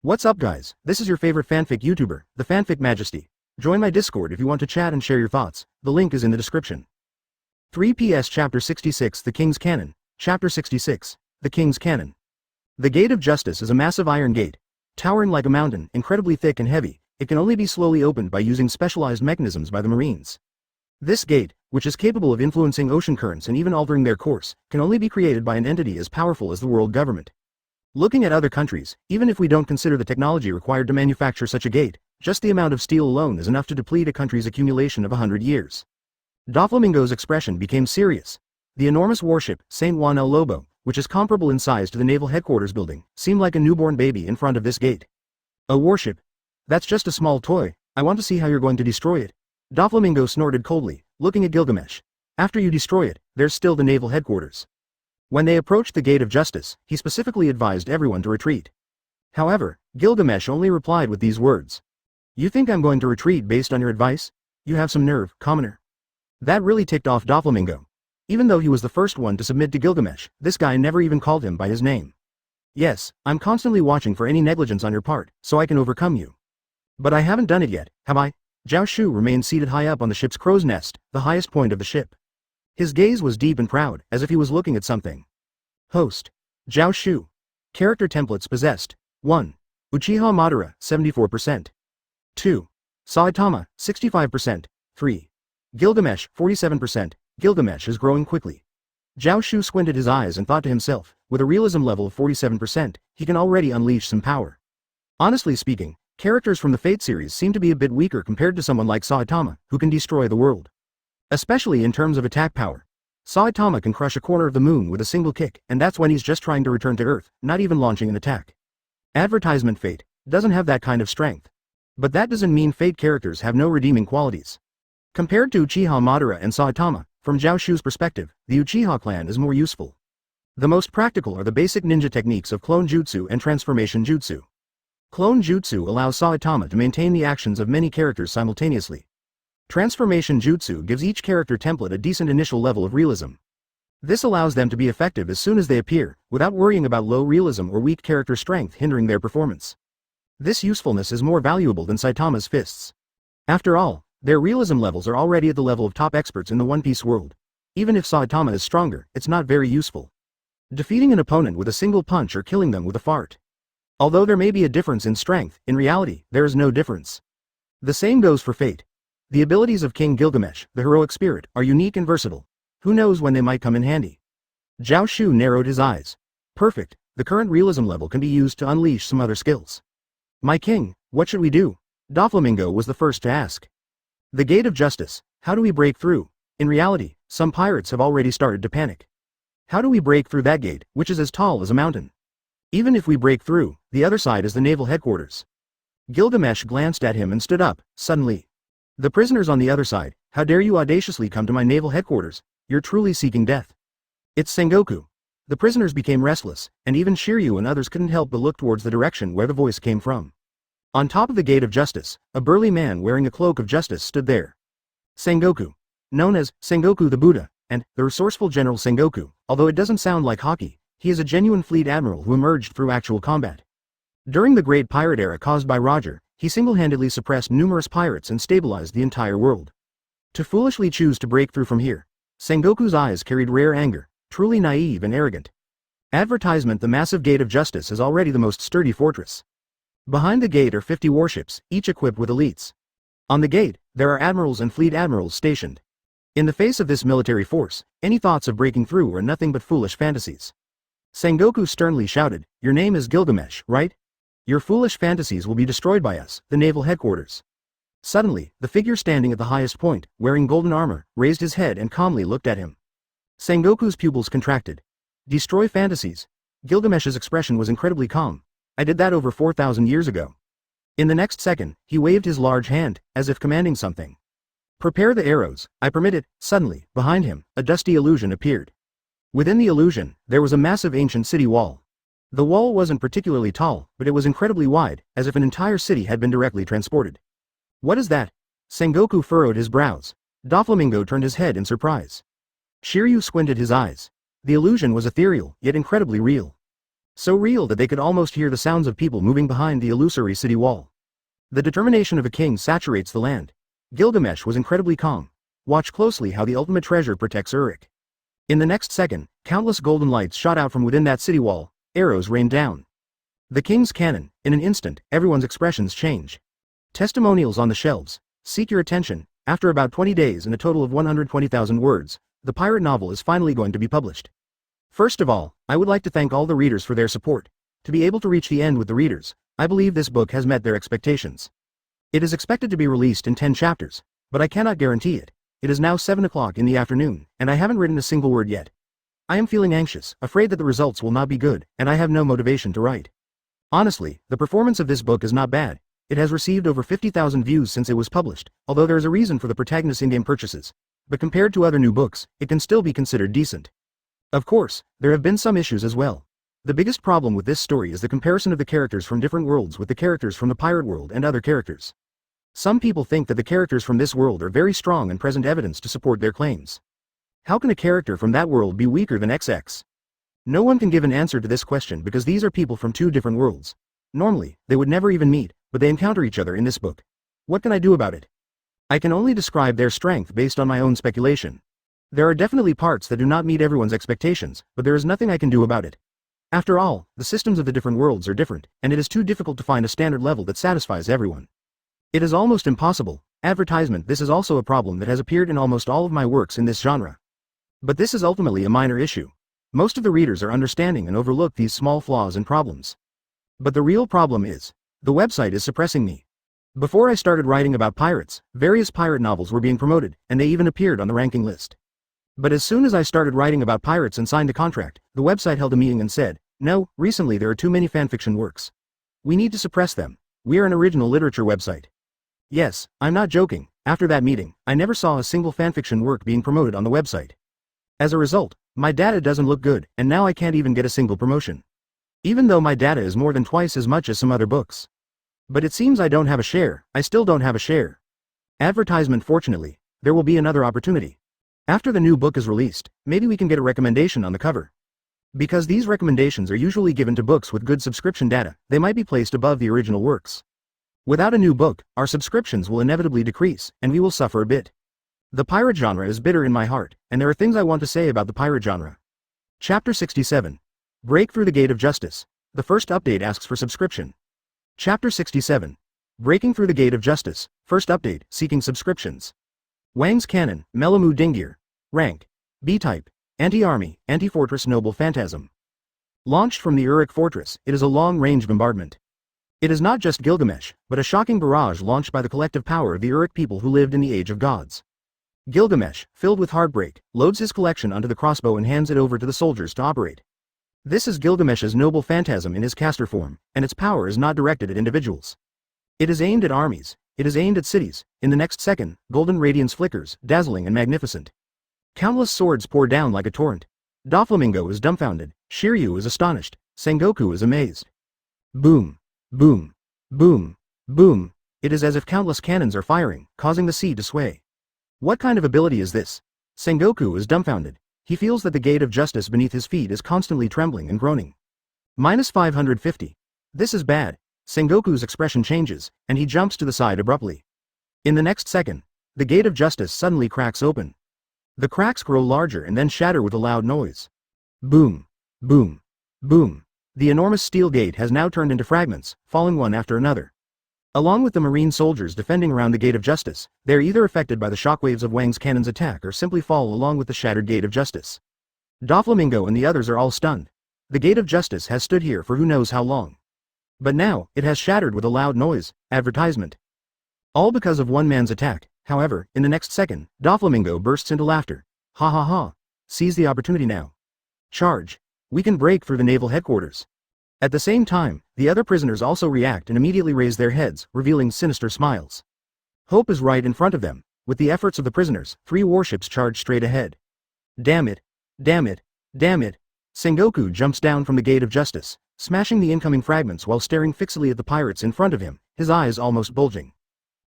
What's up guys, this is your favorite fanfic YouTuber, the Fanfic Majesty. Join my Discord if you want to chat and share your thoughts, the link is in the description. 3PS Chapter 66 The King's Cannon. Chapter 66. The King's Cannon. The Gate of Justice is a massive iron gate. Towering like a mountain, incredibly thick and heavy, it can only be slowly opened by using specialized mechanisms by the Marines. This gate, which is capable of influencing ocean currents and even altering their course, can only be created by an entity as powerful as the world government. Looking at other countries, even if we don't consider the technology required to manufacture such a gate, just the amount of steel alone is enough to deplete a country's accumulation of 100 years. Doflamingo's expression became serious. The enormous warship, Saint Juan el Lobo, which is comparable in size to the naval headquarters building, seemed like a newborn baby in front of this gate. A warship? That's just a small toy, I want to see how you're going to destroy it. Doflamingo snorted coldly, looking at Gilgamesh. After you destroy it, there's still the naval headquarters. When they approached the Gate of Justice, he specifically advised everyone to retreat. However, Gilgamesh only replied with these words. You think I'm going to retreat based on your advice? You have some nerve, commoner. That really ticked off Doflamingo. Even though he was the first one to submit to Gilgamesh, this guy never even called him by his name. Yes, I'm constantly watching for any negligence on your part, so I can overcome you. But I haven't done it yet, have I? Zhao Xu remained seated high up on the ship's crow's nest, the highest point of the ship. His gaze was deep and proud, as if he was looking at something. Host. Zhao Xu. Character templates possessed. 1. Uchiha Madara, 74%. 2. Saitama, 65%. 3. Gilgamesh, 47%. Gilgamesh is growing quickly. Zhao Xu squinted his eyes and thought to himself, with a realism level of 47%, he can already unleash some power. Honestly speaking, characters from the Fate series seem to be a bit weaker compared to someone like Saitama, who can destroy the world. Especially in terms of attack power. Saitama can crush a corner of the moon with a single kick, and that's when he's just trying to return to Earth, not even launching an attack. Advertisement Fate doesn't have that kind of strength. But that doesn't mean Fate characters have no redeeming qualities. Compared to Uchiha Madara and Saitama, from Zhao Xu's perspective, the Uchiha clan is more useful. The most practical are the basic ninja techniques of clone jutsu and transformation jutsu. Clone jutsu allows Saitama to maintain the actions of many characters simultaneously. Transformation jutsu gives each character template a decent initial level of realism. This allows them to be effective as soon as they appear, without worrying about low realism or weak character strength hindering their performance. This usefulness is more valuable than Saitama's fists. After all, their realism levels are already at the level of top experts in the One Piece world. Even if Saitama is stronger, it's not very useful. Defeating an opponent with a single punch or killing them with a fart. Although there may be a difference in strength, in reality, there is no difference. The same goes for Fate. The abilities of King Gilgamesh, the heroic spirit, are unique and versatile. Who knows when they might come in handy? Zhao Xu narrowed his eyes. Perfect, the current realism level can be used to unleash some other skills. My king, what should we do? Doflamingo was the first to ask. The Gate of Justice, how do we break through? In reality, some pirates have already started to panic. How do we break through that gate, which is as tall as a mountain? Even if we break through, the other side is the naval headquarters. Gilgamesh glanced at him and stood up, suddenly. The prisoners on the other side, how dare you audaciously come to my naval headquarters, you're truly seeking death. It's Sengoku. The prisoners became restless, and even Shiryu and others couldn't help but look towards the direction where the voice came from. On top of the Gate of Justice, a burly man wearing a cloak of justice stood there. Sengoku. Known as Sengoku the Buddha, and the resourceful General Sengoku, although it doesn't sound like hockey, he is a genuine fleet admiral who emerged through actual combat. During the Great Pirate Era caused by Roger, he single-handedly suppressed numerous pirates and stabilized the entire world. To foolishly choose to break through from here, Sengoku's eyes carried rare anger, truly naive and arrogant. Advertisement: the massive Gate of Justice is already the most sturdy fortress. Behind the gate are 50 warships, each equipped with elites. On the gate, there are admirals and fleet admirals stationed. In the face of this military force, any thoughts of breaking through are nothing but foolish fantasies. Sengoku sternly shouted, "Your name is Gilgamesh, right? Your foolish fantasies will be destroyed by us, the naval headquarters." Suddenly, the figure standing at the highest point, wearing golden armor, raised his head and calmly looked at him. Sengoku's pupils contracted. Destroy fantasies. Gilgamesh's expression was incredibly calm. I did that over 4,000 years ago. In the next second, he waved his large hand, as if commanding something. Prepare the arrows, I permit it. Suddenly, behind him, a dusty illusion appeared. Within the illusion, there was a massive ancient city wall. The wall wasn't particularly tall, but it was incredibly wide, as if an entire city had been directly transported. What is that? Sengoku furrowed his brows. Doflamingo turned his head in surprise. Shiryu squinted his eyes. The illusion was ethereal, yet incredibly real. So real that they could almost hear the sounds of people moving behind the illusory city wall. The determination of a king saturates the land. Gilgamesh was incredibly calm. Watch closely how the ultimate treasure protects Uruk. In the next second, countless golden lights shot out from within that city wall, arrows rained down. The king's cannon, in an instant, everyone's expressions change. Testimonials on the shelves. Seek your attention. After about 20 days and a total of 120,000 words, the pirate novel is finally going to be published. First of all, I would like to thank all the readers for their support. To be able to reach the end with the readers, I believe this book has met their expectations. It is expected to be released in 10 chapters, but I cannot guarantee it. It is now 7 o'clock in the afternoon, and I haven't written a single word yet. I am feeling anxious, afraid that the results will not be good, and I have no motivation to write. Honestly, the performance of this book is not bad. It has received over 50,000 views since it was published, although there is a reason for the protagonist's in-game purchases. But compared to other new books, it can still be considered decent. Of course, there have been some issues as well. The biggest problem with this story is the comparison of the characters from different worlds with the characters from the pirate world and other characters. Some people think that the characters from this world are very strong and present evidence to support their claims. How can a character from that world be weaker than XX? No one can give an answer to this question because these are people from two different worlds. Normally, they would never even meet, but they encounter each other in this book. What can I do about it? I can only describe their strength based on my own speculation. There are definitely parts that do not meet everyone's expectations, but there is nothing I can do about it. After all, the systems of the different worlds are different, and it is too difficult to find a standard level that satisfies everyone. It is almost impossible. Advertisement. This is also a problem that has appeared in almost all of my works in this genre. But this is ultimately a minor issue. Most of the readers are understanding and overlook these small flaws and problems. But the real problem is, the website is suppressing me. Before I started writing about pirates, various pirate novels were being promoted, and they even appeared on the ranking list. But as soon as I started writing about pirates and signed a contract, the website held a meeting and said, "No, recently there are too many fanfiction works. We need to suppress them. We are an original literature website." Yes, I'm not joking. After that meeting, I never saw a single fanfiction work being promoted on the website. As a result, my data doesn't look good, and now I can't even get a single promotion. Even though my data is more than twice as much as some other books. But it seems I don't have a share. I still don't have a share. Advertisement. Fortunately, there will be another opportunity. After the new book is released, maybe we can get a recommendation on the cover. Because these recommendations are usually given to books with good subscription data, they might be placed above the original works. Without a new book, our subscriptions will inevitably decrease, and we will suffer a bit. The pirate genre is bitter in my heart, and there are things I want to say about the pirate genre. Chapter 67. Break through the gate of justice. The first update asks for subscription. Chapter 67. Breaking through the gate of justice. First update, seeking subscriptions. Wang's Cannon, Melamu Dingir. Rank. B-type. Anti-army, anti-fortress noble phantasm. Launched from the Uruk fortress, it is a long-range bombardment. It is not just Gilgamesh, but a shocking barrage launched by the collective power of the Uruk people who lived in the Age of Gods. Gilgamesh, filled with heartbreak, loads his collection onto the crossbow and hands it over to the soldiers to operate. This is Gilgamesh's noble phantasm in his caster form, and its power is not directed at individuals. It is aimed at armies, it is aimed at cities. In the next second, golden radiance flickers, dazzling and magnificent. Countless swords pour down like a torrent. Doflamingo is dumbfounded, Shiryu is astonished, Sengoku is amazed. Boom. Boom. Boom. Boom. It is as if countless cannons are firing, causing the sea to sway. What kind of ability is this? Sengoku is dumbfounded. He feels that the gate of justice beneath his feet is constantly trembling and groaning. -550. This is bad. Sengoku's expression changes, and he jumps to the side abruptly. In the next second, the gate of justice suddenly cracks open. The cracks grow larger and then shatter with a loud noise. Boom. Boom. Boom. The enormous steel gate has now turned into fragments, falling one after another. Along with the marine soldiers defending around the gate of justice, they are either affected by the shockwaves of Wang's cannon's attack or simply fall along with the shattered gate of justice. Doflamingo and the others are all stunned. The gate of justice has stood here for who knows how long. But now, it has shattered with a loud noise. Advertisement. All because of one man's attack. However, in the next second, Doflamingo bursts into laughter. Ha ha ha. Seize the opportunity now. Charge. We can break through the naval headquarters. At the same time, the other prisoners also react and immediately raise their heads, revealing sinister smiles. Hope is right in front of them. With the efforts of the prisoners, 3 warships charge straight ahead. Damn it. Damn it. Damn it. Sengoku jumps down from the gate of justice, smashing the incoming fragments while staring fixedly at the pirates in front of him, his eyes almost bulging.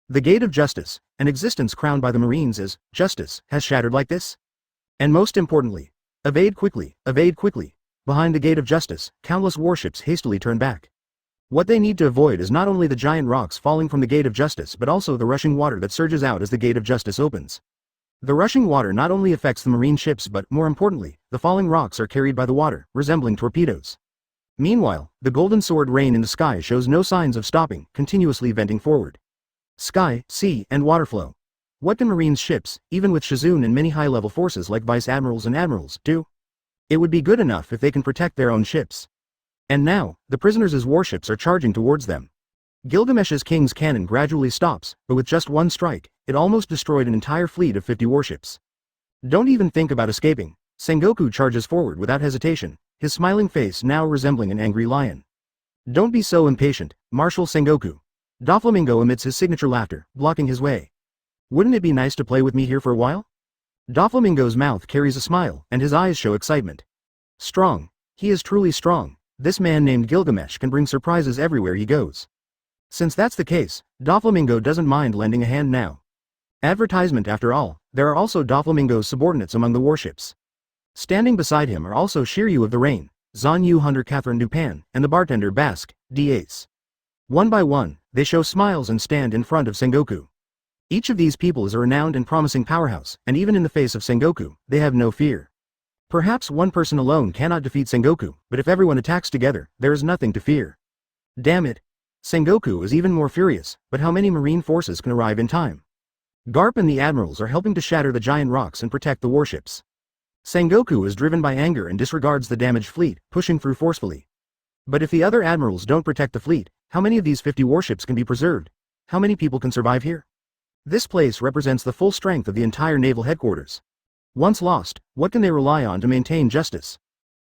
The gate of justice, an existence crowned by the Marines as justice, has shattered like this? And most importantly, evade quickly, evade quickly. Behind the Gate of Justice, countless warships hastily turn back. What they need to avoid is not only the giant rocks falling from the Gate of Justice but also the rushing water that surges out as the Gate of Justice opens. The rushing water not only affects the marine ships but, more importantly, the falling rocks are carried by the water, resembling torpedoes. Meanwhile, the golden sword rain in the sky shows no signs of stopping, continuously venting forward. Sky, sea, and water flow. What can marine ships, even with Shizune and many high-level forces like vice admirals and admirals, do? It would be good enough if they can protect their own ships. And now, the prisoners' warships are charging towards them. Gilgamesh's king's cannon gradually stops, but with just one strike, it almost destroyed an entire fleet of 50 warships. Don't even think about escaping. Sengoku charges forward without hesitation, his smiling face now resembling an angry lion. Don't be so impatient, Marshal Sengoku. Doflamingo emits his signature laughter, blocking his way. Wouldn't it be nice to play with me here for a while? Doflamingo's mouth carries a smile, and his eyes show excitement. Strong. He is truly strong. This man named Gilgamesh can bring surprises everywhere he goes. Since that's the case, Doflamingo doesn't mind lending a hand now. Advertisement after all, there are also Doflamingo's subordinates among the warships. Standing beside him are also Shiryu of the Rain, Zanyu Hunter Catherine Dupin, and the bartender Basque, D-Ace. One by one, they show smiles and stand in front of Sengoku. Each of these people is a renowned and promising powerhouse, and even in the face of Sengoku, they have no fear. Perhaps one person alone cannot defeat Sengoku, but if everyone attacks together, there is nothing to fear. Damn it. Sengoku is even more furious, but how many marine forces can arrive in time? Garp and the admirals are helping to shatter the giant rocks and protect the warships. Sengoku is driven by anger and disregards the damaged fleet, pushing through forcefully. But if the other admirals don't protect the fleet, how many of these 50 warships can be preserved? How many people can survive here? This place represents the full strength of the entire naval headquarters. Once lost, what can they rely on to maintain justice?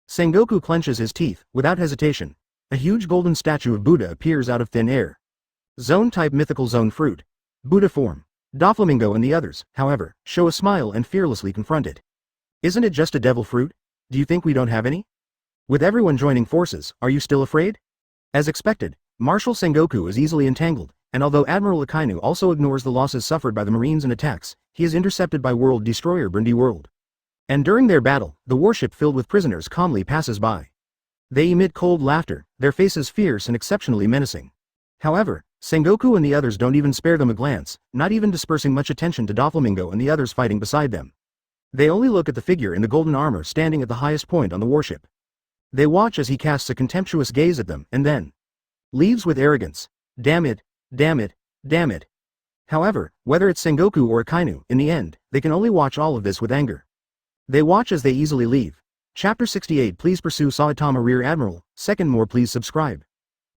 Sengoku clenches his teeth, without hesitation. A huge golden statue of Buddha appears out of thin air. Zone-type mythical zone fruit. Buddha form. Doflamingo and the others, however, show a smile and fearlessly confront it. Isn't it just a devil fruit? Do you think we don't have any? With everyone joining forces, are you still afraid? As expected, Marshal Sengoku is easily entangled, and although Admiral Akainu also ignores the losses suffered by the Marines and attacks, he is intercepted by world destroyer Brindi World. And during their battle, the warship filled with prisoners calmly passes by. They emit cold laughter, their faces fierce and exceptionally menacing. However, Sengoku and the others don't even spare them a glance, not even dispersing much attention to Doflamingo and the others fighting beside them. They only look at the figure in the golden armor standing at the highest point on the warship. They watch as he casts a contemptuous gaze at them and then leaves with arrogance. Damn it, damn it, damn it. However, whether it's Sengoku or Akainu, in the end, they can only watch all of this with anger. They watch as they easily leave. Chapter 68 Please pursue Saitama Rear Admiral, second more please subscribe.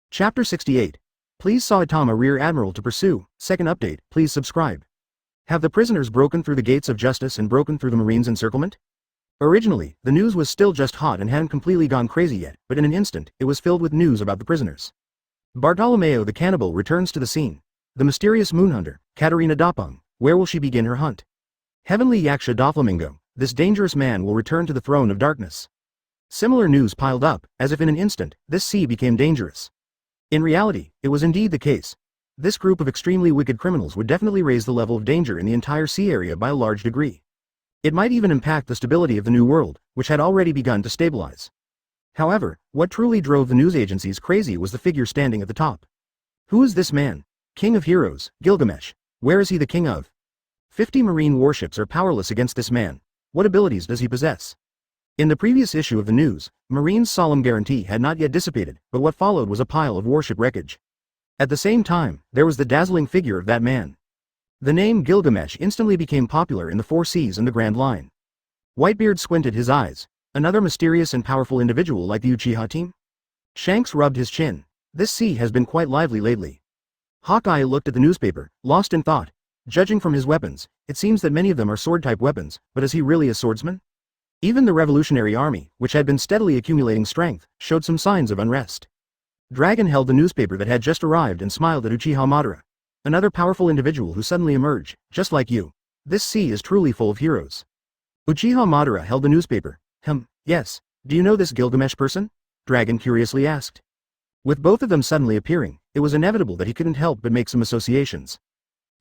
Chapter 68. Please Saitama Rear Admiral to pursue, second update, please subscribe. Have the prisoners broken through the gates of justice and broken through the Marines' encirclement? Originally, the news was still just hot and hadn't completely gone crazy yet, but in an instant, it was filled with news about the prisoners. Bartolomeo the cannibal returns to the scene. The mysterious moonhunter, Katarina Dopung, where will she begin her hunt? Heavenly Yaksha Doflamingo, this dangerous man will return to the throne of darkness. Similar news piled up, as if in an instant, this sea became dangerous. In reality, it was indeed the case. This group of extremely wicked criminals would definitely raise the level of danger in the entire sea area by a large degree. It might even impact the stability of the New World, which had already begun to stabilize. However, what truly drove the news agencies crazy was the figure standing at the top. Who is this man? King of Heroes, Gilgamesh. Where is he the king of? 50 marine warships are powerless against this man. What abilities does he possess? In the previous issue of the news, Marine's solemn guarantee had not yet dissipated, but what followed was a pile of warship wreckage. At the same time, there was the dazzling figure of that man. The name Gilgamesh instantly became popular in the Four Seas and the Grand Line. Whitebeard squinted his eyes. Another mysterious and powerful individual like the Uchiha team? Shanks rubbed his chin. This sea has been quite lively lately. Hawkeye looked at the newspaper, lost in thought. Judging from his weapons, it seems that many of them are sword-type weapons, but is he really a swordsman? Even the Revolutionary Army, which had been steadily accumulating strength, showed some signs of unrest. Dragon held the newspaper that had just arrived and smiled at Uchiha Madara. Another powerful individual who suddenly emerged, just like you. This sea is truly full of heroes. Uchiha Madara held the newspaper. Yes. Do you know this Gilgamesh person? Dragon curiously asked. With both of them suddenly appearing, it was inevitable that he couldn't help but make some associations.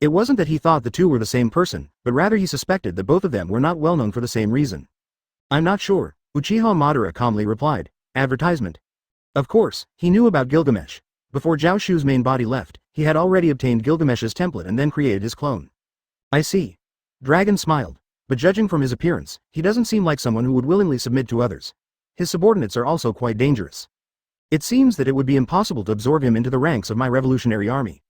It wasn't that he thought the two were the same person, but rather he suspected that both of them were not well known for the same reason. I'm not sure. Uchiha Madara calmly replied, advertisement. Of course, he knew about Gilgamesh. Before Zhao Xu's main body left, he had already obtained Gilgamesh's template and then created his clone. I see. Dragon smiled, but judging from his appearance, he doesn't seem like someone who would willingly submit to others. His subordinates are also quite dangerous. It seems that it would be impossible to absorb him into the ranks of my revolutionary army.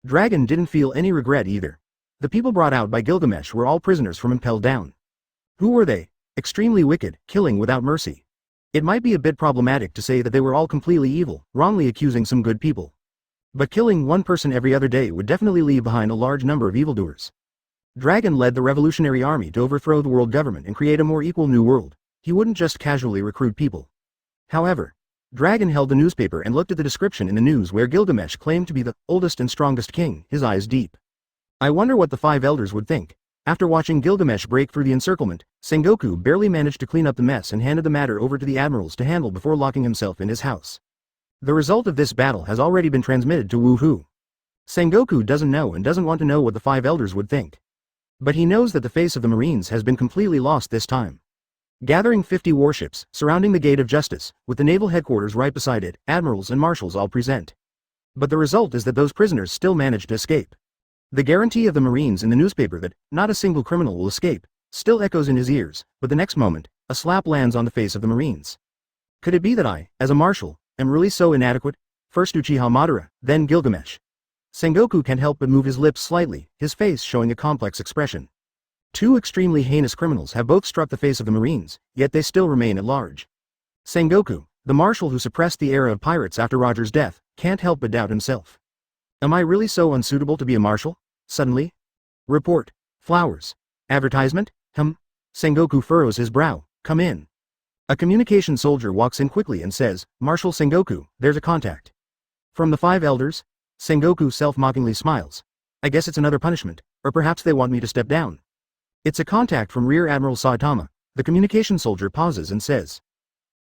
Dragon didn't feel any regret either. The people brought out by Gilgamesh were all prisoners from Impelled Down. Who were they? Extremely wicked, killing without mercy. It might be a bit problematic to say that they were all completely evil, wrongly accusing some good people. But killing one person every other day would definitely leave behind a large number of evildoers. Dragon led the revolutionary army to overthrow the world government and create a more equal new world. He wouldn't just casually recruit people. However, Dragon held the newspaper and looked at the description in the news where Gilgamesh claimed to be the oldest and strongest king, his eyes deep. I wonder what the 5 elders would think. After watching Gilgamesh break through the encirclement, Sengoku barely managed to clean up the mess and handed the matter over to the admirals to handle before locking himself in his house. The result of this battle has already been transmitted to Wu Hu. Sengoku doesn't know and doesn't want to know what the 5 elders would think. But he knows that the face of the Marines has been completely lost this time. Gathering 50 warships, surrounding the Gate of Justice, with the naval headquarters right beside it, admirals and marshals all present. But the result is that those prisoners still managed to escape. The guarantee of the Marines in the newspaper that not a single criminal will escape still echoes in his ears, but the next moment, a slap lands on the face of the Marines. Could it be that I, as a marshal, am really so inadequate? First Uchiha Madara, then Gilgamesh. Sengoku can't help but move his lips slightly, his face showing a complex expression. 2 extremely heinous criminals have both struck the face of the Marines, yet they still remain at large. Sengoku, the marshal who suppressed the era of pirates after Roger's death, can't help but doubt himself. Am I really so unsuitable to be a marshal? Suddenly? Report. Flowers. Advertisement? Sengoku furrows his brow. Come in. A communication soldier walks in quickly and says, Marshal Sengoku, there's a contact. From the 5 elders? Sengoku self-mockingly smiles. I guess it's another punishment, or perhaps they want me to step down. It's a contact from Rear Admiral Saitama. The communication soldier pauses and says,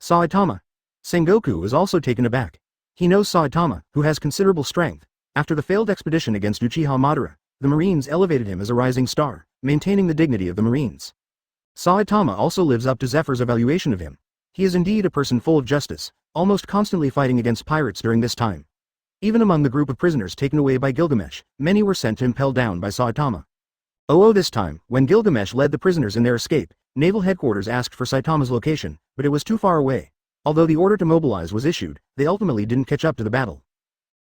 Saitama. Sengoku is also taken aback. He knows Saitama, who has considerable strength. After the failed expedition against Uchiha Madara, the Marines elevated him as a rising star, maintaining the dignity of the Marines. Saitama also lives up to Zephyr's evaluation of him. He is indeed a person full of justice, almost constantly fighting against pirates during this time. Even among the group of prisoners taken away by Gilgamesh, many were sent to Impelled Down by Saitama. This time, when Gilgamesh led the prisoners in their escape, naval headquarters asked for Saitama's location, but it was too far away. Although the order to mobilize was issued, they ultimately didn't catch up to the battle.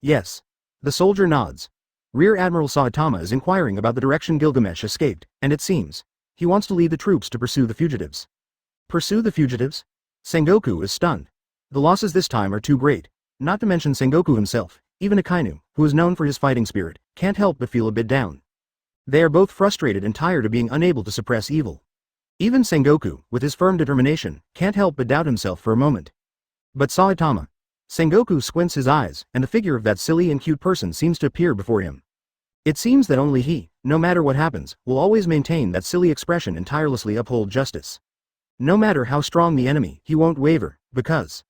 Yes. The soldier nods. Rear Admiral Saitama is inquiring about the direction Gilgamesh escaped, and it seems he wants to lead the troops to pursue the fugitives. Pursue the fugitives? Sengoku is stunned. The losses this time are too great. Not to mention Sengoku himself, even Akainu, who is known for his fighting spirit, can't help but feel a bit down. They are both frustrated and tired of being unable to suppress evil. Even Sengoku, with his firm determination, can't help but doubt himself for a moment. But Saitama. Sengoku squints his eyes, and the figure of that silly and cute person seems to appear before him. It seems that only he, no matter what happens, will always maintain that silly expression and tirelessly uphold justice. No matter how strong the enemy, he won't waver, because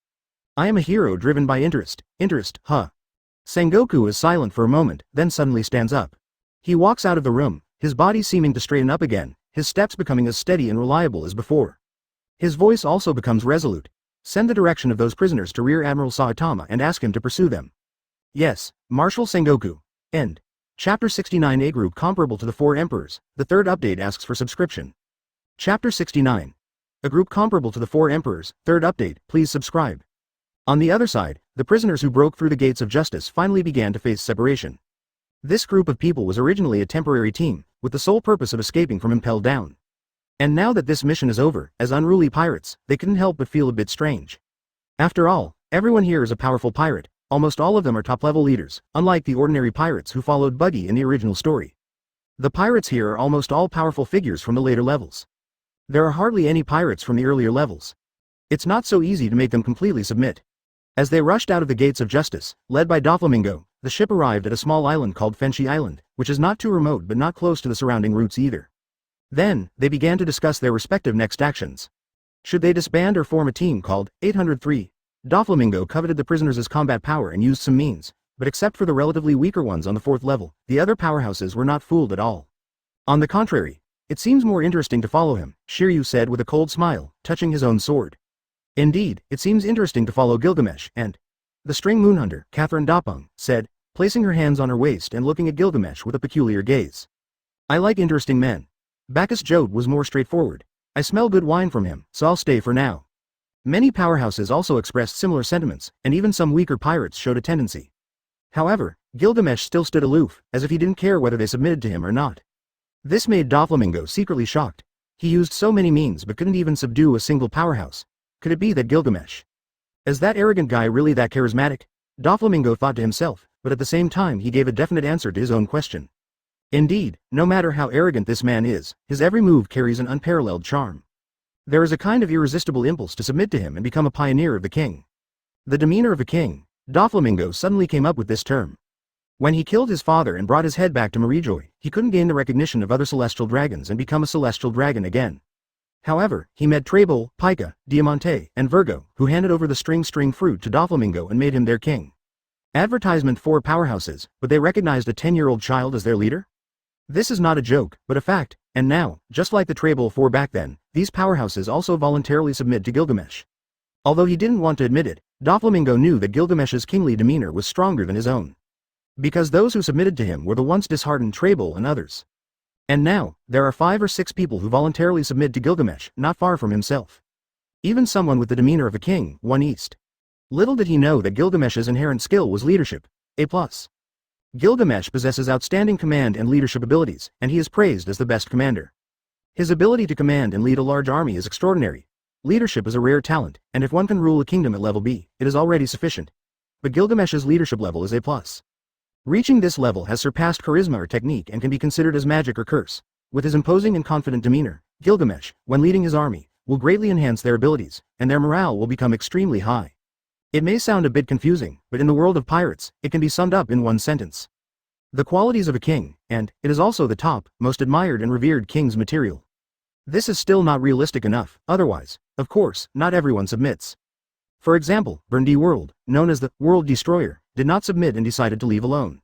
I am a hero driven by interest, Sengoku is silent for a moment, then suddenly stands up. He walks out of the room, his body seeming to straighten up again, his steps becoming as steady and reliable as before. His voice also becomes resolute. Send the direction of those prisoners to Rear Admiral Saitama and ask him to pursue them. Yes, Marshal Sengoku. End. Chapter 69. A group comparable to the 4 emperors. The 3rd update asks for subscription. Chapter 69. A group comparable to the 4 emperors. 3rd update, please subscribe. On the other side, the prisoners who broke through the gates of justice finally began to face separation. This group of people was originally a temporary team, with the sole purpose of escaping from Impelled Down. And now that this mission is over, as unruly pirates, they couldn't help but feel a bit strange. After all, everyone here is a powerful pirate. Almost all of them are top-level leaders, unlike the ordinary pirates who followed Buggy in the original story. The pirates here are almost all powerful figures from the later levels. There are hardly any pirates from the earlier levels. It's not so easy to make them completely submit. As they rushed out of the gates of justice, led by Doflamingo, the ship arrived at a small island called Fenshi Island, which is not too remote but not close to the surrounding routes either. Then, they began to discuss their respective next actions. Should they disband or form a team called 803? Doflamingo coveted the prisoners' combat power and used some means, but except for the relatively weaker ones on the 4th level, the other powerhouses were not fooled at all. On the contrary, it seems more interesting to follow him, Shiryu said with a cold smile, touching his own sword. Indeed, it seems interesting to follow Gilgamesh, and the string moonhunter, Catherine Dapung, said, placing her hands on her waist and looking at Gilgamesh with a peculiar gaze. I like interesting men. Bacchus Jode was more straightforward. I smell good wine from him, so I'll stay for now. Many powerhouses also expressed similar sentiments, and even some weaker pirates showed a tendency. However, Gilgamesh still stood aloof, as if he didn't care whether they submitted to him or not. This made Doflamingo secretly shocked. He used so many means but couldn't even subdue a single powerhouse. Could it be that Gilgamesh? Is that arrogant guy really that charismatic? Doflamingo thought to himself, but at the same time he gave a definite answer to his own question. Indeed, no matter how arrogant this man is, his every move carries an unparalleled charm. There is a kind of irresistible impulse to submit to him and become a pioneer of the king. The demeanor of a king. Doflamingo suddenly came up with this term. When he killed his father and brought his head back to Marijoy, he couldn't gain the recognition of other celestial dragons and become a celestial dragon again. However, he met Trebol, Pika, Diamante, and Virgo, who handed over the string fruit to Doflamingo and made him their king. Advertisement for powerhouses, but they recognized a 10-year-old child as their leader? This is not a joke, but a fact, and now, just like the Trebol 4 back then, these powerhouses also voluntarily submit to Gilgamesh. Although he didn't want to admit it, Doflamingo knew that Gilgamesh's kingly demeanor was stronger than his own. Because those who submitted to him were the once disheartened Trebol and others. And now, there are 5 or 6 people who voluntarily submit to Gilgamesh, not far from himself. Even someone with the demeanor of a king, one east. Little did he know that Gilgamesh's inherent skill was leadership, A+. Gilgamesh possesses outstanding command and leadership abilities, and he is praised as the best commander. His ability to command and lead a large army is extraordinary. Leadership is a rare talent, and if one can rule a kingdom at level B, it is already sufficient. But Gilgamesh's leadership level is A+. Reaching this level has surpassed charisma or technique and can be considered as magic or curse. With his imposing and confident demeanor, Gilgamesh, when leading his army, will greatly enhance their abilities, and their morale will become extremely high. It may sound a bit confusing, but in the world of pirates, it can be summed up in one sentence. The qualities of a king, and it is also the top, most admired and revered king's material. This is still not realistic enough, otherwise, of course, not everyone submits. For example, Burndi World, known as the World Destroyer, did not submit and decided to leave alone.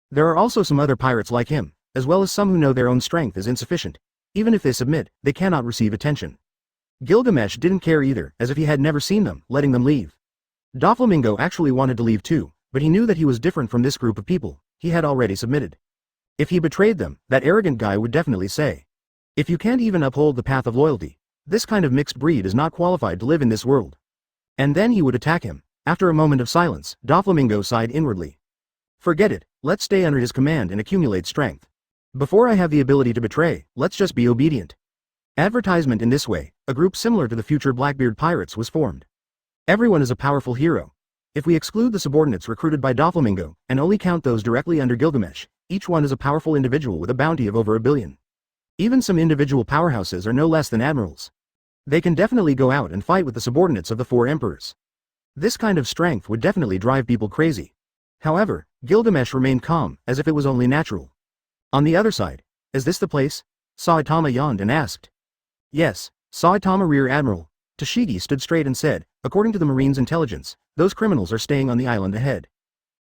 There are also some other pirates like him, as well as some who know their own strength is insufficient. Even if they submit, they cannot receive attention. Gilgamesh didn't care either, as if he had never seen them, letting them leave. Doflamingo actually wanted to leave too, but he knew that he was different from this group of people. He had already submitted. If he betrayed them, that arrogant guy would definitely say, if you can't even uphold the path of loyalty, this kind of mixed breed is not qualified to live in this world. And then he would attack him. After a moment of silence, Doflamingo sighed inwardly. Forget it, let's stay under his command and accumulate strength. Before I have the ability to betray, let's just be obedient. Advertisement in this way, a group similar to the future Blackbeard pirates was formed. Everyone is a powerful hero. If we exclude the subordinates recruited by Doflamingo, and only count those directly under Gilgamesh, each one is a powerful individual with a bounty of over 1 billion. Even some individual powerhouses are no less than admirals. They can definitely go out and fight with the subordinates of the 4 emperors. This kind of strength would definitely drive people crazy. However, Gilgamesh remained calm, as if it was only natural. On the other side, is this the place? Saitama yawned and asked. Yes, Saitama Rear Admiral. Tashigi stood straight and said, according to the Marine's intelligence, those criminals are staying on the island ahead.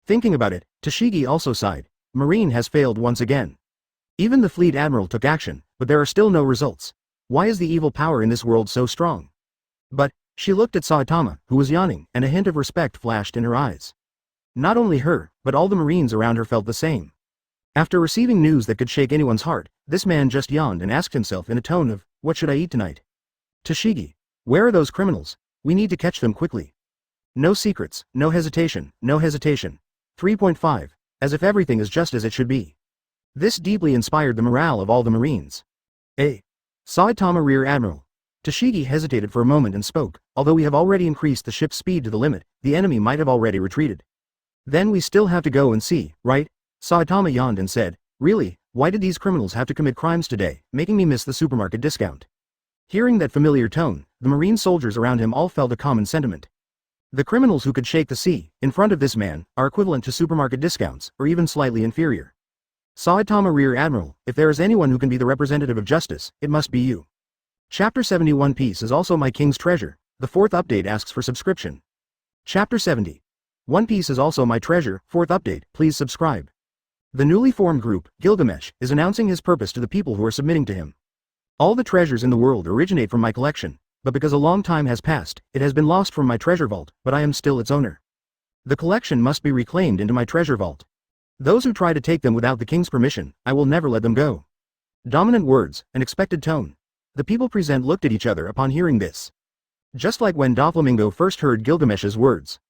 Thinking about it, Tashigi also sighed. Marine has failed once again. Even the Fleet Admiral took action, but there are still no results. Why is the evil power in this world so strong? But, she looked at Saitama, who was yawning, and a hint of respect flashed in her eyes. Not only her, but all the Marines around her felt the same. After receiving news that could shake anyone's heart, this man just yawned and asked himself in a tone of, what should I eat tonight? Tashigi, where are those criminals? We need to catch them quickly. No secrets, no hesitation, no hesitation. 3.5, as if everything is just as it should be. This deeply inspired the morale of all the Marines. Saitama Rear Admiral. Tashigi hesitated for a moment and spoke, although we have already increased the ship's speed to the limit, the enemy might have already retreated. Then we still have to go and see, right? Saitama yawned and said, really, why did these criminals have to commit crimes today, making me miss the supermarket discount? Hearing that familiar tone, the Marine soldiers around him all felt a common sentiment. The criminals who could shake the sea, in front of this man, are equivalent to supermarket discounts, or even slightly inferior. Saitama Rear Admiral, if there is anyone who can be the representative of justice, it must be you. Chapter 70 One Piece is also my king's treasure. The 4th update asks for subscription. Chapter 70. One Piece is also my treasure. 4th update, please subscribe. The newly formed group, Gilgamesh, is announcing his purpose to the people who are submitting to him. All the treasures in the world originate from my collection. but because a long time has passed, it has been lost from my treasure vault, but I am still its owner. The collection must be reclaimed into my treasure vault. Those who try to take them without the king's permission, I will never let them go. Dominant words, an expected tone. The people present looked at each other upon hearing this. Just like when Doflamingo first heard Gilgamesh's words.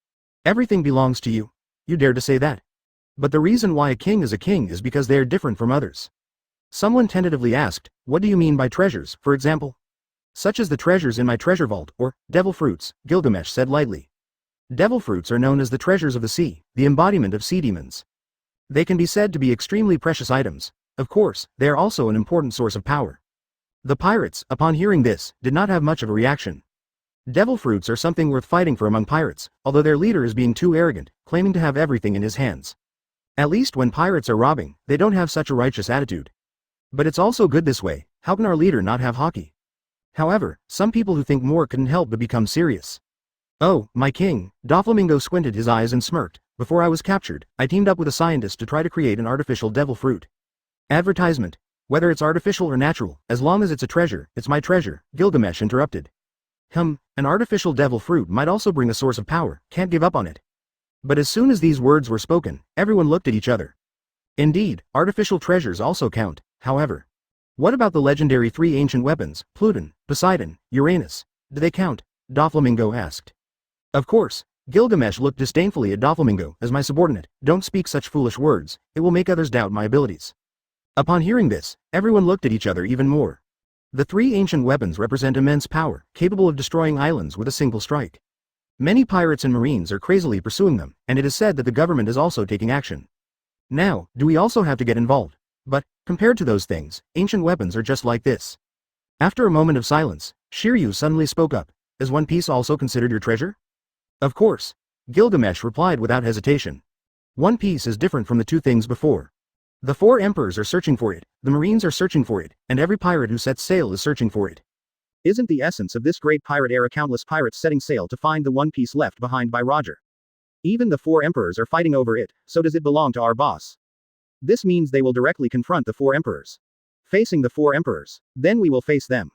Everything belongs to you. You dare to say that? But the reason why a king is because they are different from others. Someone tentatively asked, what do you mean by treasures, for example? Such as the treasures in my treasure vault, or devil fruits, Gilgamesh said lightly. Devil fruits are known as the treasures of the sea, the embodiment of sea demons. They can be said to be extremely precious items. Of course, they are also an important source of power. The pirates, upon hearing this, did not have much of a reaction. Devil fruits are something worth fighting for among pirates, although their leader is being too arrogant, claiming to have everything in his hands. At least when pirates are robbing, they don't have such a righteous attitude. But it's also good this way. How can our leader not have hockey? However, some people who think more couldn't help but become serious. Oh, my king, Doflamingo squinted his eyes and smirked. Before I was captured, I teamed up with a scientist to try to create an artificial devil fruit. Advertisement. Whether it's artificial or natural, as long as it's a treasure, it's my treasure, Gilgamesh interrupted. An artificial devil fruit might also bring a source of power, can't give up on it. But as soon as these words were spoken, everyone looked at each other. Indeed, artificial treasures also count, however. What about the legendary 3 ancient weapons, Pluton, Poseidon, Uranus? Do they count? Doflamingo asked. Of course. Gilgamesh looked disdainfully at Doflamingo. As my subordinate, don't speak such foolish words, it will make others doubt my abilities. Upon hearing this, everyone looked at each other even more. The 3 ancient weapons represent immense power, capable of destroying islands with a single strike. Many pirates and marines are crazily pursuing them, and it is said that the government is also taking action. Now, do we also have to get involved? But, compared to those things, ancient weapons are just like this. After a moment of silence, Shiryu suddenly spoke up. Is One Piece also considered your treasure? Of course. Gilgamesh replied without hesitation. One Piece is different from the 2 things before. The 4 emperors are searching for it, the marines are searching for it, and every pirate who sets sail is searching for it. Isn't the essence of this great pirate era countless pirates setting sail to find the One Piece left behind by Roger? Even the 4 emperors are fighting over it, so does it belong to our boss? This means they will directly confront the 4 emperors. Facing the 4 emperors, then we will face them.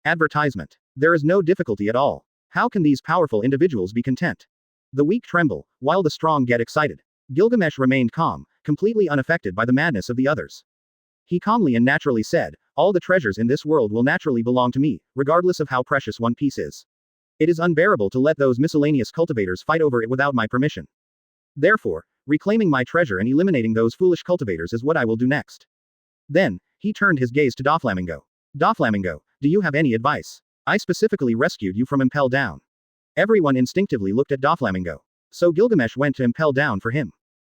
Advertisement. There is no difficulty at all. How can these powerful individuals be content? The weak tremble, while the strong get excited. Gilgamesh remained calm, completely unaffected by the madness of the others. He calmly and naturally said, all the treasures in this world will naturally belong to me, regardless of how precious One Piece is. It is unbearable to let those miscellaneous cultivators fight over it without my permission. Therefore, reclaiming my treasure and eliminating those foolish cultivators is what I will do next. Then, he turned his gaze to Doflamingo. Doflamingo, do you have any advice? I specifically rescued you from Impel Down. Everyone instinctively looked at Doflamingo. So Gilgamesh went to Impel Down for him.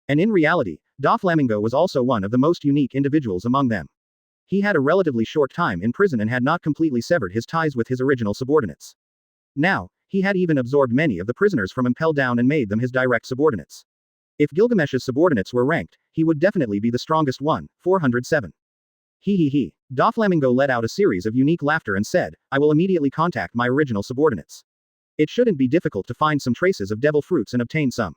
And in reality, Doflamingo was also one of the most unique individuals among them. He had a relatively short time in prison and had not completely severed his ties with his original subordinates. Now, he had even absorbed many of the prisoners from Impel Down and made them his direct subordinates. If Gilgamesh's subordinates were ranked, he would definitely be the strongest one, 407. He. Doflamingo let out a series of unique laughter and said, I will immediately contact my original subordinates. It shouldn't be difficult to find some traces of devil fruits and obtain some.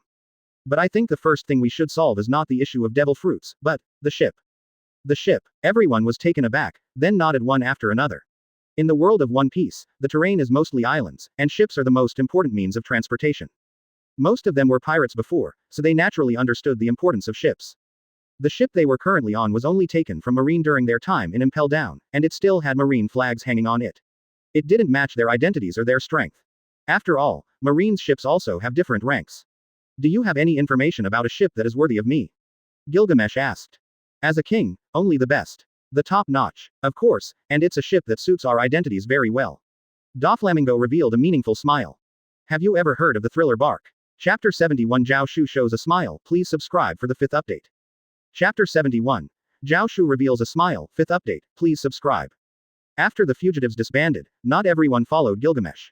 But I think the first thing we should solve is not the issue of devil fruits, but the ship. The ship. Everyone was taken aback, then nodded one after another. In the world of One Piece, the terrain is mostly islands, and ships are the most important means of transportation. Most of them were pirates before, so they naturally understood the importance of ships. The ship they were currently on was only taken from Marine during their time in Impel Down, and it still had Marine flags hanging on it. It didn't match their identities or their strength. After all, Marine's ships also have different ranks. Do you have any information about a ship that is worthy of me? Gilgamesh asked. As a king, only the best. The top notch. Of course, and it's a ship that suits our identities very well. Doflamingo revealed a meaningful smile. Have you ever heard of the thriller Bark? Chapter 71 Zhao Xu shows a smile. Please subscribe for the 5th update. Chapter 71. Zhao Xu reveals a smile. 5th update. Please subscribe. After the fugitives disbanded, not everyone followed Gilgamesh.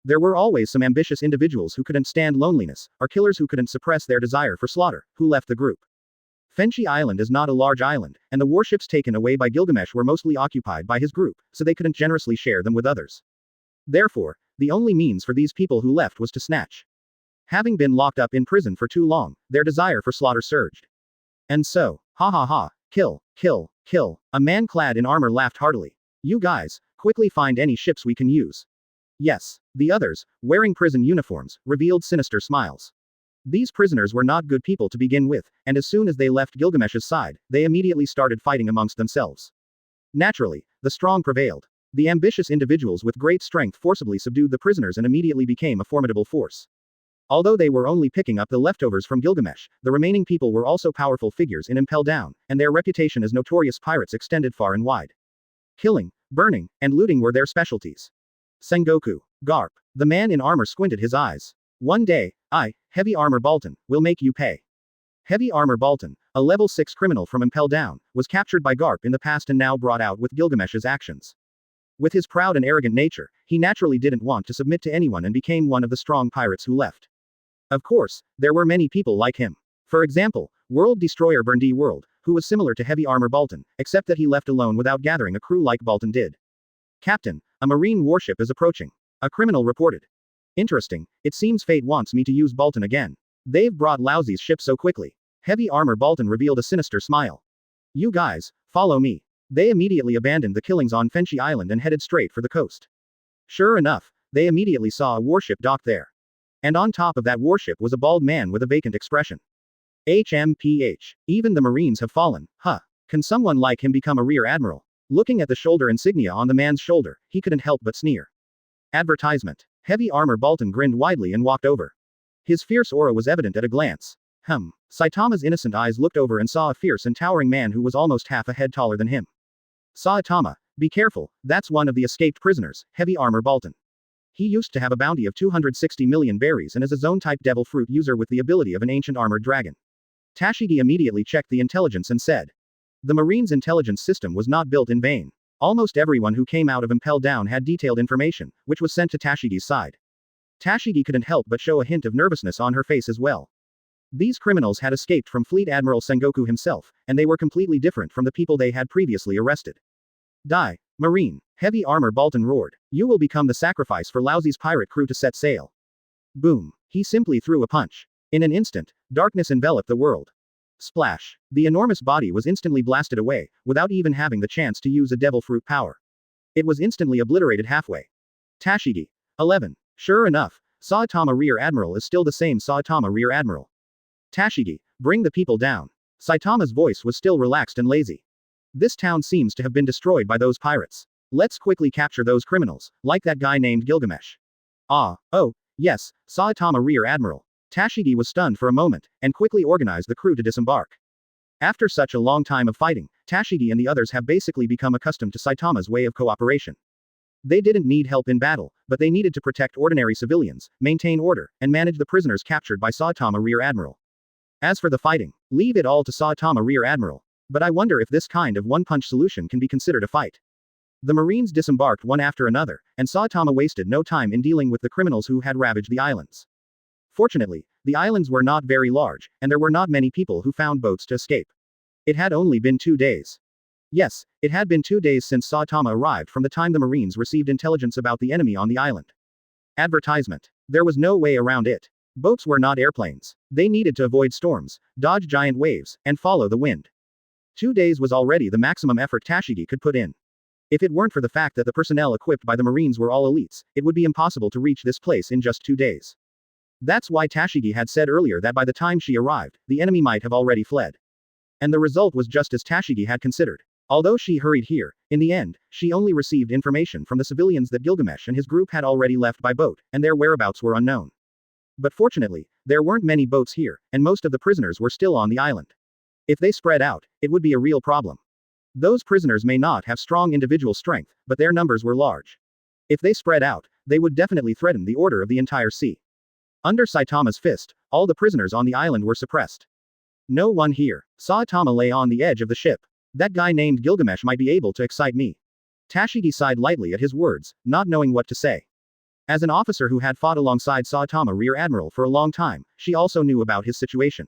There were always some ambitious individuals who couldn't stand loneliness, or killers who couldn't suppress their desire for slaughter, who left the group. Fenchi Island is not a large island, and the warships taken away by Gilgamesh were mostly occupied by his group, so they couldn't generously share them with others. Therefore, the only means for these people who left was to snatch. Having been locked up in prison for too long, their desire for slaughter surged. And so, ha ha ha, kill, kill, kill, a man clad in armor laughed heartily. You guys, quickly find any ships we can use. Yes. The others, wearing prison uniforms, revealed sinister smiles. These prisoners were not good people to begin with, and as soon as they left Gilgamesh's side, they immediately started fighting amongst themselves. Naturally, the strong prevailed. The ambitious individuals with great strength forcibly subdued the prisoners and immediately became a formidable force. Although they were only picking up the leftovers from Gilgamesh, the remaining people were also powerful figures in Impel Down, and their reputation as notorious pirates extended far and wide. Killing, burning, and looting were their specialties. Sengoku. Garp. The man in armor squinted his eyes. One day, I, Heavy Armor Bolton, will make you pay. Heavy Armor Bolton, a level 6 criminal from Impel Down, was captured by Garp in the past and now brought out with Gilgamesh's actions. With his proud and arrogant nature, he naturally didn't want to submit to anyone and became one of the strong pirates who left. Of course, there were many people like him. For example, World Destroyer Burndy World, who was similar to Heavy Armor Bolton, except that he left alone without gathering a crew like Bolton did. Captain, a marine warship is approaching. A criminal reported. Interesting, it seems fate wants me to use Bolton again. They've brought Lousy's ship so quickly. Heavy Armor Bolton revealed a sinister smile. You guys, follow me. They immediately abandoned the killings on Fenshi Island and headed straight for the coast. Sure enough, they immediately saw a warship docked there. And on top of that warship was a bald man with a vacant expression. HMPH. Even the Marines have fallen, huh? Can someone like him become a rear admiral? Looking at the shoulder insignia on the man's shoulder, he couldn't help but sneer. Advertisement. Heavy Armor Bolton grinned widely and walked over. His fierce aura was evident at a glance. Saitama's innocent eyes looked over and saw a fierce and towering man who was almost half a head taller than him. Saitama, be careful, that's one of the escaped prisoners, Heavy Armor Bolton. He used to have a bounty of 260 million berries and is a zone-type devil fruit user with the ability of an ancient armored dragon. Tashigi immediately checked the intelligence and said. The Marine's intelligence system was not built in vain. Almost everyone who came out of Impel Down had detailed information, which was sent to Tashigi's side. Tashigi couldn't help but show a hint of nervousness on her face as well. These criminals had escaped from Fleet Admiral Sengoku himself, and they were completely different from the people they had previously arrested. Die, Marine, Heavy Armor Bolton roared. You will become the sacrifice for Lousy's pirate crew to set sail. Boom. He simply threw a punch. In an instant, darkness enveloped the world. Splash. The enormous body was instantly blasted away, without even having the chance to use a devil fruit power. It was instantly obliterated halfway. Tashigi. 11. Sure enough, Saitama Rear Admiral is still the same Saitama Rear Admiral. Tashigi, bring the people down. Saitama's voice was still relaxed and lazy. This town seems to have been destroyed by those pirates. Let's quickly capture those criminals, like that guy named Gilgamesh. Oh, yes, Saitama Rear Admiral. Tashigi was stunned for a moment, and quickly organized the crew to disembark. After such a long time of fighting, Tashigi and the others have basically become accustomed to Saitama's way of cooperation. They didn't need help in battle, but they needed to protect ordinary civilians, maintain order, and manage the prisoners captured by Saitama Rear Admiral. As for the fighting, leave it all to Saitama Rear Admiral. But I wonder if this kind of one-punch solution can be considered a fight. The Marines disembarked one after another, and Saitama wasted no time in dealing with the criminals who had ravaged the islands. Fortunately, the islands were not very large, and there were not many people who found boats to escape. It had only been 2 days. Yes, it had been 2 days since Saitama arrived from the time the Marines received intelligence about the enemy on the island. Advertisement. There was no way around it. Boats were not airplanes. They needed to avoid storms, dodge giant waves, and follow the wind. 2 days was already the maximum effort Tashigi could put in. If it weren't for the fact that the personnel equipped by the Marines were all elites, it would be impossible to reach this place in just 2 days. That's why Tashigi had said earlier that by the time she arrived, the enemy might have already fled. And the result was just as Tashigi had considered. Although she hurried here, in the end, she only received information from the civilians that Gilgamesh and his group had already left by boat, and their whereabouts were unknown. But fortunately, there weren't many boats here, and most of the prisoners were still on the island. If they spread out, it would be a real problem. Those prisoners may not have strong individual strength, but their numbers were large. If they spread out, they would definitely threaten the order of the entire sea. Under Saitama's fist, all the prisoners on the island were suppressed. No one here. Saitama lay on the edge of the ship. That guy named Gilgamesh might be able to excite me. Tashigi sighed lightly at his words, not knowing what to say. As an officer who had fought alongside Saitama Rear Admiral for a long time, she also knew about his situation.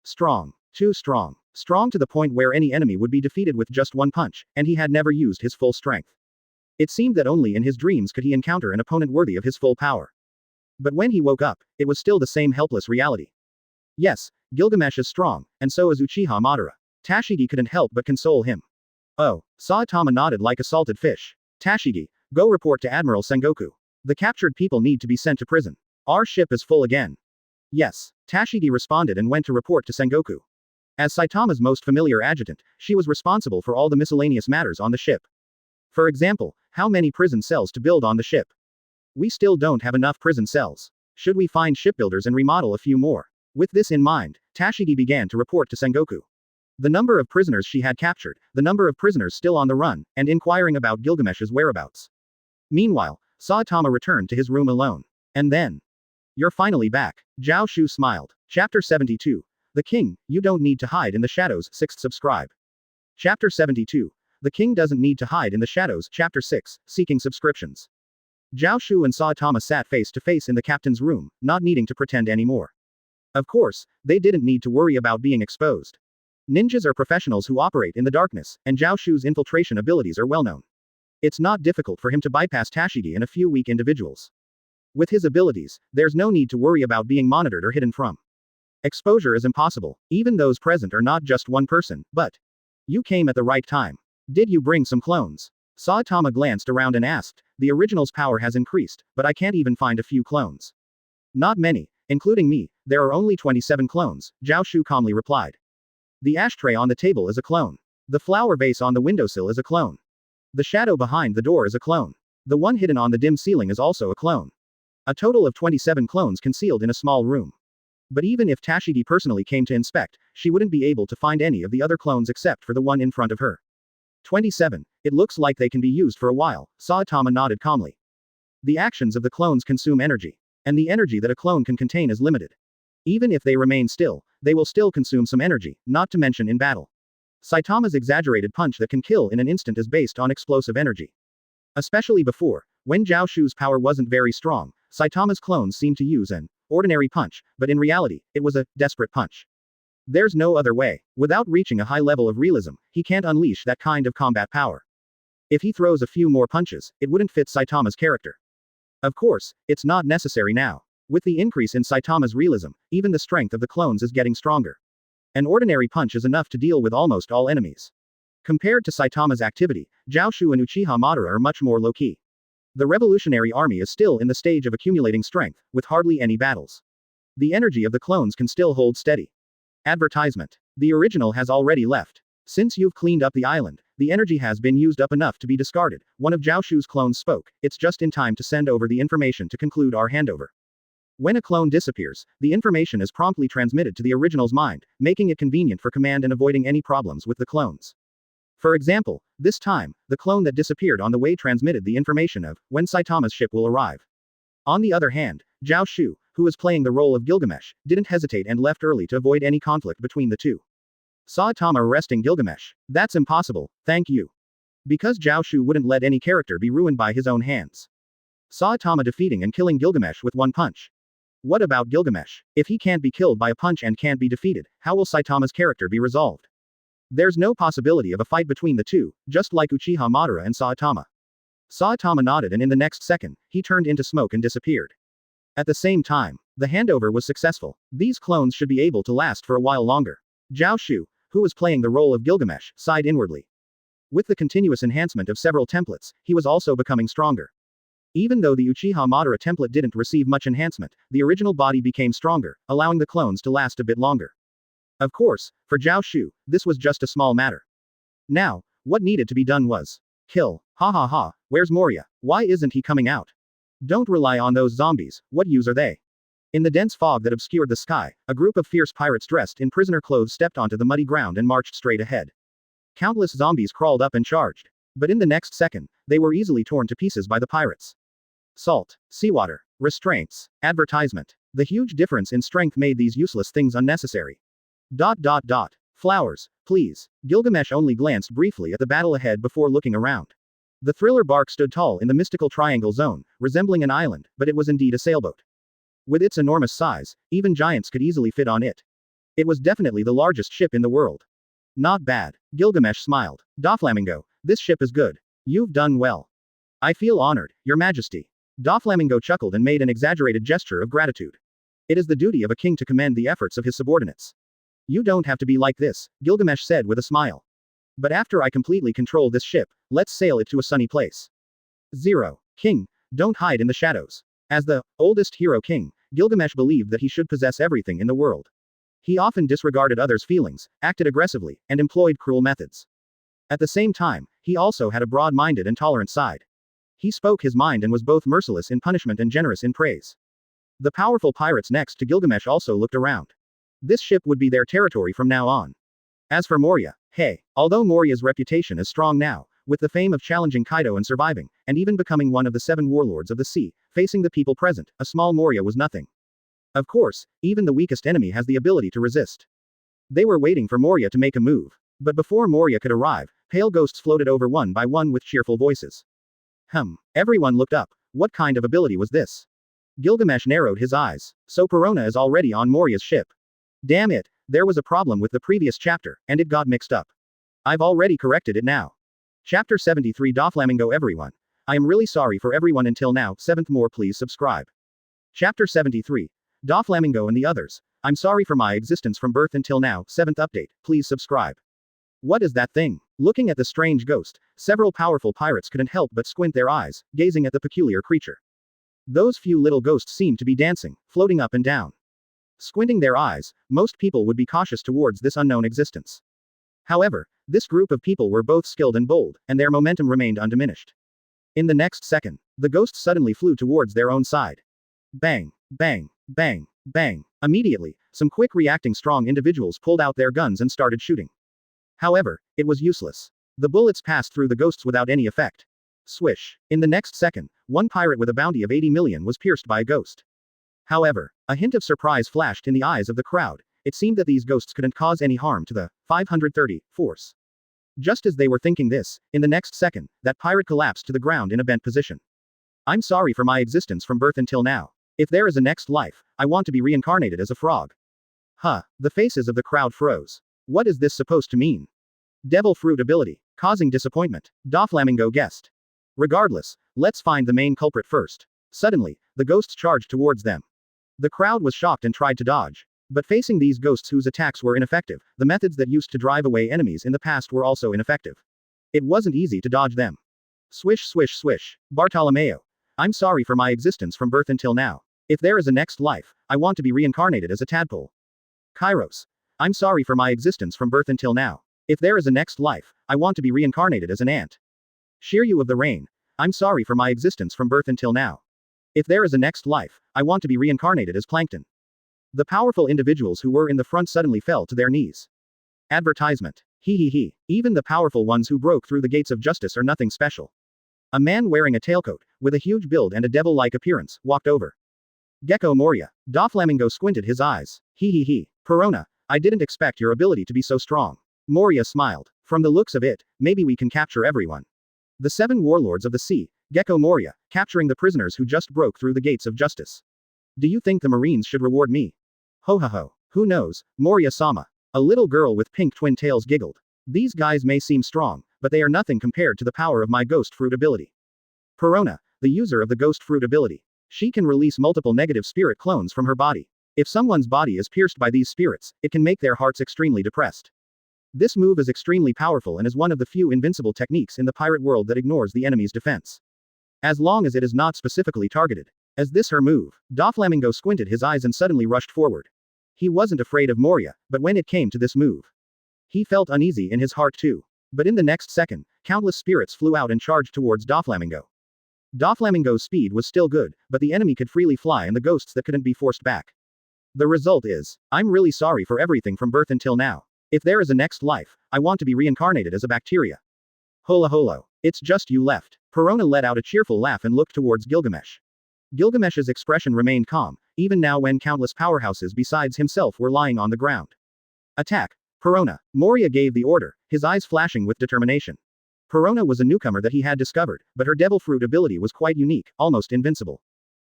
Strong. Too strong. Strong to the point where any enemy would be defeated with just one punch, and he had never used his full strength. It seemed that only in his dreams could he encounter an opponent worthy of his full power. But when he woke up, it was still the same helpless reality. Yes, Gilgamesh is strong, and so is Uchiha Madara. Tashigi couldn't help but console him. Oh, Saitama nodded like a salted fish. Tashigi, go report to Admiral Sengoku. The captured people need to be sent to prison. Our ship is full again. Yes. Tashigi responded and went to report to Sengoku. As Saitama's most familiar adjutant, she was responsible for all the miscellaneous matters on the ship. For example, how many prison cells to build on the ship? We still don't have enough prison cells. Should we find shipbuilders and remodel a few more? With this in mind, Tashigi began to report to Sengoku the number of prisoners she had captured, the number of prisoners still on the run, and inquiring about Gilgamesh's whereabouts. Meanwhile, Saitama returned to his room alone. And then, "You're finally back." Zhao Xu smiled. Chapter 72. The King, you don't need to hide in the shadows. 6th subscribe. Chapter 72. The King doesn't need to hide in the shadows. Chapter 6. Seeking subscriptions. Zhao Xu and Saitama sat face to face in the captain's room, not needing to pretend anymore. Of course, they didn't need to worry about being exposed. Ninjas are professionals who operate in the darkness, and Zhao Xu's infiltration abilities are well known. It's not difficult for him to bypass Tashigi and a few weak individuals. With his abilities, there's no need to worry about being monitored or hidden from. Exposure is impossible. Even those present are not just one person, but you came at the right time. Did you bring some clones? Saitama glanced around and asked. The original's power has increased, but I can't even find a few clones. Not many, including me, there are only 27 clones, Zhao Xu calmly replied. The ashtray on the table is a clone. The flower vase on the windowsill is a clone. The shadow behind the door is a clone. The one hidden on the dim ceiling is also a clone. A total of 27 clones concealed in a small room. But even if Tashigi personally came to inspect, she wouldn't be able to find any of the other clones except for the one in front of her. 27. It looks like they can be used for a while, Saitama nodded calmly. The actions of the clones consume energy. And the energy that a clone can contain is limited. Even if they remain still, they will still consume some energy, not to mention in battle. Saitama's exaggerated punch that can kill in an instant is based on explosive energy. Especially before, when Zhao Xu's power wasn't very strong, Saitama's clones seemed to use an ordinary punch, but in reality, it was a desperate punch. There's no other way. Without reaching a high level of realism, he can't unleash that kind of combat power. If he throws a few more punches, it wouldn't fit Saitama's character. Of course, it's not necessary now. With the increase in Saitama's realism, even the strength of the clones is getting stronger. An ordinary punch is enough to deal with almost all enemies. Compared to Saitama's activity, Zhao Xu and Uchiha Madara are much more low-key. The revolutionary army is still in the stage of accumulating strength, with hardly any battles. The energy of the clones can still hold steady. Advertisement. The original has already left. Since you've cleaned up the island, the energy has been used up enough to be discarded, one of Zhao Xu's clones spoke. It's just in time to send over the information to conclude our handover. When a clone disappears, the information is promptly transmitted to the original's mind, making it convenient for command and avoiding any problems with the clones. For example, this time, the clone that disappeared on the way transmitted the information of when Saitama's ship will arrive. On the other hand, Zhao Xu, who was playing the role of Gilgamesh, didn't hesitate and left early to avoid any conflict between the two. Saitama arresting Gilgamesh. That's impossible, thank you. Because Zhao Xu wouldn't let any character be ruined by his own hands. Saitama defeating and killing Gilgamesh with one punch. What about Gilgamesh? If he can't be killed by a punch and can't be defeated, how will Saitama's character be resolved? There's no possibility of a fight between the two, just like Uchiha Madara and Saitama. Saitama nodded and in the next second, he turned into smoke and disappeared. At the same time, the handover was successful. These clones should be able to last for a while longer. Zhao Xu, who was playing the role of Gilgamesh, sighed inwardly. With the continuous enhancement of several templates, he was also becoming stronger. Even though the Uchiha Madara template didn't receive much enhancement, the original body became stronger, allowing the clones to last a bit longer. Of course, for Zhao Xu, this was just a small matter. Now, what needed to be done was kill. Ha ha ha, where's Moria? Why isn't he coming out? Don't rely on those zombies, what use are they? In the dense fog that obscured the sky, a group of fierce pirates dressed in prisoner clothes stepped onto the muddy ground and marched straight ahead. Countless zombies crawled up and charged. But in the next second, they were easily torn to pieces by the pirates. Salt, seawater, restraints, advertisement. The huge difference in strength made these useless things unnecessary. Flowers, please. Gilgamesh only glanced briefly at the battle ahead before looking around. The thriller bark stood tall in the mystical triangle zone, resembling an island, but it was indeed a sailboat. With its enormous size, even giants could easily fit on it. It was definitely the largest ship in the world. Not bad. Gilgamesh smiled. Doflamingo, this ship is good. You've done well. I feel honored, Your Majesty. Doflamingo chuckled and made an exaggerated gesture of gratitude. It is the duty of a king to commend the efforts of his subordinates. You don't have to be like this, Gilgamesh said with a smile. But after I completely control this ship, let's sail it to a sunny place. 0. King, Don't hide in the shadows. As the oldest hero king, Gilgamesh believed that he should possess everything in the world. He often disregarded others' feelings, acted aggressively, and employed cruel methods. At the same time, he also had a broad-minded and tolerant side. He spoke his mind and was both merciless in punishment and generous in praise. The powerful pirates next to Gilgamesh also looked around. This ship would be their territory from now on. As for Moria, hey, although Moria's reputation is strong now, with the fame of challenging Kaido and surviving, and even becoming one of the 7 warlords of the sea, facing the people present, a small Moria was nothing. Of course, even the weakest enemy has the ability to resist. They were waiting for Moria to make a move. But before Moria could arrive, pale ghosts floated over one by one with cheerful voices. Everyone looked up. What kind of ability was this? Gilgamesh narrowed his eyes. So Perona is already on Moria's ship. Damn it, there was a problem with the previous chapter, and it got mixed up. I've already corrected it now. Chapter 73 Doflamingo everyone. I am really sorry for everyone until now. 7th more please subscribe. Chapter 73. Doflamingo and the others. I'm sorry for my existence from birth until now. 7th update, please subscribe. What is that thing? Looking at the strange ghost, several powerful pirates couldn't help but squint their eyes, gazing at the peculiar creature. Those few little ghosts seemed to be dancing, floating up and down. Squinting their eyes, most people would be cautious towards this unknown existence. However, this group of people were both skilled and bold, and their momentum remained undiminished. In the next second, the ghosts suddenly flew towards their own side. Bang, bang, bang, bang. Immediately, some quick reacting strong individuals pulled out their guns and started shooting. However, it was useless. The bullets passed through the ghosts without any effect. Swish. In the next second, one pirate with a bounty of 80 million was pierced by a ghost. However, a hint of surprise flashed in the eyes of the crowd. It seemed that these ghosts couldn't cause any harm to the 530 force. Just as they were thinking this, in the next second, that pirate collapsed to the ground in a bent position. I'm sorry for my existence from birth until now. If there is a next life, I want to be reincarnated as a frog. The faces of the crowd froze. What is this supposed to mean? Devil fruit ability. Causing disappointment. Doflamingo guessed. Regardless, let's find the main culprit first. Suddenly, the ghosts charged towards them. The crowd was shocked and tried to dodge. But facing these ghosts whose attacks were ineffective, the methods that used to drive away enemies in the past were also ineffective. It wasn't easy to dodge them. Swish swish swish. Bartolomeo. I'm sorry for my existence from birth until now. If there is a next life, I want to be reincarnated as a tadpole. Kairos. I'm sorry for my existence from birth until now. If there is a next life, I want to be reincarnated as an ant. Shiryu of the Rain. I'm sorry for my existence from birth until now. If there is a next life, I want to be reincarnated as plankton. The powerful individuals who were in the front suddenly fell to their knees. Advertisement. He. Even the powerful ones who broke through the gates of justice are nothing special. A man wearing a tailcoat, with a huge build and a devil-like appearance, walked over. Gecko Moria. Doflamingo squinted his eyes. He. Perona, I didn't expect your ability to be so strong. Moria smiled. From the looks of it, maybe we can capture everyone. The 7 warlords of the sea, Gecko Moria, capturing the prisoners who just broke through the gates of justice. Do you think the Marines should reward me? Ho. Who knows, Moria-sama. A little girl with pink twin tails giggled. These guys may seem strong, but they are nothing compared to the power of my ghost fruit ability. Perona, the user of the ghost fruit ability. She can release multiple negative spirit clones from her body. If someone's body is pierced by these spirits, it can make their hearts extremely depressed. This move is extremely powerful and is one of the few invincible techniques in the pirate world that ignores the enemy's defense. As long as it is not specifically targeted. As this her move, Doflamingo squinted his eyes and suddenly rushed forward. He wasn't afraid of Moria, but when it came to this move, he felt uneasy in his heart too. But in the next second, countless spirits flew out and charged towards Doflamingo. Doflamingo's speed was still good, but the enemy could freely fly and the ghosts that couldn't be forced back. The result is, I'm really sorry for everything from birth until now. If there is a next life, I want to be reincarnated as a bacteria. Holo. It's just you left. Perona let out a cheerful laugh and looked towards Gilgamesh. Gilgamesh's expression remained calm, even now when countless powerhouses besides himself were lying on the ground. Attack! Perona. Moria gave the order, his eyes flashing with determination. Perona was a newcomer that he had discovered, but her devil fruit ability was quite unique, almost invincible.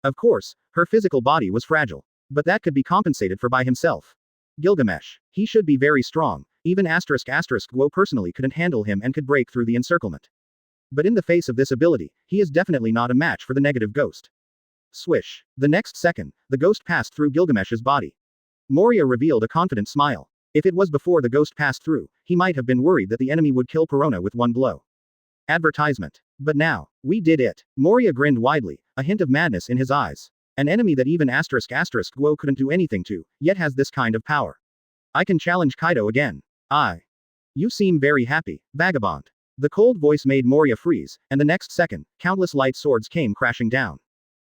Of course, her physical body was fragile. But that could be compensated for by himself. Gilgamesh. He should be very strong, even **** Guo personally couldn't handle him and could break through the encirclement. But in the face of this ability, he is definitely not a match for the negative ghost. Swish. The next second, the ghost passed through Gilgamesh's body. Moria revealed a confident smile. If it was before the ghost passed through, he might have been worried that the enemy would kill Perona with one blow. Advertisement. But now, we did it. Moria grinned widely, a hint of madness in his eyes. An enemy that even Guo couldn't do anything to, yet has this kind of power. I can challenge Kaido again. You seem very happy, vagabond. The cold voice made Moria freeze, and the next second, countless light swords came crashing down.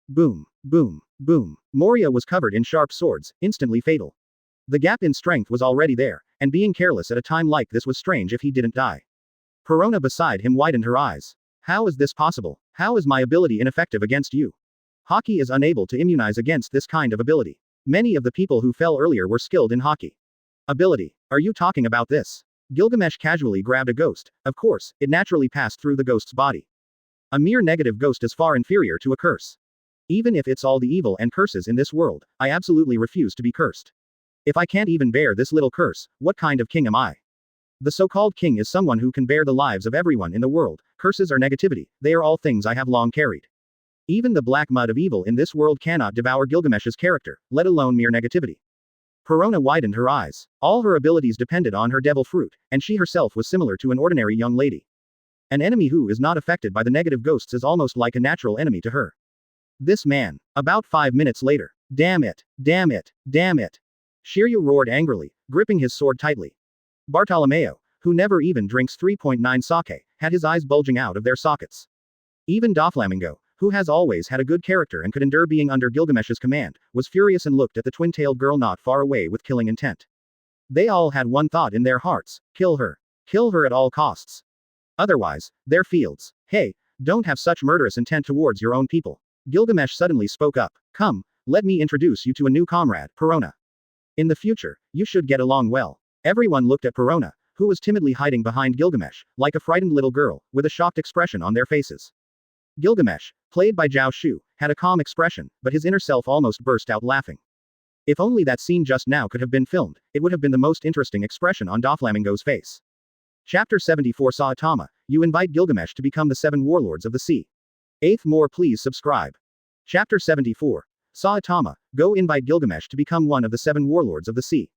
Boom, boom, boom. Moria was covered in sharp swords, instantly fatal. The gap in strength was already there, and being careless at a time like this was strange if he didn't die. Perona beside him widened her eyes. How is this possible? How is my ability ineffective against you? Haki is unable to immunize against this kind of ability. Many of the people who fell earlier were skilled in Haki. Ability. Are you talking about this? Gilgamesh casually grabbed a ghost. Of course, it naturally passed through the ghost's body. A mere negative ghost is far inferior to a curse. Even if it's all the evil and curses in this world, I absolutely refuse to be cursed. If I can't even bear this little curse, what kind of king am I? The so-called king is someone who can bear the lives of everyone in the world. Curses are negativity, they are all things I have long carried. Even the black mud of evil in this world cannot devour Gilgamesh's character, let alone mere negativity. Perona widened her eyes. All her abilities depended on her devil fruit, and she herself was similar to an ordinary young lady. An enemy who is not affected by the negative ghosts is almost like a natural enemy to her. This man. About 5 minutes later. Damn it, damn it, damn it. Shiryu roared angrily, gripping his sword tightly. Bartolomeo, who never even drinks 3.9 sake, had his eyes bulging out of their sockets. Even Doflamingo, who has always had a good character and could endure being under Gilgamesh's command, was furious and looked at the twin-tailed girl not far away with killing intent. They all had one thought in their hearts: kill her. Kill her at all costs. Otherwise, their fields. Hey, don't have such murderous intent towards your own people. Gilgamesh suddenly spoke up. Come, let me introduce you to a new comrade, Perona. In the future, you should get along well. Everyone looked at Perona, who was timidly hiding behind Gilgamesh, like a frightened little girl, with a shocked expression on their faces. Gilgamesh, played by Zhao Xu, had a calm expression, but his inner self almost burst out laughing. If only that scene just now could have been filmed, it would have been the most interesting expression on Doflamingo's face. Chapter 74 Saitama, you invite Gilgamesh to become the 7 warlords of the sea. 8th more please subscribe. Chapter 74. Saitama, go invite Gilgamesh to become one of the 7 warlords of the sea.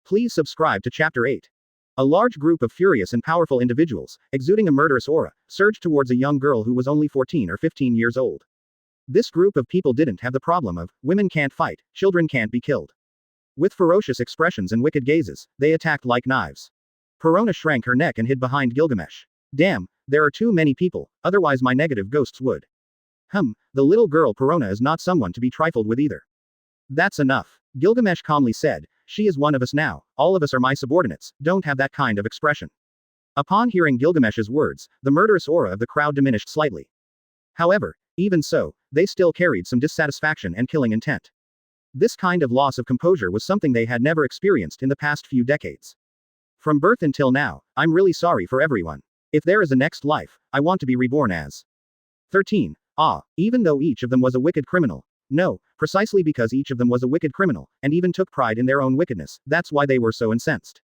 Please subscribe to Chapter 8. A large group of furious and powerful individuals, exuding a murderous aura, surged towards a young girl who was only 14 or 15 years old. This group of people didn't have the problem of, women can't fight, children can't be killed. With ferocious expressions and wicked gazes, they attacked like knives. Perona shrank her neck and hid behind Gilgamesh. Damn, there are too many people, otherwise my negative ghosts would. The little girl Perona is not someone to be trifled with either. That's enough. Gilgamesh calmly said, she is one of us now, all of us are my subordinates, don't have that kind of expression. Upon hearing Gilgamesh's words, the murderous aura of the crowd diminished slightly. However, even so, they still carried some dissatisfaction and killing intent. This kind of loss of composure was something they had never experienced in the past few decades. From birth until now, I'm really sorry for everyone. If there is a next life, I want to be reborn as 13. Even though each of them was a wicked criminal. No, precisely because each of them was a wicked criminal, and even took pride in their own wickedness, that's why they were so incensed.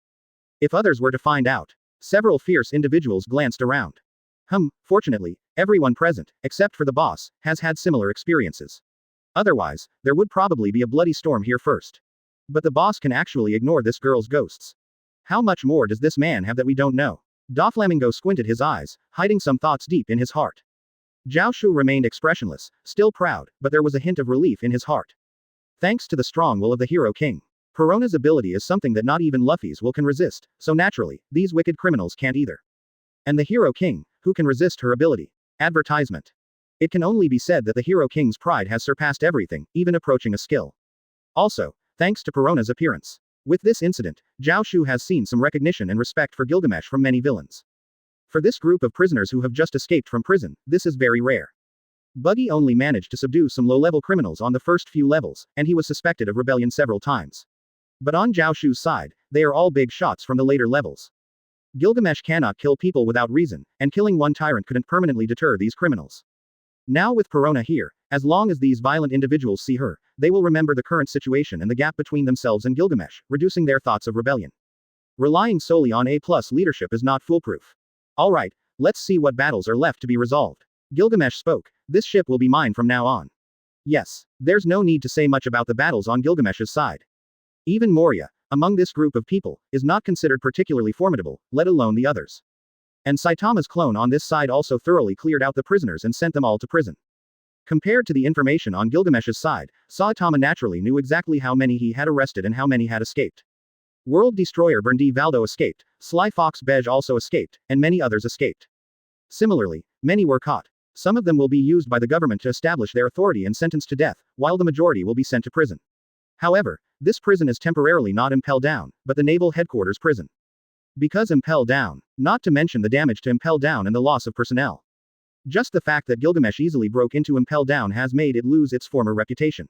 If others were to find out. Several fierce individuals glanced around. Fortunately, everyone present, except for the boss, has had similar experiences. Otherwise, there would probably be a bloody storm here first. But the boss can actually ignore this girl's ghosts. How much more does this man have that we don't know? Doflamingo squinted his eyes, hiding some thoughts deep in his heart. Zhao Xu remained expressionless, still proud, but there was a hint of relief in his heart. Thanks to the strong will of the Hero King. Perona's ability is something that not even Luffy's will can resist, so naturally, these wicked criminals can't either. And the Hero King, who can resist her ability? Advertisement. It can only be said that the Hero King's pride has surpassed everything, even approaching a skill. Also, thanks to Perona's appearance. With this incident, Zhao Xu has seen some recognition and respect for Gilgamesh from many villains. For this group of prisoners who have just escaped from prison, this is very rare. Buggy only managed to subdue some low-level criminals on the first few levels, and he was suspected of rebellion several times. But on Zhao Xu's side, they are all big shots from the later levels. Gilgamesh cannot kill people without reason, and killing one tyrant couldn't permanently deter these criminals. Now with Perona here, as long as these violent individuals see her, they will remember the current situation and the gap between themselves and Gilgamesh, reducing their thoughts of rebellion. Relying solely on A+ leadership is not foolproof. Alright, let's see what battles are left to be resolved. Gilgamesh spoke, this ship will be mine from now on. Yes, there's no need to say much about the battles on Gilgamesh's side. Even Moria, among this group of people, is not considered particularly formidable, let alone the others. And Saitama's clone on this side also thoroughly cleared out the prisoners and sent them all to prison. Compared to the information on Gilgamesh's side, Saitama naturally knew exactly how many he had arrested and how many had escaped. World Destroyer Berndi Valdo escaped, Sly Fox Bej also escaped, and many others escaped. Similarly, many were caught. Some of them will be used by the government to establish their authority and sentenced to death, while the majority will be sent to prison. However, this prison is temporarily not Impel Down, but the naval headquarters prison. Because Impel Down, not to mention the damage to Impel Down and the loss of personnel. Just the fact that Gilgamesh easily broke into Impel Down has made it lose its former reputation.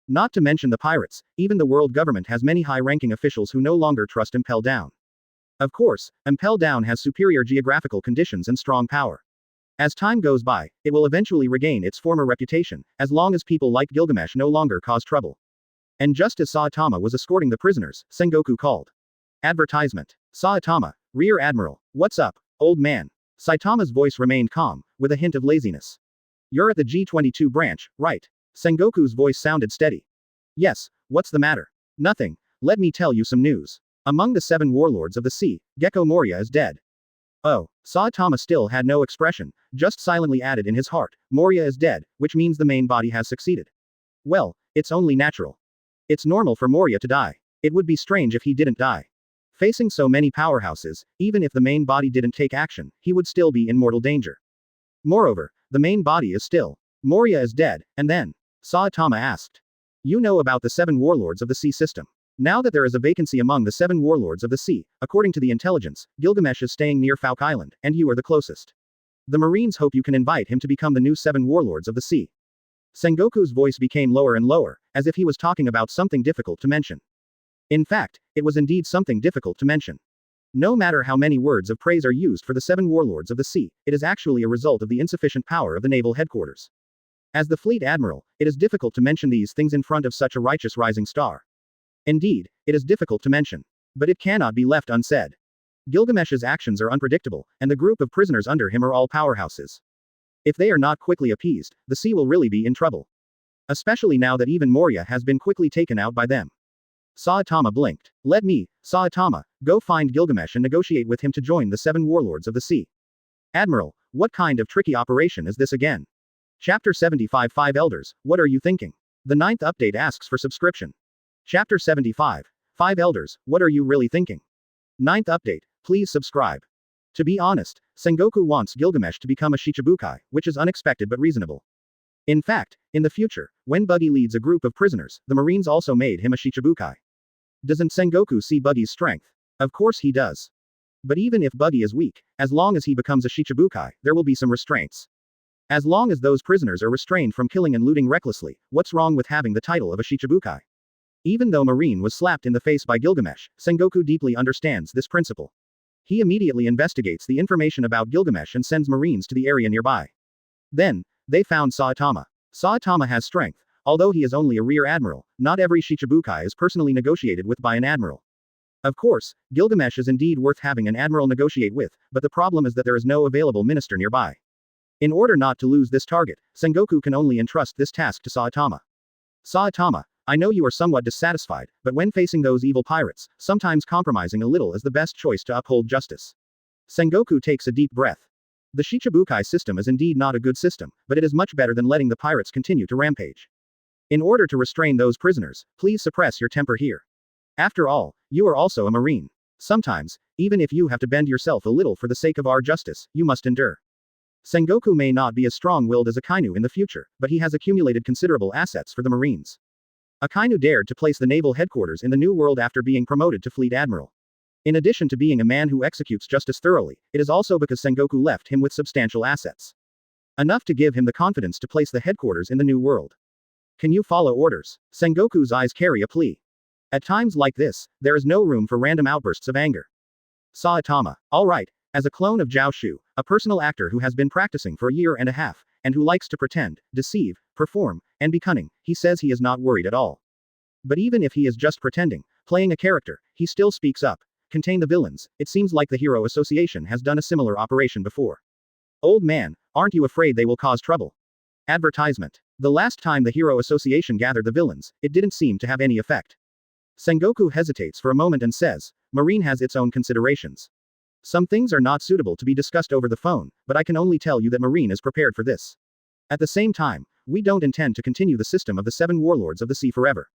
Not to mention the pirates, even the world government has many high-ranking officials who no longer trust Impel Down. Of course, Impel Down has superior geographical conditions and strong power. As time goes by, it will eventually regain its former reputation, as long as people like Gilgamesh no longer cause trouble. And just as Saitama was escorting the prisoners, Sengoku called. Advertisement. Saitama, Rear Admiral, what's up, old man? Saitama's voice remained calm, with a hint of laziness. You're at the G22 branch, right? Sengoku's voice sounded steady. Yes, what's the matter? Nothing, let me tell you some news. Among the 7 warlords of the sea, Gecko Moria is dead. Oh, Saitama still had no expression, just silently added in his heart, Moria is dead, which means the main body has succeeded. Well, it's only natural. It's normal for Moria to die. It would be strange if he didn't die. Facing so many powerhouses, even if the main body didn't take action, he would still be in mortal danger. Moreover, the main body is still. Moria is dead, and then? Saitama asked. You know about the 7 warlords of the sea system. Now that there is a vacancy among the 7 warlords of the sea, according to the intelligence, Gilgamesh is staying near Fauk Island, and you are the closest. The Marines hope you can invite him to become the new 7 warlords of the sea. Sengoku's voice became lower and lower, as if he was talking about something difficult to mention. In fact, it was indeed something difficult to mention. No matter how many words of praise are used for the 7 warlords of the sea, it is actually a result of the insufficient power of the naval headquarters. As the Fleet Admiral, it is difficult to mention these things in front of such a righteous rising star. Indeed, it is difficult to mention. But it cannot be left unsaid. Gilgamesh's actions are unpredictable, and the group of prisoners under him are all powerhouses. If they are not quickly appeased, the sea will really be in trouble. Especially now that even Moria has been quickly taken out by them. Saitama blinked. Let me, Saitama, go find Gilgamesh and negotiate with him to join the 7 warlords of the sea. Admiral, what kind of tricky operation is this again? Chapter 75 5 Elders, what are you thinking? The 9th update asks for subscription. Chapter 75 5 Elders, what are you really thinking? 9th update, please subscribe. To be honest, Sengoku wants Gilgamesh to become a Shichibukai, which is unexpected but reasonable. In fact, in the future, when Buggy leads a group of prisoners, the Marines also made him a Shichibukai. Doesn't Sengoku see Buggy's strength? Of course he does. But even if Buggy is weak, as long as he becomes a Shichibukai, there will be some restraints. As long as those prisoners are restrained from killing and looting recklessly, what's wrong with having the title of a Shichibukai? Even though Marine was slapped in the face by Gilgamesh, Sengoku deeply understands this principle. He immediately investigates the information about Gilgamesh and sends Marines to the area nearby. Then, they found Saitama. Saitama has strength. Although he is only a rear admiral, not every Shichibukai is personally negotiated with by an admiral. Of course, Gilgamesh is indeed worth having an admiral negotiate with, but the problem is that there is no available minister nearby. In order not to lose this target, Sengoku can only entrust this task to Saitama. Saitama, I know you are somewhat dissatisfied, but when facing those evil pirates, sometimes compromising a little is the best choice to uphold justice. Sengoku takes a deep breath. The Shichibukai system is indeed not a good system, but it is much better than letting the pirates continue to rampage. In order to restrain those prisoners, please suppress your temper here. After all, you are also a Marine. Sometimes, even if you have to bend yourself a little for the sake of our justice, you must endure. Sengoku may not be as strong-willed as Akainu in the future, but he has accumulated considerable assets for the Marines. Akainu dared to place the naval headquarters in the New World after being promoted to Fleet Admiral. In addition to being a man who executes justice thoroughly, it is also because Sengoku left him with substantial assets. Enough to give him the confidence to place the headquarters in the New World. Can you follow orders? Sengoku's eyes carry a plea. At times like this, there is no room for random outbursts of anger. Saitama, alright, as a clone of Zhao Xu, a personal actor who has been practicing for a year and a half, and who likes to pretend, deceive, perform, and be cunning, he says he is not worried at all. But even if he is just pretending, playing a character, he still speaks up. Contain the villains, it seems like the Hero Association has done a similar operation before. Old man, aren't you afraid they will cause trouble? Advertisement. The last time the Hero Association gathered the villains, it didn't seem to have any effect. Sengoku hesitates for a moment and says, Marine has its own considerations. Some things are not suitable to be discussed over the phone, but I can only tell you that Marine is prepared for this. At the same time, we don't intend to continue the system of the 7 warlords of the sea forever.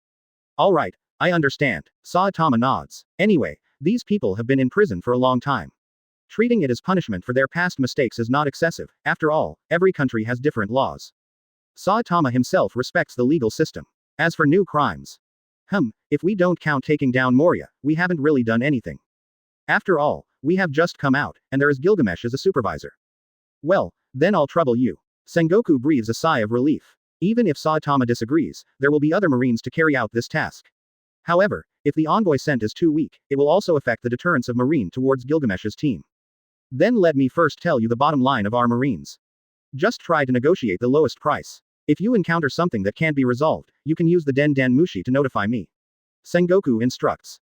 Alright, I understand. Saitama nods. Anyway, these people have been in prison for a long time. Treating it as punishment for their past mistakes is not excessive. After all, every country has different laws. Saitama himself respects the legal system. As for new crimes, if we don't count taking down Moria, we haven't really done anything. After all, we have just come out, and there is Gilgamesh as a supervisor. Well, then I'll trouble you. Sengoku breathes a sigh of relief. Even if Saitama disagrees, there will be other marines to carry out this task. However, if the envoy sent is too weak, it will also affect the deterrence of Marine towards Gilgamesh's team. Then let me first tell you the bottom line of our Marines. Just try to negotiate the lowest price. If you encounter something that can't be resolved, you can use the Den Den Mushi to notify me. Sengoku instructs.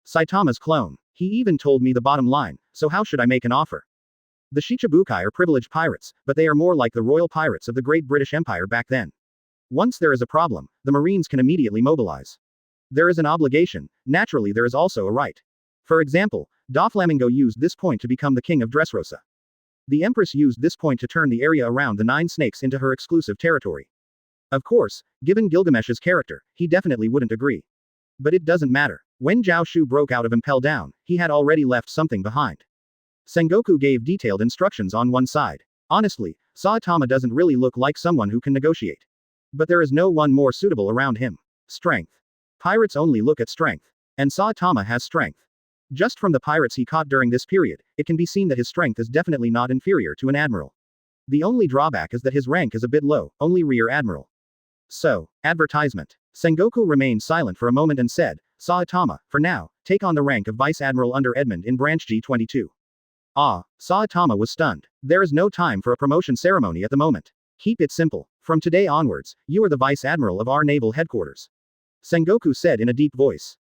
Saitama's clone. He even told me the bottom line, so how should I make an offer? The Shichibukai are privileged pirates, but they are more like the royal pirates of the Great British Empire back then. Once there is a problem, the Marines can immediately mobilize. There is an obligation, naturally there is also a right. For example, Doflamingo used this point to become the king of Dressrosa. The Empress used this point to turn the area around the 9 snakes into her exclusive territory. Of course, given Gilgamesh's character, he definitely wouldn't agree. But it doesn't matter. When Zhao Xu broke out of Impel Down, he had already left something behind. Sengoku gave detailed instructions on one side. Honestly, Saitama doesn't really look like someone who can negotiate. But there is no one more suitable around him. Strength. Pirates only look at strength. And Saitama has strength. Just from the pirates he caught during this period, it can be seen that his strength is definitely not inferior to an admiral. The only drawback is that his rank is a bit low, only rear admiral. So, advertisement. Sengoku remained silent for a moment and said, Saitama, for now, take on the rank of Vice Admiral under Edmund in Branch G22. Saitama was stunned. There is no time for a promotion ceremony at the moment. Keep it simple. From today onwards, you are the Vice Admiral of our naval headquarters. Sengoku said in a deep voice.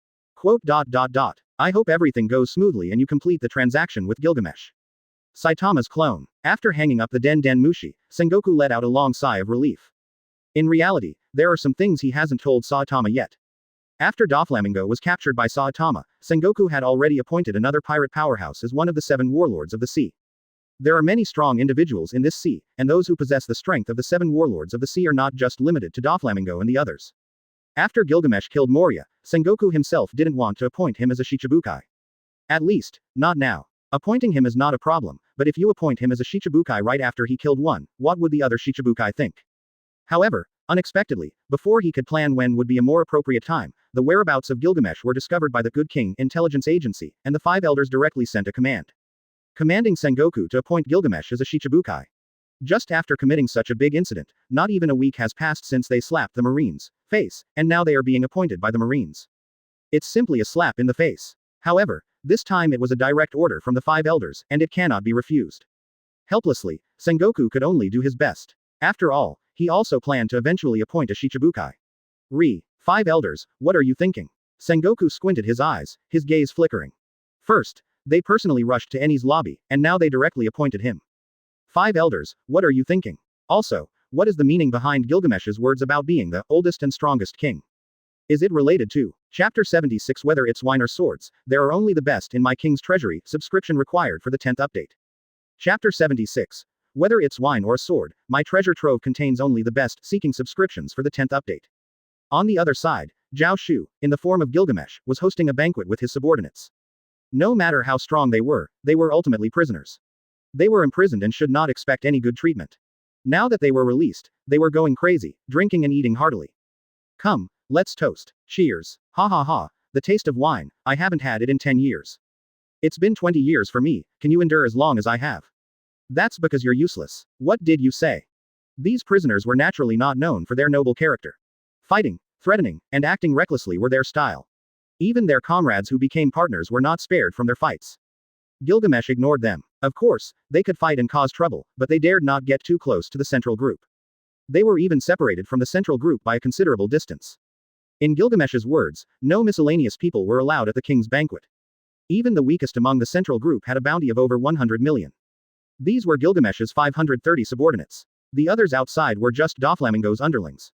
I hope everything goes smoothly and you complete the transaction with Gilgamesh. Saitama's clone. After hanging up the Den Den Mushi, Sengoku let out a long sigh of relief. In reality, there are some things he hasn't told Saitama yet. After Doflamingo was captured by Saitama, Sengoku had already appointed another pirate powerhouse as one of the 7 warlords of the sea. There are many strong individuals in this sea, and those who possess the strength of the 7 warlords of the sea are not just limited to Doflamingo and the others. After Gilgamesh killed Moria, Sengoku himself didn't want to appoint him as a Shichibukai. At least, not now. Appointing him is not a problem, but if you appoint him as a Shichibukai right after he killed one, what would the other Shichibukai think? However, unexpectedly, before he could plan when would be a more appropriate time, the whereabouts of Gilgamesh were discovered by the Good King Intelligence Agency, and the 5 elders directly sent a command. Commanding Sengoku to appoint Gilgamesh as a Shichibukai. Just after committing such a big incident, not even a week has passed since they slapped the Marines' face, and now they are being appointed by the Marines. It's simply a slap in the face. However, this time it was a direct order from the 5 elders, and it cannot be refused. Helplessly, Sengoku could only do his best. After all, he also planned to eventually appoint a Shichibukai. 5 elders, what are you thinking? Sengoku squinted his eyes, his gaze flickering. First, they personally rushed to Eni's lobby, and now they directly appointed him. 5 elders, what are you thinking? Also, what is the meaning behind Gilgamesh's words about being the oldest and strongest king? Is it related to Chapter 76? Whether it's wine or swords, there are only the best in my king's treasury. Subscription required for the 10th update. Chapter 76. Whether it's wine or a sword, my treasure trove contains only the best. Seeking subscriptions for the 10th update. On the other side, Zhao Xu, in the form of Gilgamesh, was hosting a banquet with his subordinates. No matter how strong they were ultimately prisoners. They were imprisoned and should not expect any good treatment. Now that they were released, they were going crazy, drinking and eating heartily. Come, let's toast. Cheers. Ha ha ha, the taste of wine, I haven't had it in 10 years. It's been 20 years for me, can you endure as long as I have? That's because you're useless. What did you say? These prisoners were naturally not known for their noble character. Fighting, threatening, and acting recklessly were their style. Even their comrades who became partners were not spared from their fights. Gilgamesh ignored them. Of course, they could fight and cause trouble, but they dared not get too close to the central group. They were even separated from the central group by a considerable distance. In Gilgamesh's words, no miscellaneous people were allowed at the king's banquet. Even the weakest among the central group had a bounty of over 100 million. These were Gilgamesh's 530 subordinates. The others outside were just Doflamingo's underlings.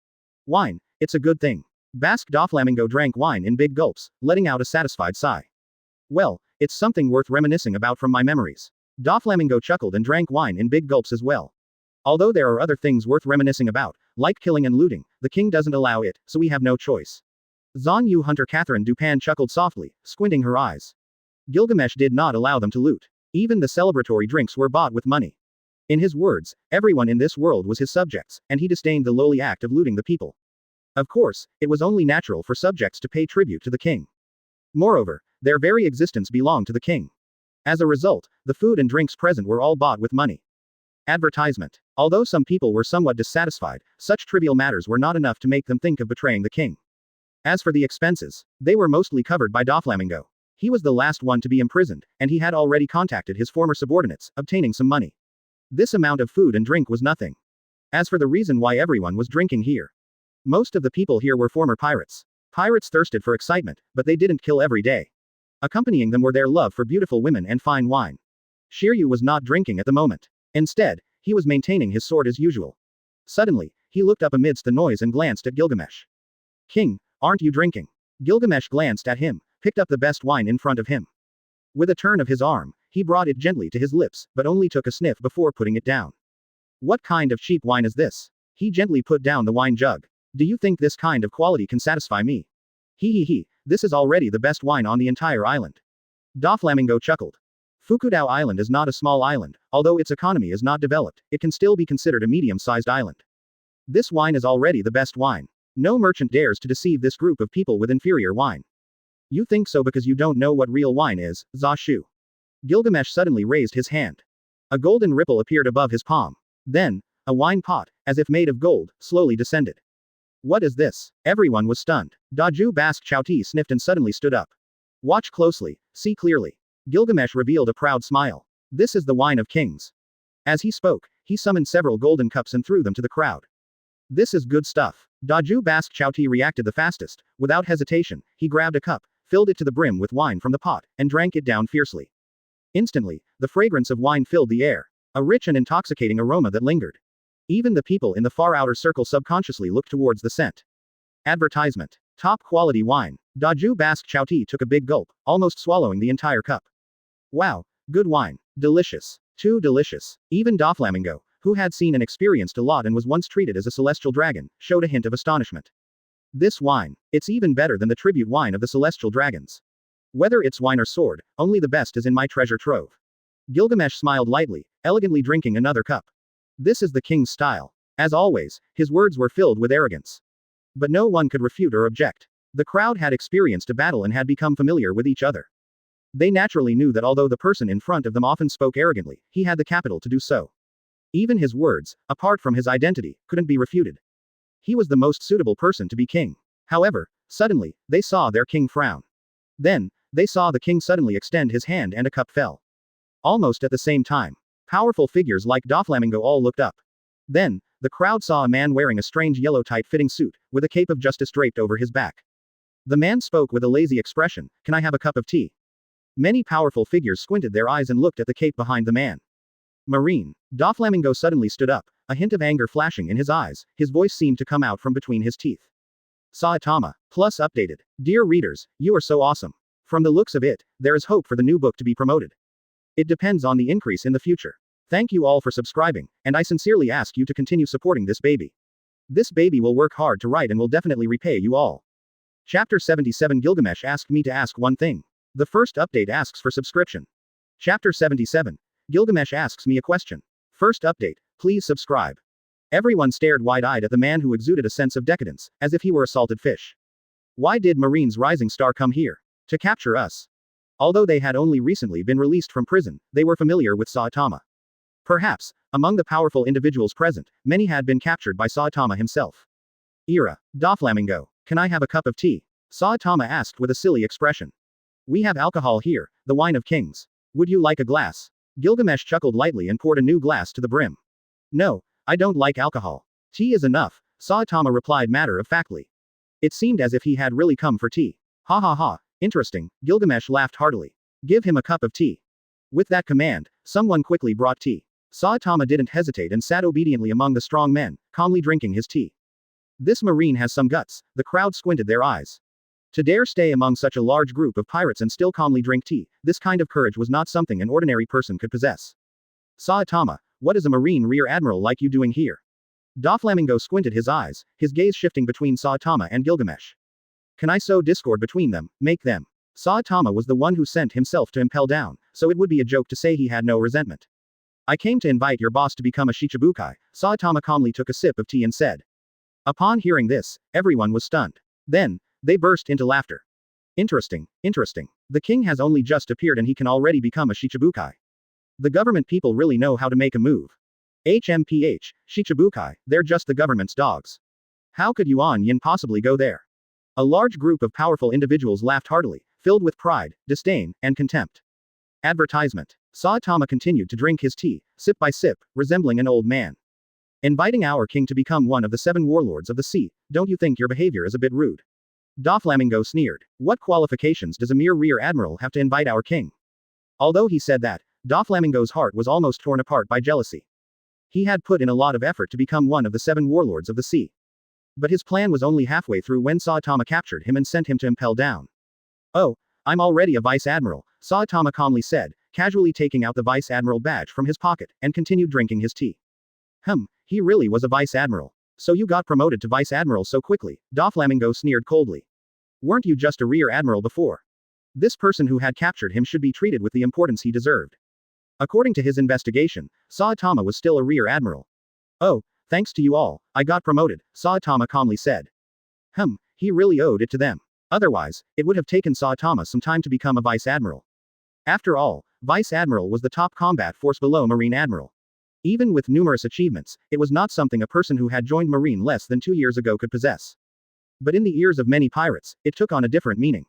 Wine, it's a good thing. Basque Doflamingo drank wine in big gulps, letting out a satisfied sigh. Well, It's something worth reminiscing about from my memories. Doflamingo chuckled and drank wine in big gulps as well. Although there are other things worth reminiscing about, like killing and looting, the king doesn't allow it, so we have no choice. Zhang Yu Hunter Catherine Dupin chuckled softly, squinting her eyes. Gilgamesh did not allow them to loot. Even the celebratory drinks were bought with money. In his words, everyone in this world was his subjects, and he disdained the lowly act of looting the people. Of course, it was only natural for subjects to pay tribute to the king. Moreover, their very existence belonged to the king. As a result, the food and drinks present were all bought with money. Advertisement. Although some people were somewhat dissatisfied, such trivial matters were not enough to make them think of betraying the king. As for the expenses, they were mostly covered by Doflamingo. He was the last one to be imprisoned, and he had already contacted his former subordinates, obtaining some money. This amount of food and drink was nothing. As for the reason why everyone was drinking here, most of the people here were former pirates. Pirates thirsted for excitement, but they didn't kill every day. Accompanying them were their love for beautiful women and fine wine. Shiryu was not drinking at the moment. Instead, he was maintaining his sword as usual. Suddenly, he looked up amidst the noise and glanced at Gilgamesh. King, aren't you drinking? Gilgamesh glanced at him, picked up the best wine in front of him. With a turn of his arm, he brought it gently to his lips, but only took a sniff before putting it down. What kind of cheap wine is this? He gently put down the wine jug. Do you think this kind of quality can satisfy me? He, this is already the best wine on the entire island. Doflamingo chuckled. Fukudao Island is not a small island, although its economy is not developed, it can still be considered a medium-sized island. This wine is already the best wine. No merchant dares to deceive this group of people with inferior wine. You think so because you don't know what real wine is, Zhao Xu. Gilgamesh suddenly raised his hand. A golden ripple appeared above his palm. Then, a wine pot, as if made of gold, slowly descended. What is this? Everyone was stunned. Daju Bask Chowti sniffed and suddenly stood up. Watch closely, see clearly. Gilgamesh revealed a proud smile. This is the wine of kings. As he spoke, he summoned several golden cups and threw them to the crowd. This is good stuff. Daju Bask Chowti reacted the fastest. Without hesitation, he grabbed a cup, filled it to the brim with wine from the pot, and drank it down fiercely. Instantly, the fragrance of wine filled the air. A rich and intoxicating aroma that lingered. Even the people in the far outer circle subconsciously looked towards the scent. Advertisement. Top quality wine. Daju Bask Chowti took a big gulp, almost swallowing the entire cup. Wow, good wine. Delicious. Too delicious. Even Doflamingo, who had seen and experienced a lot and was once treated as a celestial dragon, showed a hint of astonishment. This wine, it's even better than the tribute wine of the celestial dragons. Whether it's wine or sword, only the best is in my treasure trove. Gilgamesh smiled lightly, elegantly drinking another cup. This is the king's style. As always, his words were filled with arrogance. But no one could refute or object. The crowd had experienced a battle and had become familiar with each other. They naturally knew that although the person in front of them often spoke arrogantly, he had the capital to do so. Even his words, apart from his identity, couldn't be refuted. He was the most suitable person to be king. However, suddenly, they saw their king frown. Then, they saw the king suddenly extend his hand and a cup fell. Almost at the same time, powerful figures like Doflamingo all looked up. Then, the crowd saw a man wearing a strange yellow tight-fitting suit, with a cape of justice draped over his back. The man spoke with a lazy expression, "Can I have a cup of tea?" Many powerful figures squinted their eyes and looked at the cape behind the man. Marine. Doflamingo suddenly stood up, a hint of anger flashing in his eyes, his voice seemed to come out from between his teeth. Saitama. Plus updated. Dear readers, you are so awesome. From the looks of it, there is hope for the new book to be promoted. It depends on the increase in the future. Thank you all for subscribing, and I sincerely ask you to continue supporting this baby. This baby will work hard to write and will definitely repay you all. Chapter 77 Gilgamesh asked me to ask one thing. The first update asks for subscription. Chapter 77. Gilgamesh asks me a question. First update, please subscribe. Everyone stared wide-eyed at the man who exuded a sense of decadence, as if he were a salted fish. Why did Marine's rising star come here? To capture us. Although they had only recently been released from prison, they were familiar with Saitama. Perhaps, among the powerful individuals present, many had been captured by Saitama himself. Ira. Doflamingo. Can I have a cup of tea? Saitama asked with a silly expression. We have alcohol here, the wine of kings. Would you like a glass? Gilgamesh chuckled lightly and poured a new glass to the brim. No, I don't like alcohol. Tea is enough, Saitama replied matter-of-factly. It seemed as if he had really come for tea. Ha ha ha, interesting, Gilgamesh laughed heartily. Give him a cup of tea. With that command, someone quickly brought tea. Saitama didn't hesitate and sat obediently among the strong men, calmly drinking his tea. This marine has some guts, the crowd squinted their eyes. To dare stay among such a large group of pirates and still calmly drink tea, this kind of courage was not something an ordinary person could possess. Saitama, what is a Marine Rear Admiral like you doing here? Doflamingo squinted his eyes, his gaze shifting between Saitama and Gilgamesh. Can I sow discord between them, make them? Saitama was the one who sent himself to impel down, so it would be a joke to say he had no resentment. I came to invite your boss to become a Shichibukai, Saitama calmly took a sip of tea and said. Upon hearing this, everyone was stunned. Then, they burst into laughter. Interesting, interesting. The king has only just appeared and he can already become a Shichibukai. The government people really know how to make a move. HMPH, Shichibukai, they're just the government's dogs. How could Yuan Yin possibly go there? A large group of powerful individuals laughed heartily, filled with pride, disdain, and contempt. Advertisement. Saitama continued to drink his tea, sip by sip, resembling an old man. Inviting our king to become one of the 7 warlords of the sea, don't you think your behavior is a bit rude? Doflamingo sneered. What qualifications does a mere rear admiral have to invite our king? Although he said that, Doflamingo's heart was almost torn apart by jealousy. He had put in a lot of effort to become one of the 7 warlords of the sea. But his plan was only halfway through when Saitama captured him and sent him to impel down. Oh, I'm already a vice admiral, Saitama calmly said, casually taking out the vice admiral badge from his pocket, and continued drinking his tea. He really was a vice admiral. So you got promoted to vice admiral so quickly, Doflamingo sneered coldly. Weren't you just a rear admiral before? This person who had captured him should be treated with the importance he deserved. According to his investigation, Saitama was still a rear admiral. Oh, thanks to you all, I got promoted, Saitama calmly said. He really owed it to them. Otherwise, it would have taken Saitama some time to become a vice admiral. After all, vice admiral was the top combat force below marine admiral. Even with numerous achievements, it was not something a person who had joined marine less than 2 years ago could possess. But in the ears of many pirates, it took on a different meaning.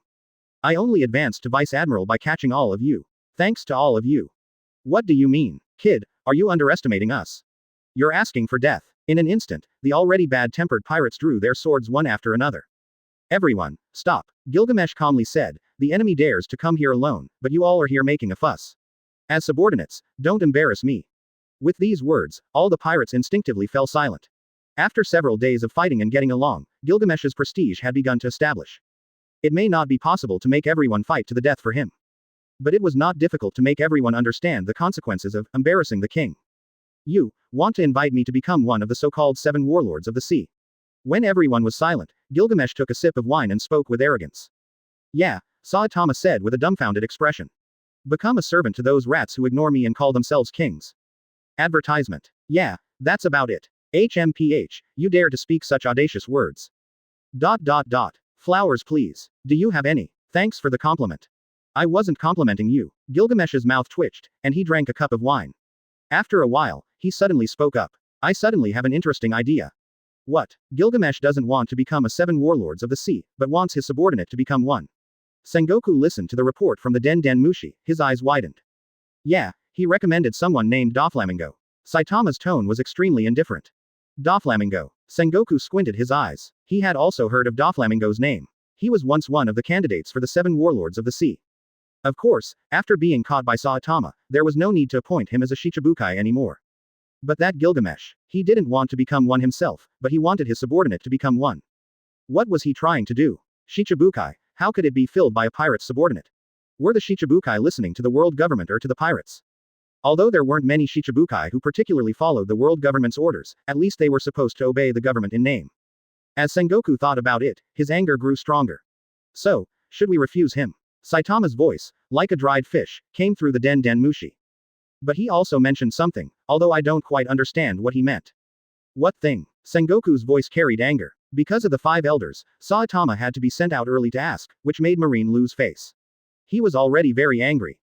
I only advanced to vice admiral by catching all of you. Thanks to all of you. What do you mean, kid, are you underestimating us? You're asking for death. In an instant, the already bad-tempered pirates drew their swords one after another. Everyone, stop, Gilgamesh calmly said, the enemy dares to come here alone, but you all are here making a fuss. As subordinates, don't embarrass me. With these words, all the pirates instinctively fell silent. After several days of fighting and getting along, Gilgamesh's prestige had begun to establish. It may not be possible to make everyone fight to the death for him. But it was not difficult to make everyone understand the consequences of embarrassing the king. You want to invite me to become one of the so-called 7 warlords of the sea. When everyone was silent, Gilgamesh took a sip of wine and spoke with arrogance. Yeah, Saitama said with a dumbfounded expression. Become a servant to those rats who ignore me and call themselves kings. Advertisement. Yeah, that's about it. HMPH, you dare to speak such audacious words. ... Flowers please. Do you have any? Thanks for the compliment. I wasn't complimenting you. Gilgamesh's mouth twitched, and he drank a cup of wine. After a while, he suddenly spoke up. I suddenly have an interesting idea. What? Gilgamesh doesn't want to become a 7 warlords of the sea, but wants his subordinate to become one. Sengoku listened to the report from the Den Mushi, his eyes widened. Yeah, he recommended someone named Doflamingo. Saitama's tone was extremely indifferent. Doflamingo. Sengoku squinted his eyes. He had also heard of Doflamingo's name. He was once one of the candidates for the 7 warlords of the sea. Of course, after being caught by Saitama, there was no need to appoint him as a Shichibukai anymore. But that Gilgamesh, he didn't want to become one himself, but he wanted his subordinate to become one. What was he trying to do? Shichibukai, how could it be filled by a pirate's subordinate? Were the Shichibukai listening to the world government or to the pirates? Although there weren't many Shichibukai who particularly followed the world government's orders, at least they were supposed to obey the government in name. As Sengoku thought about it, his anger grew stronger. So, should we refuse him? Saitama's voice, like a dried fish, came through the Den Mushi. But he also mentioned something, although I don't quite understand what he meant. What thing? Sengoku's voice carried anger. Because of the 5 elders, Saitama had to be sent out early to ask, which made Marine lose face. He was already very angry.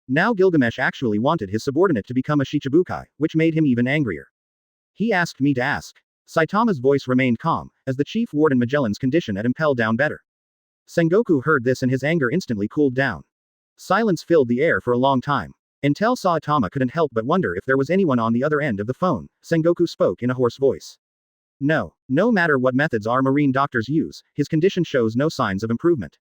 Now Gilgamesh actually wanted his subordinate to become a Shichibukai, which made him even angrier. He asked me to ask. Saitama's voice remained calm, as the Chief Warden Magellan's condition had impelled down better. Sengoku heard this and his anger instantly cooled down. Silence filled the air for a long time. Until Saitama couldn't help but wonder if there was anyone on the other end of the phone, Sengoku spoke in a hoarse voice. No matter what methods our marine doctors use, his condition shows no signs of improvement.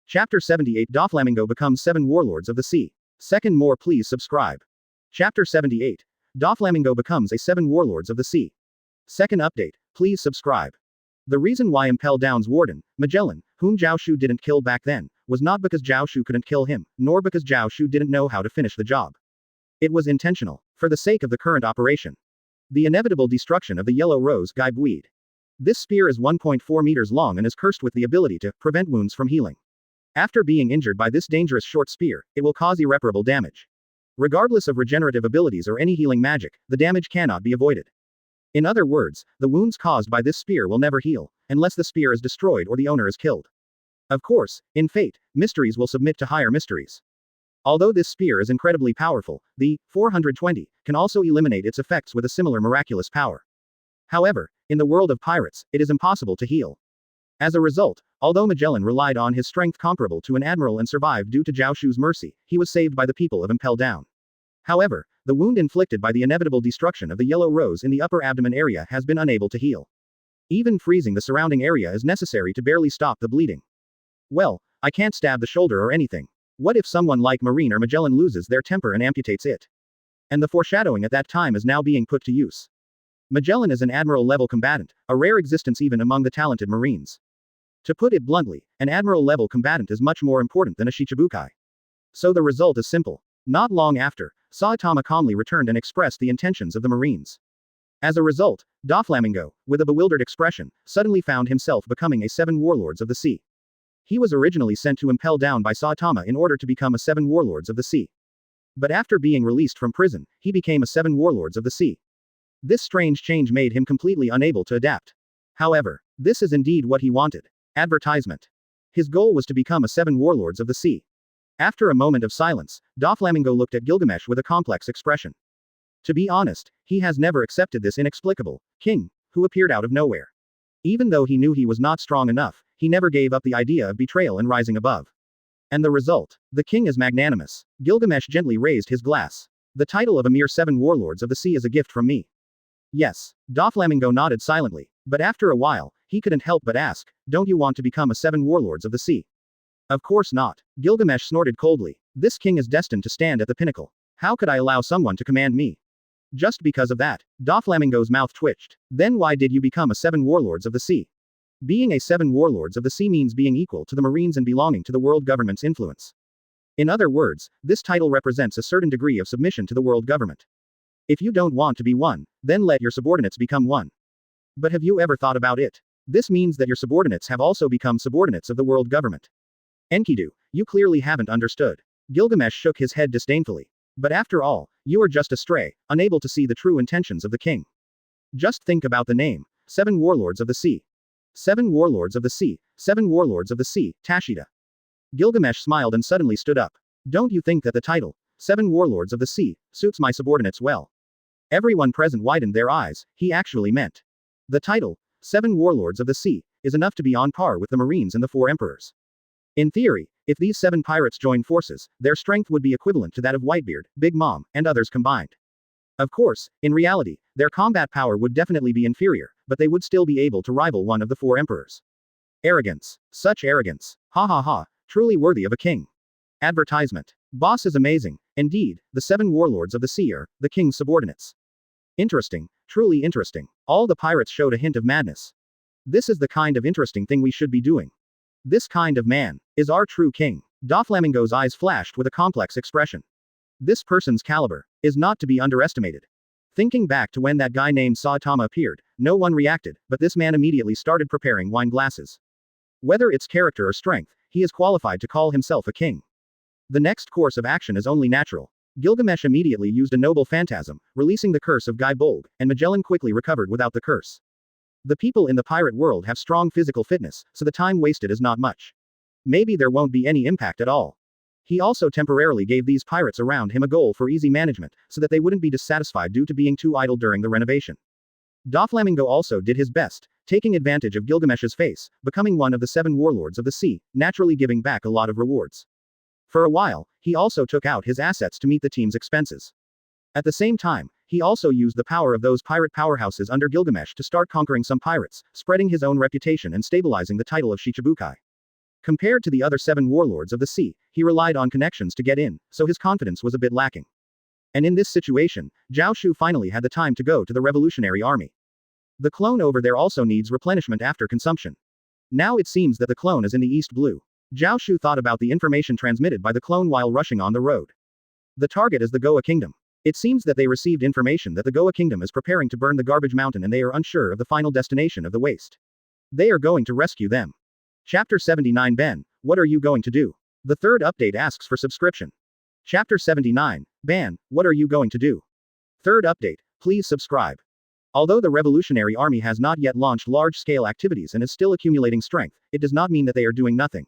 Chapter 78 Doflamingo becomes 7 warlords of the sea. Second more please subscribe. Chapter 78. Doflamingo becomes a 7 warlords of the sea. Second update, please subscribe. The reason why Impel Down's warden, Magellan, whom Zhao Xu didn't kill back then, was not because Zhao Xu couldn't kill him, nor because Zhao Xu didn't know how to finish the job. It was intentional, for the sake of the current operation. The inevitable destruction of the yellow rose Gaib weed. This spear is 1.4 meters long and is cursed with the ability to prevent wounds from healing. After being injured by this dangerous short spear, it will cause irreparable damage. Regardless of regenerative abilities or any healing magic, the damage cannot be avoided. In other words, the wounds caused by this spear will never heal, unless the spear is destroyed or the owner is killed. Of course, in fate, mysteries will submit to higher mysteries. Although this spear is incredibly powerful, the 420 can also eliminate its effects with a similar miraculous power. However, in the world of pirates, it is impossible to heal. As a result, although Magellan relied on his strength comparable to an admiral and survived due to Zhao Xu's mercy, he was saved by the people of Impel Down. However, the wound inflicted by the inevitable destruction of the yellow rose in the upper abdomen area has been unable to heal. Even freezing the surrounding area is necessary to barely stop the bleeding. Well, I can't stab the shoulder or anything. What if someone like Marine or Magellan loses their temper and amputates it? And the foreshadowing at that time is now being put to use. Magellan is an admiral-level combatant, a rare existence even among the talented Marines. To put it bluntly, an admiral-level combatant is much more important than a Shichibukai. So the result is simple. Not long after, Saitama calmly returned and expressed the intentions of the Marines. As a result, Doflamingo, with a bewildered expression, suddenly found himself becoming a 7 Warlords of the Sea. He was originally sent to Impel Down by Saitama in order to become a 7 Warlords of the Sea. But after being released from prison, he became a 7 Warlords of the Sea. This strange change made him completely unable to adapt. However, this is indeed what he wanted. Advertisement. His goal was to become a 7 Warlords of the Sea. After a moment of silence, Doflamingo looked at Gilgamesh with a complex expression. To be honest, he has never accepted this inexplicable king, who appeared out of nowhere. Even though he knew he was not strong enough, he never gave up the idea of betrayal and rising above. And the result? The king is magnanimous. Gilgamesh gently raised his glass. The title of a mere 7 Warlords of the Sea is a gift from me. Yes. Doflamingo nodded silently, but after a while, he couldn't help but ask, don't you want to become a 7 Warlords of the Sea? Of course not. Gilgamesh snorted coldly. This king is destined to stand at the pinnacle. How could I allow someone to command me? Just because of that. Doflamingo's mouth twitched. Then why did you become a 7 Warlords of the Sea? Being a 7 Warlords of the Sea means being equal to the Marines and belonging to the world government's influence. In other words, this title represents a certain degree of submission to the world government. If you don't want to be one, then let your subordinates become one. But have you ever thought about it? This means that your subordinates have also become subordinates of the world government. Enkidu, you clearly haven't understood. Gilgamesh shook his head disdainfully. But after all, you are just a stray, unable to see the true intentions of the king. Just think about the name. 7 Warlords of the Sea. 7 Warlords of the Sea. 7 Warlords of the Sea, Tashida. Gilgamesh smiled and suddenly stood up. Don't you think that the title, 7 Warlords of the Sea, suits my subordinates well? Everyone present widened their eyes. He actually meant. The title, 7 Warlords of the Sea, is enough to be on par with the Marines and the 4 Emperors. In theory, if these 7 pirates join forces, their strength would be equivalent to that of Whitebeard, Big Mom, and others combined. Of course, in reality, their combat power would definitely be inferior, but they would still be able to rival one of the 4 emperors. Arrogance. Such arrogance. Ha ha ha, truly worthy of a king. Advertisement. Boss is amazing. Indeed, the 7 Warlords of the Sea are the king's subordinates. Interesting, truly interesting. All the pirates showed a hint of madness. This is the kind of interesting thing we should be doing. This kind of man is our true king. Doflamingo's eyes flashed with a complex expression. This person's caliber is not to be underestimated. Thinking back to when that guy named Saitama appeared, no one reacted, but this man immediately started preparing wine glasses. Whether it's character or strength, he is qualified to call himself a king. The next course of action is only natural. Gilgamesh immediately used a noble phantasm, releasing the curse of Guy Bolg, and Magellan quickly recovered without the curse. The people in the pirate world have strong physical fitness, so the time wasted is not much. Maybe there won't be any impact at all. He also temporarily gave these pirates around him a goal for easy management, so that they wouldn't be dissatisfied due to being too idle during the renovation. Doflamingo also did his best, taking advantage of Gilgamesh's face, becoming one of the 7 Warlords of the Sea, naturally giving back a lot of rewards. For a while, he also took out his assets to meet the team's expenses. At the same time, he also used the power of those pirate powerhouses under Gilgamesh to start conquering some pirates, spreading his own reputation and stabilizing the title of Shichibukai. Compared to the other 7 Warlords of the Sea, he relied on connections to get in, so his confidence was a bit lacking. And in this situation, Zhao Xu finally had the time to go to the Revolutionary Army. The clone over there also needs replenishment after consumption. Now it seems that the clone is in the East Blue. Zhao Xu thought about the information transmitted by the clone while rushing on the road. The target is the Goa Kingdom. It seems that they received information that the Goa Kingdom is preparing to burn the garbage mountain and they are unsure of the final destination of the waste. They are going to rescue them. Chapter 79 Ben, what are you going to do? The third update asks for subscription. Chapter 79, Ban, what are you going to do? Third update, please subscribe. Although the Revolutionary Army has not yet launched large-scale activities and is still accumulating strength, it does not mean that they are doing nothing.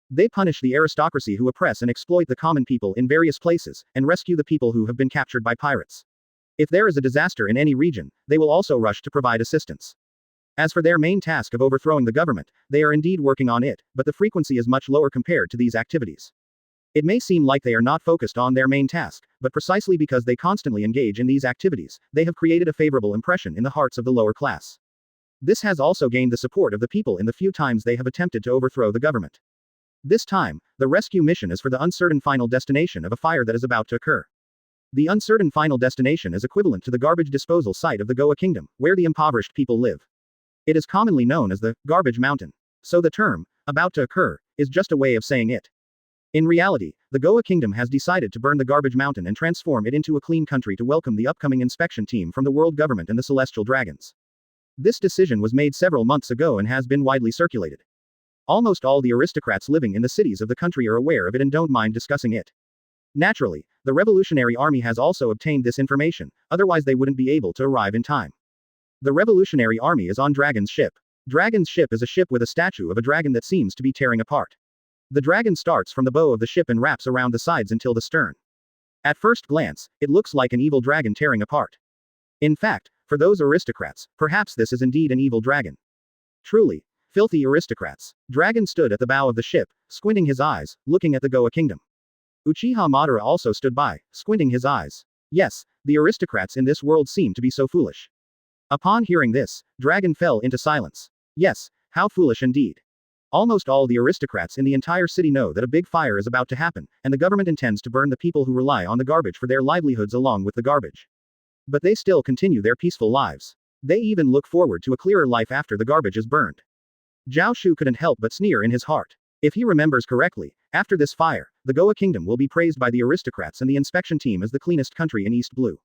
They punish the aristocracy who oppress and exploit the common people in various places, and rescue the people who have been captured by pirates. If there is a disaster in any region, they will also rush to provide assistance. As for their main task of overthrowing the government, they are indeed working on it, but the frequency is much lower compared to these activities. It may seem like they are not focused on their main task, but precisely because they constantly engage in these activities, they have created a favorable impression in the hearts of the lower class. This has also gained the support of the people in the few times they have attempted to overthrow the government. This time, the rescue mission is for the uncertain final destination of a fire that is about to occur. The uncertain final destination is equivalent to the garbage disposal site of the Goa Kingdom, where the impoverished people live. It is commonly known as the garbage mountain. So the term, about to occur, is just a way of saying it. In reality, the Goa Kingdom has decided to burn the garbage mountain and transform it into a clean country to welcome the upcoming inspection team from the world government and the celestial dragons. This decision was made several months ago and has been widely circulated. Almost all the aristocrats living in the cities of the country are aware of it and don't mind discussing it. Naturally, the Revolutionary Army has also obtained this information, otherwise they wouldn't be able to arrive in time. The Revolutionary Army is on Dragon's ship. Dragon's ship is a ship with a statue of a dragon that seems to be tearing apart. The dragon starts from the bow of the ship and wraps around the sides until the stern. At first glance, it looks like an evil dragon tearing apart. In fact, for those aristocrats, perhaps this is indeed an evil dragon. Truly, filthy aristocrats. Dragon stood at the bow of the ship, squinting his eyes, looking at the Goa Kingdom. Uchiha Madara also stood by, squinting his eyes. Yes, the aristocrats in this world seem to be so foolish. Upon hearing this, Dragon fell into silence. Yes, how foolish indeed. Almost all the aristocrats in the entire city know that a big fire is about to happen, and the government intends to burn the people who rely on the garbage for their livelihoods along with the garbage. But they still continue their peaceful lives. They even look forward to a clearer life after the garbage is burned. Zhao Xu couldn't help but sneer in his heart. If he remembers correctly, after this fire, the Goa Kingdom will be praised by the aristocrats and the inspection team as the cleanest country in East Blue.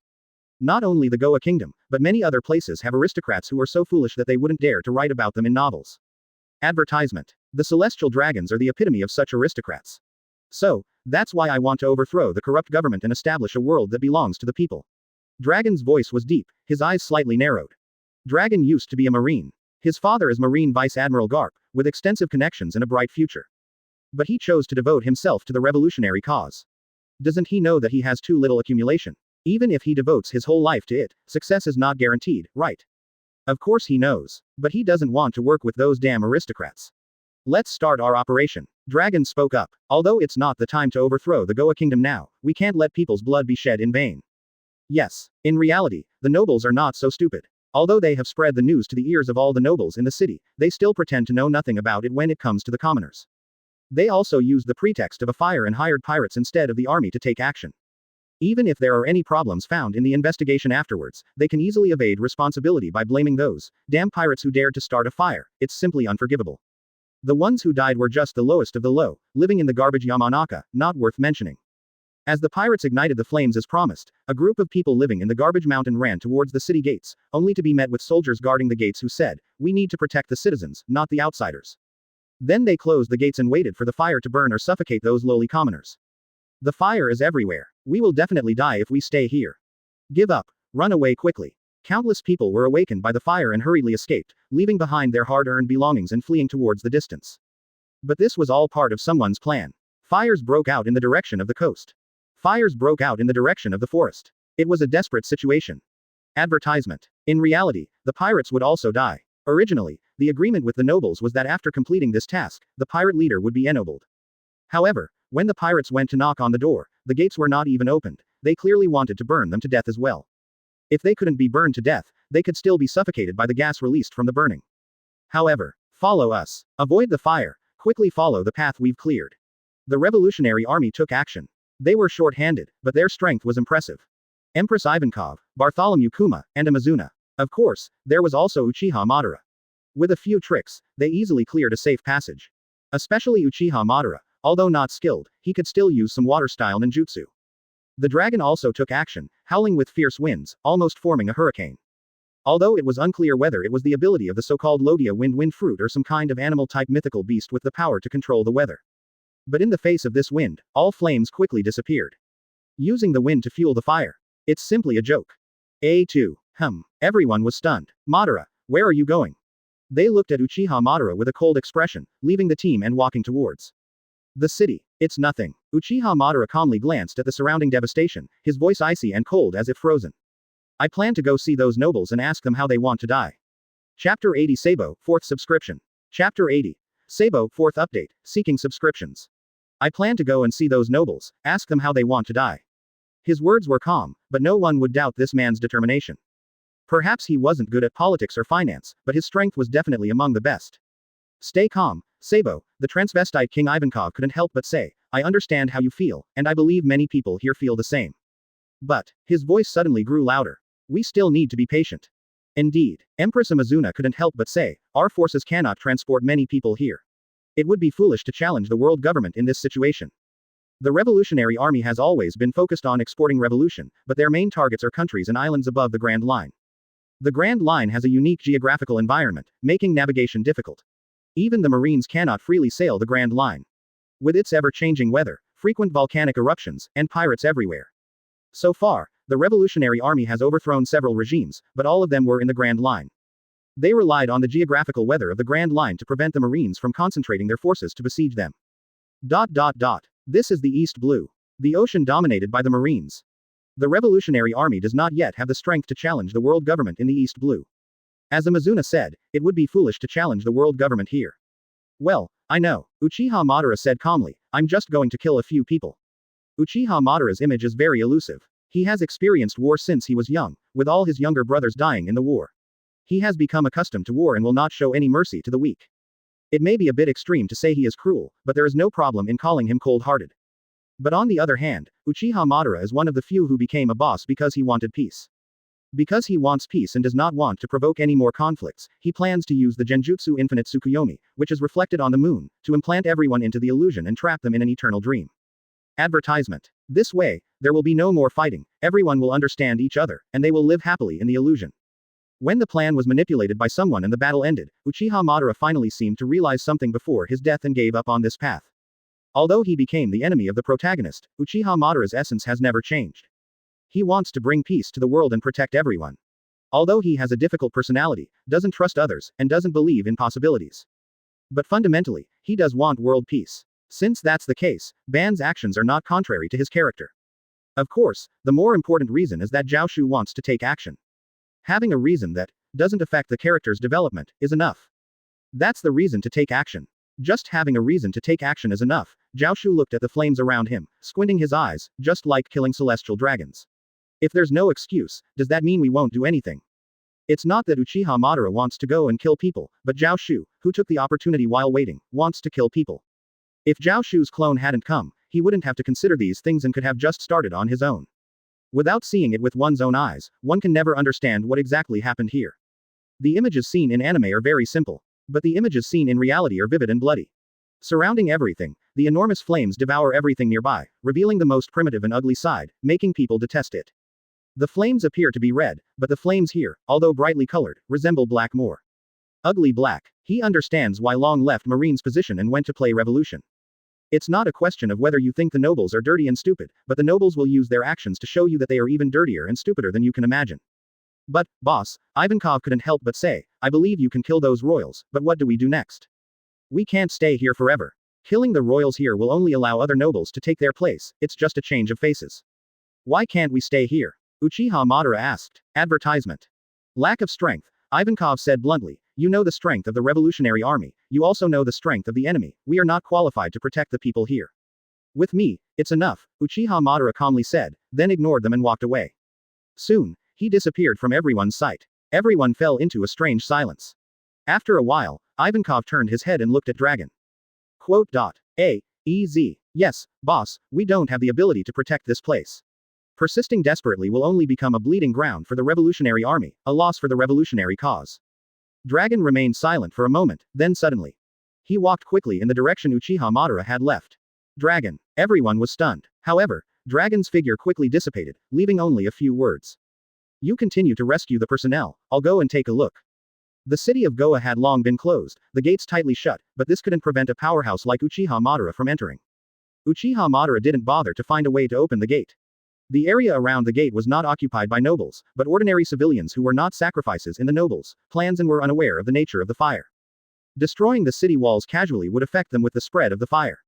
Not only the Goa Kingdom, but many other places have aristocrats who are so foolish that they wouldn't dare to write about them in novels. Advertisement. The celestial dragons are the epitome of such aristocrats. So, that's why I want to overthrow the corrupt government and establish a world that belongs to the people. Dragon's voice was deep, his eyes slightly narrowed. Dragon used to be a marine. His father is Marine Vice Admiral Garp, with extensive connections and a bright future. But he chose to devote himself to the revolutionary cause. Doesn't he know that he has too little accumulation? Even if he devotes his whole life to it, success is not guaranteed, right? Of course he knows. But he doesn't want to work with those damn aristocrats. Let's start our operation. Dragon spoke up. Although it's not the time to overthrow the Goa Kingdom now, we can't let people's blood be shed in vain. Yes, in reality, the nobles are not so stupid. Although they have spread the news to the ears of all the nobles in the city, they still pretend to know nothing about it when it comes to the commoners. They also use the pretext of a fire and hired pirates instead of the army to take action. Even if there are any problems found in the investigation afterwards, they can easily evade responsibility by blaming those damn pirates who dared to start a fire. It's simply unforgivable. The ones who died were just the lowest of the low, living in the garbage Yamanaka, not worth mentioning. As the pirates ignited the flames as promised, a group of people living in the garbage mountain ran towards the city gates, only to be met with soldiers guarding the gates who said, "We need to protect the citizens, not the outsiders." Then they closed the gates and waited for the fire to burn or suffocate those lowly commoners. The fire is everywhere. We will definitely die if we stay here. Give up. Run away quickly. Countless people were awakened by the fire and hurriedly escaped, leaving behind their hard-earned belongings and fleeing towards the distance. But this was all part of someone's plan. Fires broke out in the direction of the coast. Fires broke out in the direction of the forest. It was a desperate situation. Advertisement. In reality, the pirates would also die. Originally, the agreement with the nobles was that after completing this task, the pirate leader would be ennobled. However, when the pirates went to knock on the door, the gates were not even opened. They clearly wanted to burn them to death as well. If they couldn't be burned to death, they could still be suffocated by the gas released from the burning. However, follow us. Avoid the fire. Quickly follow the path we've cleared. The Revolutionary Army took action. They were short-handed, but their strength was impressive. Empress Ivankov, Bartholomew Kuma, and Amazuna. Of course, there was also Uchiha Madara. With a few tricks, they easily cleared a safe passage. Especially Uchiha Madara, although not skilled, he could still use some water-style ninjutsu. The dragon also took action, howling with fierce winds, almost forming a hurricane. Although it was unclear whether it was the ability of the so-called Logia wind fruit or some kind of animal-type mythical beast with the power to control the weather. But in the face of this wind, all flames quickly disappeared. Using the wind to fuel the fire. It's simply a joke. A2. Everyone was stunned. Madara, where are you going? They looked at Uchiha Madara with a cold expression, leaving the team and walking towards the city. It's nothing. Uchiha Madara calmly glanced at the surrounding devastation, his voice icy and cold as if frozen. I plan to go see those nobles and ask them how they want to die. Chapter 80 Sabo, 4th subscription. Chapter 80. Sabo, 4th update, seeking subscriptions. I plan to go and see those nobles, ask them how they want to die. His words were calm, but no one would doubt this man's determination. Perhaps he wasn't good at politics or finance, but his strength was definitely among the best. Stay calm, Sabo, the transvestite King Ivankov couldn't help but say, I understand how you feel, and I believe many people here feel the same. But, his voice suddenly grew louder. We still need to be patient. Indeed, Empress Amazuna couldn't help but say, our forces cannot transport many people here. It would be foolish to challenge the world government in this situation. The Revolutionary Army has always been focused on exporting revolution, but their main targets are countries and islands above the Grand Line. The Grand Line has a unique geographical environment, making navigation difficult. Even the Marines cannot freely sail the Grand Line. With its ever-changing weather, frequent volcanic eruptions, and pirates everywhere. So far, the Revolutionary Army has overthrown several regimes, but all of them were in the Grand Line. They relied on the geographical weather of the Grand Line to prevent the Marines from concentrating their forces to besiege them. This is the East Blue. The ocean dominated by the Marines. The Revolutionary Army does not yet have the strength to challenge the world government in the East Blue. As Amazuna said, it would be foolish to challenge the world government here. Well, I know, Uchiha Madara said calmly, I'm just going to kill a few people. Uchiha Madara's image is very elusive. He has experienced war since he was young, with all his younger brothers dying in the war. He has become accustomed to war and will not show any mercy to the weak. It may be a bit extreme to say he is cruel, but there is no problem in calling him cold-hearted. But on the other hand, Uchiha Madara is one of the few who became a boss because he wanted peace. Because he wants peace and does not want to provoke any more conflicts, he plans to use the Genjutsu Infinite Tsukuyomi, which is reflected on the moon, to implant everyone into the illusion and trap them in an eternal dream. Advertisement. This way, there will be no more fighting, everyone will understand each other, and they will live happily in the illusion. When the plan was manipulated by someone and the battle ended, Uchiha Madara finally seemed to realize something before his death and gave up on this path. Although he became the enemy of the protagonist, Uchiha Madara's essence has never changed. He wants to bring peace to the world and protect everyone. Although he has a difficult personality, doesn't trust others, and doesn't believe in possibilities. But fundamentally, he does want world peace. Since that's the case, Ban's actions are not contrary to his character. Of course, the more important reason is that Zhao Xu wants to take action. Having a reason that doesn't affect the character's development is enough. That's the reason to take action. Just having a reason to take action is enough. Zhao Xu looked at the flames around him, squinting his eyes, just like killing celestial dragons. If there's no excuse, does that mean we won't do anything? It's not that Uchiha Madara wants to go and kill people, but Zhao Xu, who took the opportunity while waiting, wants to kill people. If Zhao Xu's clone hadn't come, he wouldn't have to consider these things and could have just started on his own. Without seeing it with one's own eyes, one can never understand what exactly happened here. The images seen in anime are very simple, but the images seen in reality are vivid and bloody. Surrounding everything, the enormous flames devour everything nearby, revealing the most primitive and ugly side, making people detest it. The flames appear to be red, but the flames here, although brightly colored, resemble black more. Ugly black. He understands why Long left Marine's position and went to play revolution. It's not a question of whether you think the nobles are dirty and stupid, but the nobles will use their actions to show you that they are even dirtier and stupider than you can imagine. But, boss, Ivankov couldn't help but say, I believe you can kill those royals, but what do we do next? We can't stay here forever. Killing the royals here will only allow other nobles to take their place, it's just a change of faces. Why can't we stay here? Uchiha Madara asked. Advertisement. Lack of strength. Ivankov said bluntly, you know the strength of the Revolutionary Army, you also know the strength of the enemy, we are not qualified to protect the people here. With me, it's enough, Uchiha Madara calmly said, then ignored them and walked away. Soon, he disappeared from everyone's sight. Everyone fell into a strange silence. After a while, Ivankov turned his head and looked at Dragon. Yes, boss, we don't have the ability to protect this place. Persisting desperately will only become a bleeding ground for the Revolutionary Army, a loss for the revolutionary cause. Dragon remained silent for a moment, then suddenly. He walked quickly in the direction Uchiha Madara had left. Dragon. Everyone was stunned. However, Dragon's figure quickly dissipated, leaving only a few words. You continue to rescue the personnel, I'll go and take a look. The city of Goa had long been closed, the gates tightly shut, but this couldn't prevent a powerhouse like Uchiha Madara from entering. Uchiha Madara didn't bother to find a way to open the gate. The area around the gate was not occupied by nobles, but ordinary civilians who were not sacrifices in the nobles' plans and were unaware of the nature of the fire. Destroying the city walls casually would affect them with the spread of the fire.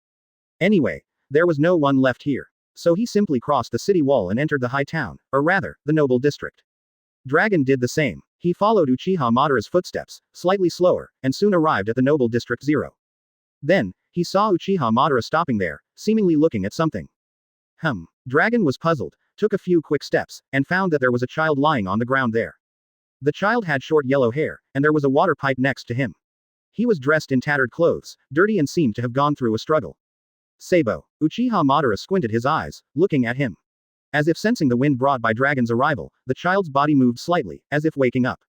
Anyway, there was no one left here. So he simply crossed the city wall and entered the high town, or rather, the noble district. Dragon did the same. He followed Uchiha Madara's footsteps, slightly slower, and soon arrived at the noble district 0. Then, he saw Uchiha Madara stopping there, seemingly looking at something. Dragon was puzzled, took a few quick steps, and found that there was a child lying on the ground there. The child had short yellow hair, and there was a water pipe next to him. He was dressed in tattered clothes, dirty and seemed to have gone through a struggle. Sabo. Uchiha Madara squinted his eyes, looking at him. As if sensing the wind brought by Dragon's arrival, the child's body moved slightly, as if waking up.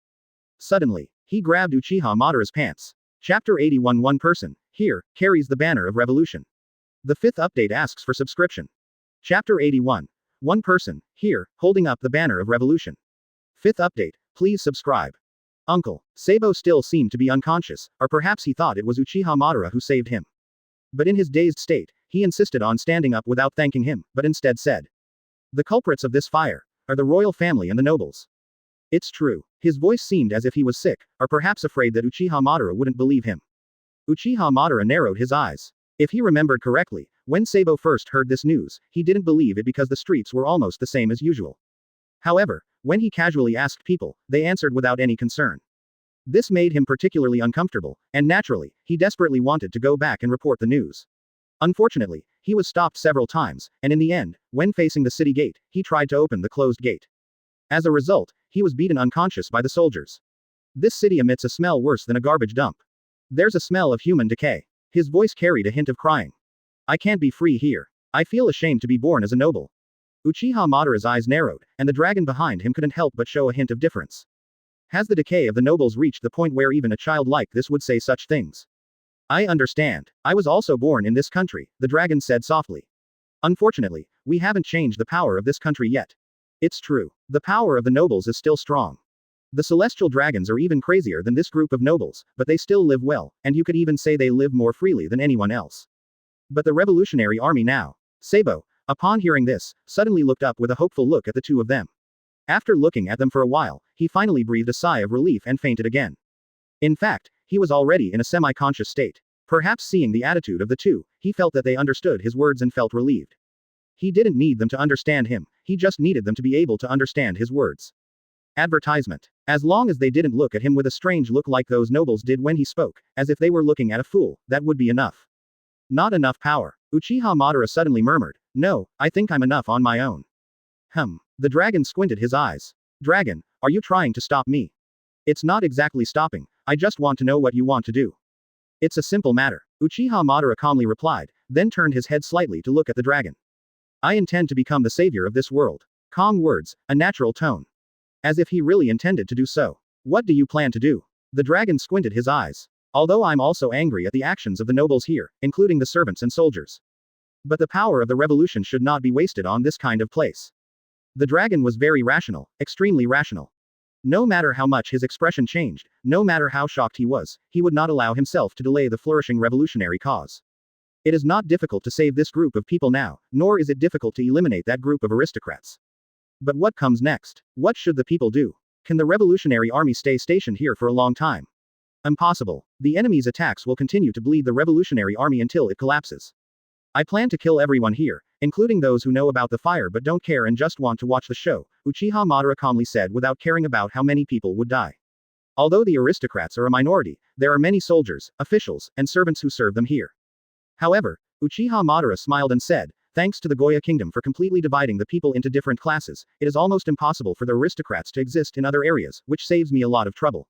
Suddenly, he grabbed Uchiha Madara's pants. Chapter 81. One person, here, carries the banner of revolution. The 5th update asks for subscription. Chapter 81. One person, here, holding up the banner of revolution. 5th update, please subscribe. Uncle. Sabo still seemed to be unconscious, or perhaps he thought it was Uchiha Madara who saved him. But in his dazed state, he insisted on standing up without thanking him, but instead said, the culprits of this fire are the royal family and the nobles. It's true. His voice seemed as if he was sick, or perhaps afraid that Uchiha Madara wouldn't believe him. Uchiha Madara narrowed his eyes. If he remembered correctly, when Sabo first heard this news, he didn't believe it because the streets were almost the same as usual. However, when he casually asked people, they answered without any concern. This made him particularly uncomfortable, and naturally, he desperately wanted to go back and report the news. Unfortunately, he was stopped several times, and in the end, when facing the city gate, he tried to open the closed gate. As a result, he was beaten unconscious by the soldiers. This city emits a smell worse than a garbage dump. There's a smell of human decay. His voice carried a hint of crying. I can't be free here. I feel ashamed to be born as a noble. Uchiha Madara's eyes narrowed, and the dragon behind him couldn't help but show a hint of difference. Has the decay of the nobles reached the point where even a child like this would say such things? I understand. I was also born in this country, the dragon said softly. Unfortunately, we haven't changed the power of this country yet. It's true. The power of the nobles is still strong. The celestial dragons are even crazier than this group of nobles, but they still live well, and you could even say they live more freely than anyone else. But the revolutionary army now. Sabo, upon hearing this, suddenly looked up with a hopeful look at the two of them. After looking at them for a while, he finally breathed a sigh of relief and fainted again. In fact, he was already in a semi-conscious state. Perhaps seeing the attitude of the two, he felt that they understood his words and felt relieved. He didn't need them to understand him, he just needed them to be able to understand his words. Advertisement. As long as they didn't look at him with a strange look like those nobles did when he spoke, as if they were looking at a fool, that would be enough. Not enough power. Uchiha Madara suddenly murmured, no, I think I'm enough on my own. The dragon squinted his eyes. Dragon, are you trying to stop me? It's not exactly stopping, I just want to know what you want to do. It's a simple matter. Uchiha Madara calmly replied, then turned his head slightly to look at the dragon. I intend to become the savior of this world. Calm words, a natural tone. As if he really intended to do so. What do you plan to do? The dragon squinted his eyes. Although I'm also angry at the actions of the nobles here, including the servants and soldiers. But the power of the revolution should not be wasted on this kind of place. The dragon was very rational, extremely rational. No matter how much his expression changed, no matter how shocked he would not allow himself to delay the flourishing revolutionary cause. It is not difficult to save this group of people now, nor is it difficult to eliminate that group of aristocrats. But what comes next? What should the people do? Can the revolutionary army stay stationed here for a long time? Impossible. The enemy's attacks will continue to bleed the revolutionary army until it collapses. I plan to kill everyone here, including those who know about the fire but don't care and just want to watch the show, Uchiha Madara calmly said without caring about how many people would die. Although the aristocrats are a minority, there are many soldiers, officials, and servants who serve them here. However, Uchiha Madara smiled and said, thanks to the Goya kingdom for completely dividing the people into different classes, it is almost impossible for the aristocrats to exist in other areas, which saves me a lot of trouble.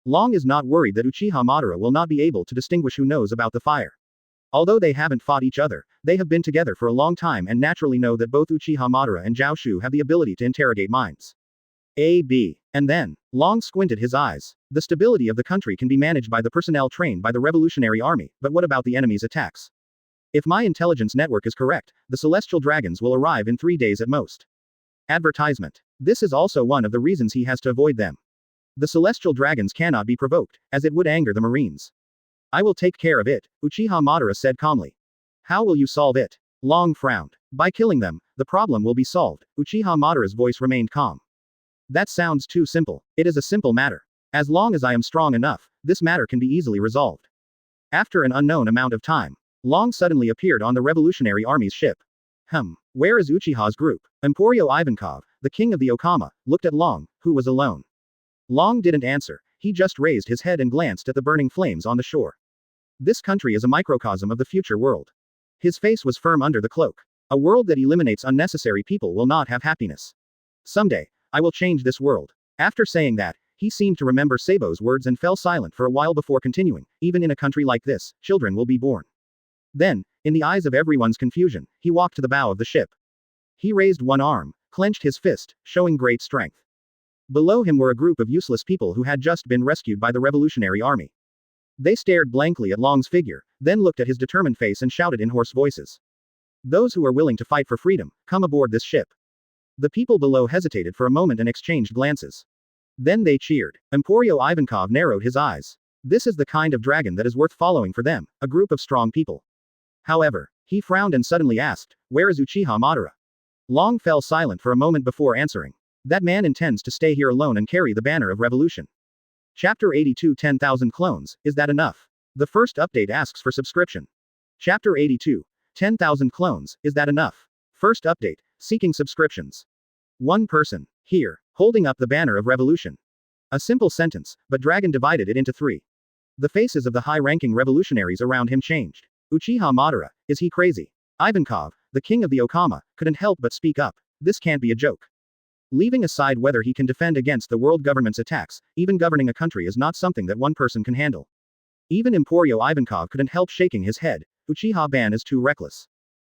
Long is not worried that Uchiha Madara will not be able to distinguish who knows about the fire. Although they haven't fought each other, they have been together for a long time and naturally know that both Uchiha Madara and Zhao Xu have the ability to interrogate minds. A.B. And then, Long squinted his eyes. The stability of the country can be managed by the personnel trained by the Revolutionary Army, but what about the enemy's attacks? If my intelligence network is correct, the celestial dragons will arrive in 3 days at most. Advertisement. This is also one of the reasons he has to avoid them. The celestial dragons cannot be provoked, as it would anger the Marines. I will take care of it, Uchiha Madara said calmly. How will you solve it? Long frowned. By killing them, the problem will be solved. Uchiha Madara's voice remained calm. That sounds too simple. It is a simple matter. As long as I am strong enough, this matter can be easily resolved. After an unknown amount of time, Long suddenly appeared on the Revolutionary Army's ship. Where is Uchiha's group? Emporio Ivankov, the king of the Okama, looked at Long, who was alone. Long didn't answer, he just raised his head and glanced at the burning flames on the shore. This country is a microcosm of the future world. His face was firm under the cloak. A world that eliminates unnecessary people will not have happiness. Someday, I will change this world. After saying that, he seemed to remember Sabo's words and fell silent for a while before continuing. Even in a country like this, children will be born. Then, in the eyes of everyone's confusion, he walked to the bow of the ship. He raised one arm, clenched his fist, showing great strength. Below him were a group of useless people who had just been rescued by the Revolutionary Army. They stared blankly at Long's figure, then looked at his determined face and shouted in hoarse voices. Those who are willing to fight for freedom, come aboard this ship. The people below hesitated for a moment and exchanged glances. Then they cheered. Emporio Ivankov narrowed his eyes. This is the kind of dragon that is worth following for them, a group of strong people. However, he frowned and suddenly asked, where is Uchiha Madara? Long fell silent for a moment before answering. That man intends to stay here alone and carry the banner of revolution. Chapter 82 10,000 clones, is that enough? The first update asks for subscription. Chapter 82. 10,000 clones, is that enough? First update, seeking subscriptions. One person, here, holding up the banner of revolution. A simple sentence, but Dragon divided it into 3. The faces of the high-ranking revolutionaries around him changed. Uchiha Madara, is he crazy? Ivankov, the king of the Okama, couldn't help but speak up. This can't be a joke. Leaving aside whether he can defend against the world government's attacks, even governing a country is not something that one person can handle. Even Emporio Ivankov couldn't help shaking his head. Uchiha Ban is too reckless.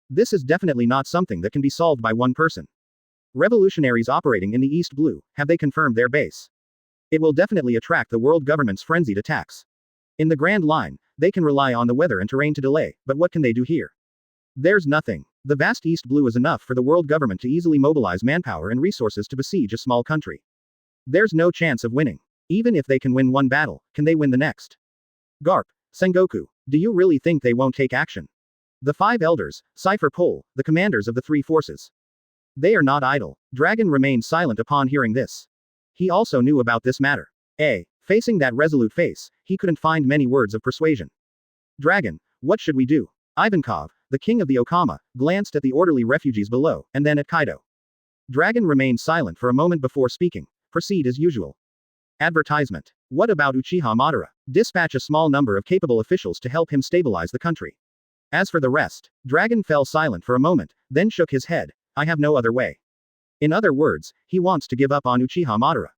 This is definitely not something that can be solved by one person. Revolutionaries operating in the East Blue, have they confirmed their base? It will definitely attract the world government's frenzied attacks. In the Grand Line, they can rely on the weather and terrain to delay, but what can they do here? There's nothing. The vast East Blue is enough for the world government to easily mobilize manpower and resources to besiege a small country. There's no chance of winning. Even if they can win one battle, can they win the next? Garp, Sengoku, do you really think they won't take action? The 5 elders, Cypher Pole, the commanders of the 3 forces. They are not idle. Dragon remained silent upon hearing this. He also knew about this matter. Facing that resolute face, he couldn't find many words of persuasion. Dragon, what should we do? Ivankov, the king of the Okama, glanced at the orderly refugees below, and then at Kaido. Dragon remained silent for a moment before speaking. Proceed as usual. Advertisement. What about Uchiha Madara? Dispatch a small number of capable officials to help him stabilize the country. As for the rest, Dragon fell silent for a moment, then shook his head. I have no other way. In other words, he wants to give up on Uchiha Madara.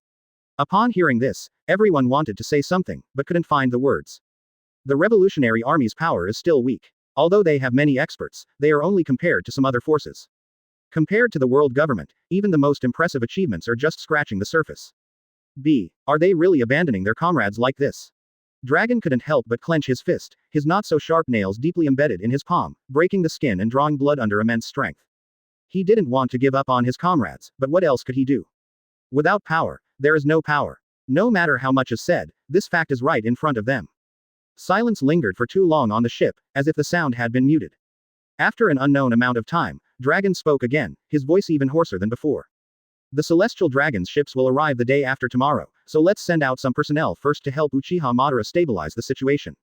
Upon hearing this, everyone wanted to say something, but couldn't find the words. The Revolutionary Army's power is still weak. Although they have many experts, they are only compared to some other forces. Compared to the world government, even the most impressive achievements are just scratching the surface. Are they really abandoning their comrades like this? Dragon couldn't help but clench his fist, his not-so-sharp nails deeply embedded in his palm, breaking the skin and drawing blood under immense strength. He didn't want to give up on his comrades, but what else could he do? Without power, there is no power. No matter how much is said, this fact is right in front of them. Silence lingered for too long on the ship, as if the sound had been muted. After an unknown amount of time, Dragon spoke again, his voice even hoarser than before. The Celestial Dragon's ships will arrive the day after tomorrow, so let's send out some personnel first to help Uchiha Madara stabilize the situation.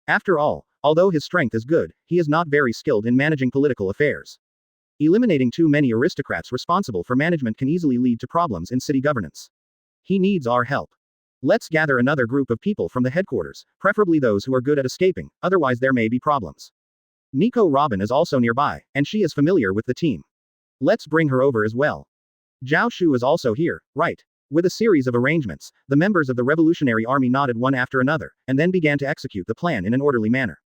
After all, although his strength is good, he is not very skilled in managing political affairs. Eliminating too many aristocrats responsible for management can easily lead to problems in city governance. He needs our help. Let's gather another group of people from the headquarters, preferably those who are good at escaping, otherwise there may be problems. Nico Robin is also nearby, and she is familiar with the team. Let's bring her over as well. Zhao Xu is also here, right? With a series of arrangements, the members of the Revolutionary Army nodded one after another, and then began to execute the plan in an orderly manner.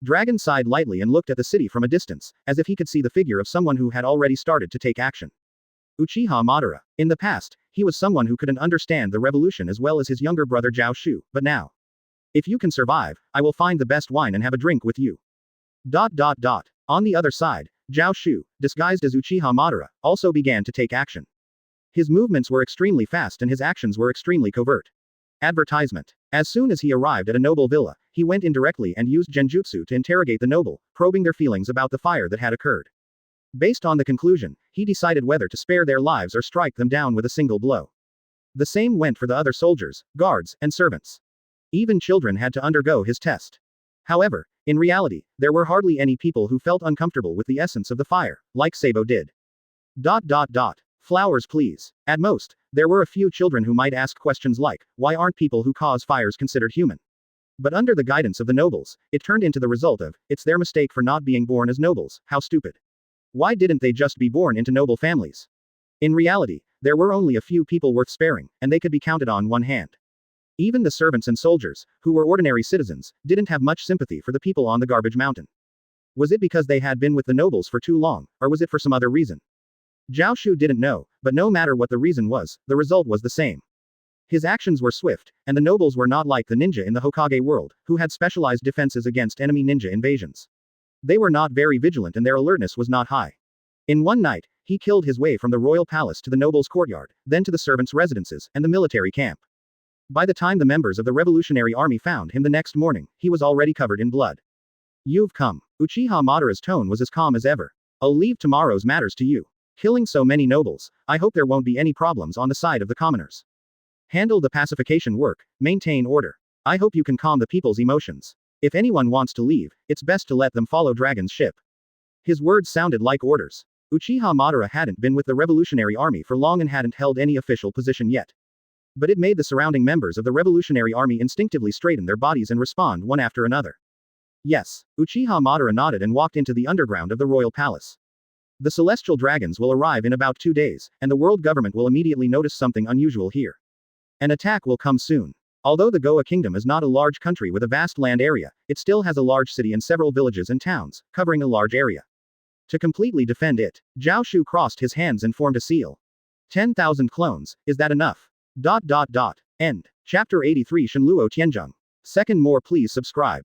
Dragon sighed lightly and looked at the city from a distance, as if he could see the figure of someone who had already started to take action. Uchiha Madara. In the past, He was someone who couldn't understand the revolution as well as his younger brother Zhao Xu, but now. If you can survive, I will find the best wine and have a drink with you. On the other side, Zhao Xu, disguised as Uchiha Madara, also began to take action. His movements were extremely fast and his actions were extremely covert. Advertisement. As soon as he arrived at a noble villa, he went in directly and used genjutsu to interrogate the noble, probing their feelings about the fire that had occurred. Based on the conclusion, he decided whether to spare their lives or strike them down with a single blow. The same went for the other soldiers, guards, and servants. Even children had to undergo his test. However, in reality, there were hardly any people who felt uncomfortable with the essence of the fire, like Sabo did. Flowers please. At most, there were a few children who might ask questions like, why aren't people who cause fires considered human? But under the guidance of the nobles, it turned into the result of, it's their mistake for not being born as nobles, how stupid. Why didn't they just be born into noble families? In reality, there were only a few people worth sparing, and they could be counted on one hand. Even the servants and soldiers, who were ordinary citizens, didn't have much sympathy for the people on the garbage mountain. Was it because they had been with the nobles for too long, or was it for some other reason? Zhao Xu didn't know, but no matter what the reason was, the result was the same. His actions were swift, and the nobles were not like the ninja in the Hokage world, who had specialized defenses against enemy ninja invasions. They were not very vigilant and their alertness was not high. In one night, he killed his way from the royal palace to the nobles' courtyard, then to the servants' residences, and the military camp. By the time the members of the revolutionary army found him the next morning, he was already covered in blood. You've come. Uchiha Madara's tone was as calm as ever. I'll leave tomorrow's matters to you. Killing so many nobles, I hope there won't be any problems on the side of the commoners. Handle the pacification work, maintain order. I hope you can calm the people's emotions. If anyone wants to leave, it's best to let them follow Dragon's ship. His words sounded like orders. Uchiha Madara hadn't been with the revolutionary army for long and hadn't held any official position yet. But it made the surrounding members of the revolutionary army instinctively straighten their bodies and respond one after another. Yes, Uchiha Madara nodded and walked into the underground of the royal palace. The celestial dragons will arrive in about 2 days, and the world government will immediately notice something unusual here. An attack will come soon. Although the Goa kingdom is not a large country with a vast land area, it still has a large city and several villages and towns, covering a large area. To completely defend it, Zhao Xu crossed his hands and formed a seal. 10,000 clones, is that enough? End. Chapter 83 Shenluo Tianzheng. Second more please subscribe.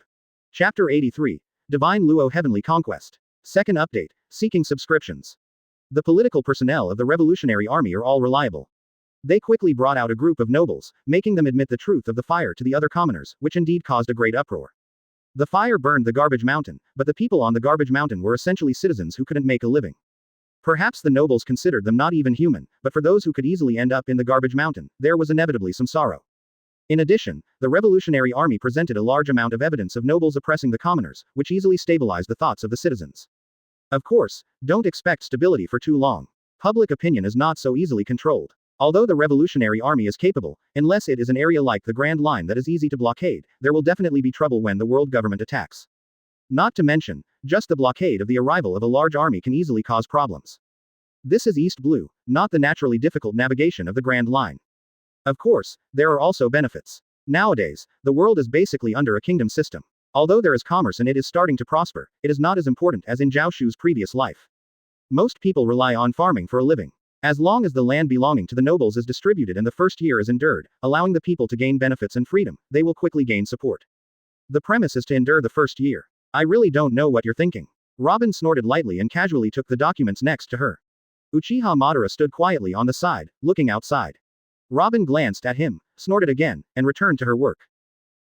Chapter 83. Divine Luo Heavenly Conquest. Second update, seeking subscriptions. The political personnel of the Revolutionary Army are all reliable. They quickly brought out a group of nobles, making them admit the truth of the fire to the other commoners, which indeed caused a great uproar. The fire burned the garbage mountain, but the people on the garbage mountain were essentially citizens who couldn't make a living. Perhaps the nobles considered them not even human, but for those who could easily end up in the garbage mountain, there was inevitably some sorrow. In addition, the Revolutionary Army presented a large amount of evidence of nobles oppressing the commoners, which easily stabilized the thoughts of the citizens. Of course, don't expect stability for too long. Public opinion is not so easily controlled. Although the Revolutionary Army is capable, unless it is an area like the Grand Line that is easy to blockade, there will definitely be trouble when the world government attacks. Not to mention, just the blockade of the arrival of a large army can easily cause problems. This is East Blue, not the naturally difficult navigation of the Grand Line. Of course, there are also benefits. Nowadays, the world is basically under a kingdom system. Although there is commerce and it is starting to prosper, it is not as important as in Zhao Xu's previous life. Most people rely on farming for a living. As long as the land belonging to the nobles is distributed and the first year is endured, allowing the people to gain benefits and freedom, they will quickly gain support. The premise is to endure the first year. I really don't know what you're thinking. Robin snorted lightly and casually took the documents next to her. Uchiha Madara stood quietly on the side, looking outside. Robin glanced at him, snorted again, and returned to her work.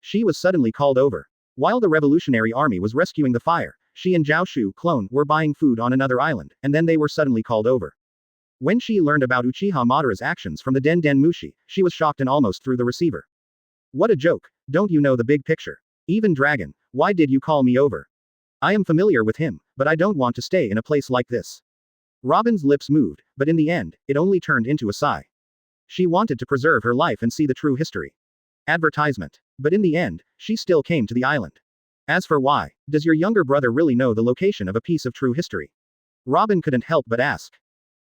She was suddenly called over. While the Revolutionary Army was rescuing the fire, she and Zhao Xu clone were buying food on another island, and then they were suddenly called over. When she learned about Uchiha Madara's actions from the Den Den Mushi, she was shocked and almost threw the receiver. What a joke, don't you know the big picture? Even Dragon, why did you call me over? I am familiar with him, but I don't want to stay in a place like this. Robin's lips moved, but in the end, it only turned into a sigh. She wanted to preserve her life and see the true history. Advertisement. But in the end, she still came to the island. As for why, does your younger brother really know the location of a piece of true history? Robin couldn't help but ask.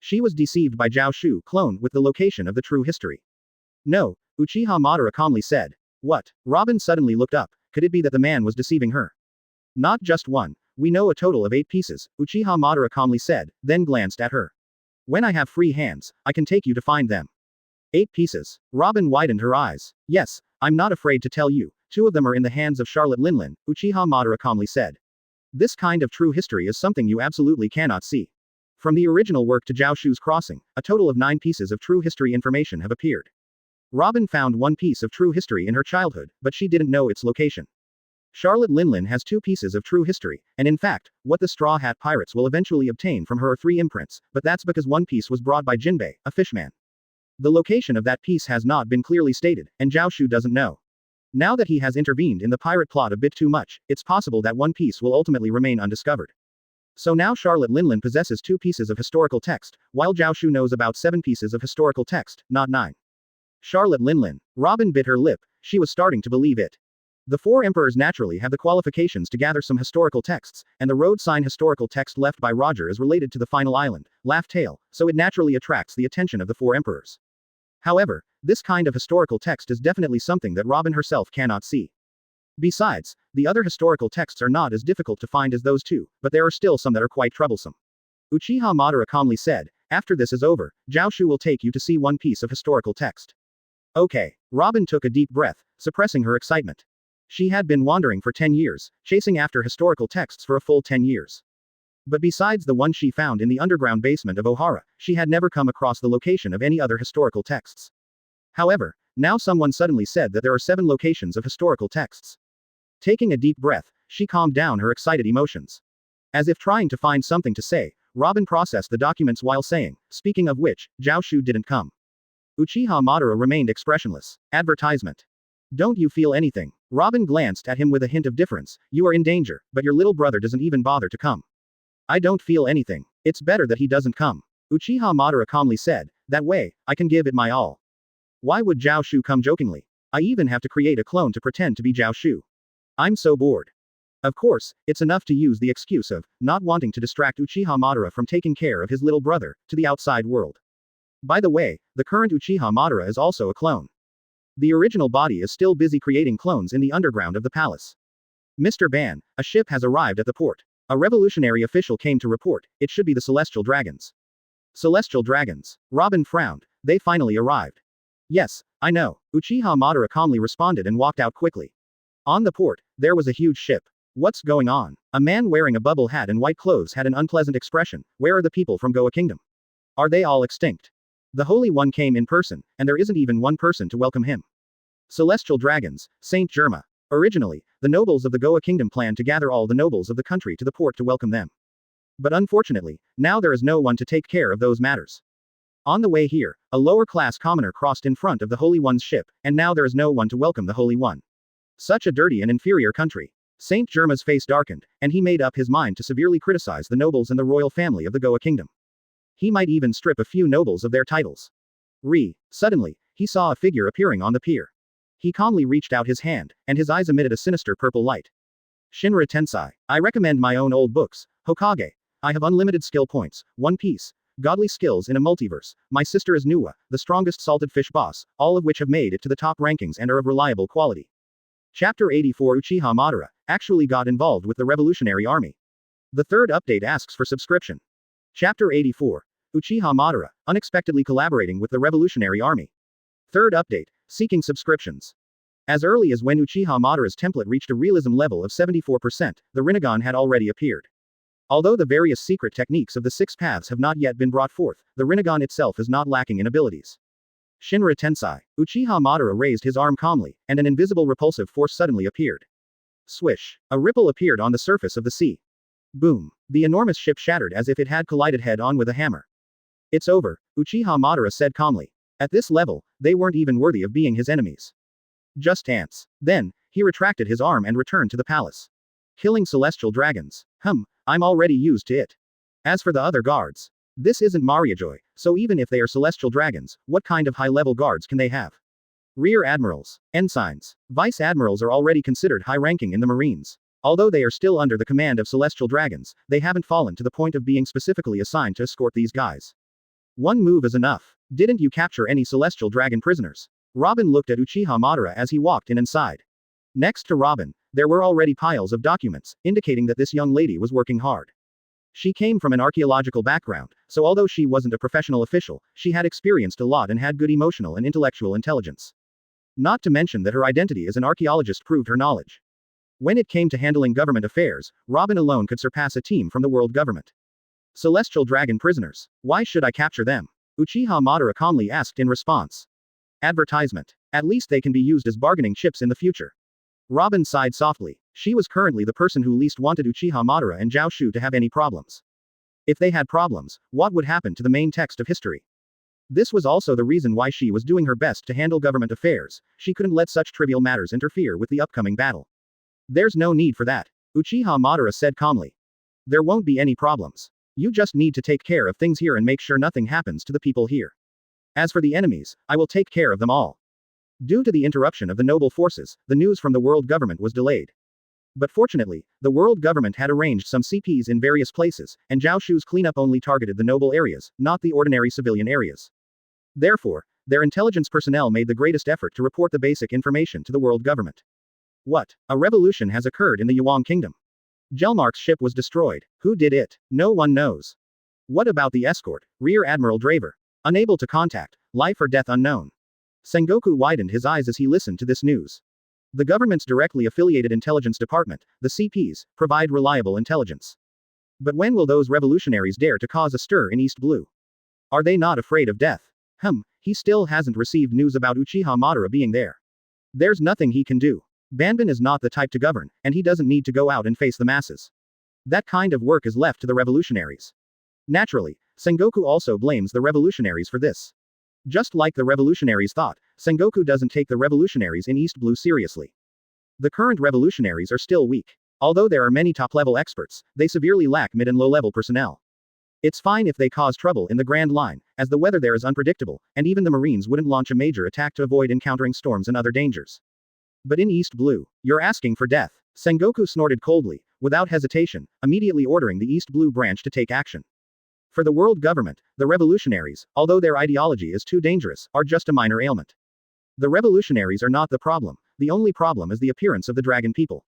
She was deceived by Zhao Xu clone with the location of the true history. No, Uchiha Madara calmly said. What? Robin suddenly looked up, could it be that the man was deceiving her? Not just one, we know a total of 8 pieces, Uchiha Madara calmly said, then glanced at her. When I have free hands, I can take you to find them. 8 pieces. Robin widened her eyes. Yes, I'm not afraid to tell you, 2 of them are in the hands of Charlotte Linlin, Uchiha Madara calmly said. This kind of true history is something you absolutely cannot see. From the original work to Zhao Xu's crossing, a total of 9 pieces of true history information have appeared. Robin found 1 piece of true history in her childhood, but she didn't know its location. Charlotte Linlin has 2 pieces of true history, and in fact, what the Straw Hat Pirates will eventually obtain from her are 3 imprints, but that's because 1 piece was brought by Jinbei, a fishman. The location of that piece has not been clearly stated, and Zhao Xu doesn't know. Now that he has intervened in the pirate plot a bit too much, it's possible that 1 piece will ultimately remain undiscovered. So now Charlotte Linlin possesses 2 pieces of historical text, while Zhao Xu knows about 7 pieces of historical text, not 9. Charlotte Linlin. Robin bit her lip, she was starting to believe it. The 4 emperors naturally have the qualifications to gather some historical texts, and the road sign historical text left by Roger is related to the final island, Laugh Tale, so it naturally attracts the attention of the 4 emperors. However, this kind of historical text is definitely something that Robin herself cannot see. Besides, the other historical texts are not as difficult to find as those 2, but there are still some that are quite troublesome. Uchiha Madara calmly said, after this is over, Zhao Xu will take you to see 1 piece of historical text. Okay. Robin took a deep breath, suppressing her excitement. She had been wandering for 10 years, chasing after historical texts for a full 10 years. But besides the one she found in the underground basement of Ohara, she had never come across the location of any other historical texts. However, now someone suddenly said that there are 7 locations of historical texts. Taking a deep breath, she calmed down her excited emotions. As if trying to find something to say, Robin processed the documents while saying, speaking of which, Zhao Xu didn't come. Uchiha Madara remained expressionless. Advertisement. Don't you feel anything? Robin glanced at him with a hint of difference. You are in danger, but your little brother doesn't even bother to come. I don't feel anything. It's better that he doesn't come. Uchiha Madara calmly said, that way, I can give it my all. Why would Zhao Xu come jokingly? I even have to create a clone to pretend to be Zhao Xu. I'm so bored. Of course, it's enough to use the excuse of not wanting to distract Uchiha Madara from taking care of his little brother to the outside world. By the way, the current Uchiha Madara is also a clone. The original body is still busy creating clones in the underground of the palace. Mr. Ban, a ship has arrived at the port. A revolutionary official came to report, it should be the Celestial Dragons. Celestial Dragons. Robin frowned, they finally arrived. Yes, I know, Uchiha Madara calmly responded and walked out quickly. On the port, there was a huge ship. What's going on? A man wearing a bubble hat and white clothes had an unpleasant expression. Where are the people from Goa Kingdom? Are they all extinct? The Holy One came in person, and there isn't even one person to welcome him. Celestial Dragons, Saint Germa. Originally, the nobles of the Goa Kingdom planned to gather all the nobles of the country to the port to welcome them. But unfortunately, now there is no one to take care of those matters. On the way here, a lower-class commoner crossed in front of the Holy One's ship, and now there is no one to welcome the Holy One. Such a dirty and inferior country. Saint Germa's face darkened, and he made up his mind to severely criticize the nobles and the royal family of the Goa Kingdom. He might even strip a few nobles of their titles. Suddenly, he saw a figure appearing on the pier. He calmly reached out his hand, and his eyes emitted a sinister purple light. Shinra Tensai. I recommend my own old books, Hokage. I have unlimited skill points, One Piece, godly skills in a multiverse, my sister is Nuwa, the strongest salted fish boss, all of which have made it to the top rankings and are of reliable quality. Chapter 84 Uchiha Madara actually got involved with the Revolutionary Army. The third update asks for subscription. Chapter 84. Uchiha Madara, unexpectedly collaborating with the Revolutionary Army. Third update, seeking subscriptions. As early as when Uchiha Madara's template reached a realism level of 74%, the Rinnegan had already appeared. Although the various secret techniques of the 6 paths have not yet been brought forth, the Rinnegan itself is not lacking in abilities. Shinra Tensai. Uchiha Madara raised his arm calmly, and an invisible repulsive force suddenly appeared. Swish. A ripple appeared on the surface of the sea. Boom. The enormous ship shattered as if it had collided head-on with a hammer. It's over, Uchiha Madara said calmly. At this level, they weren't even worthy of being his enemies. Just ants. Then, he retracted his arm and returned to the palace. Killing celestial dragons. I'm already used to it. As for the other guards. This isn't Mariajoy, so even if they are celestial dragons, what kind of high-level guards can they have? Rear admirals, ensigns, vice admirals are already considered high-ranking in the Marines. Although they are still under the command of celestial dragons, they haven't fallen to the point of being specifically assigned to escort these guys. One move is enough. Didn't you capture any celestial dragon prisoners? Robin looked at Uchiha Madara as he walked in inside. Next to Robin, there were already piles of documents, indicating that this young lady was working hard. She came from an archaeological background, so although she wasn't a professional official, she had experienced a lot and had good emotional and intellectual intelligence. Not to mention that her identity as an archaeologist proved her knowledge. When it came to handling government affairs, Robin alone could surpass a team from the world government. Celestial Dragon prisoners. Why should I capture them? Uchiha Madara calmly asked in response. Advertisement. At least they can be used as bargaining chips in the future. Robin sighed softly. She was currently the person who least wanted Uchiha Madara and Zhao Xu to have any problems. If they had problems, what would happen to the main text of history? This was also the reason why she was doing her best to handle government affairs. She couldn't let such trivial matters interfere with the upcoming battle. There's no need for that, Uchiha Madara said calmly. There won't be any problems. You just need to take care of things here and make sure nothing happens to the people here. As for the enemies, I will take care of them all. Due to the interruption of the noble forces, the news from the world government was delayed. But fortunately, the world government had arranged some CPs in various places, and Zhao Xu's cleanup only targeted the noble areas, not the ordinary civilian areas. Therefore, their intelligence personnel made the greatest effort to report the basic information to the world government. What? A revolution has occurred in the Yuan kingdom. Gelmark's ship was destroyed. Who did it? No one knows. What about the escort? Rear Admiral Draver. Unable to contact. Life or death unknown. Sengoku widened his eyes as he listened to this news. The government's directly affiliated intelligence department, the CPs, provide reliable intelligence. But when will those revolutionaries dare to cause a stir in East Blue? Are they not afraid of death? He still hasn't received news about Uchiha Madara being there. There's nothing he can do. Banban is not the type to govern, and he doesn't need to go out and face the masses. That kind of work is left to the revolutionaries. Naturally, Sengoku also blames the revolutionaries for this. Just like the revolutionaries thought, Sengoku doesn't take the revolutionaries in East Blue seriously. The current revolutionaries are still weak. Although there are many top-level experts, they severely lack mid and low-level personnel. It's fine if they cause trouble in the Grand Line, as the weather there is unpredictable, and even the Marines wouldn't launch a major attack to avoid encountering storms and other dangers. But in East Blue, you're asking for death. Sengoku snorted coldly, without hesitation, immediately ordering the East Blue branch to take action. For the world government, the revolutionaries, although their ideology is too dangerous, are just a minor ailment. The revolutionaries are not the problem. The only problem is the appearance of the dragon people.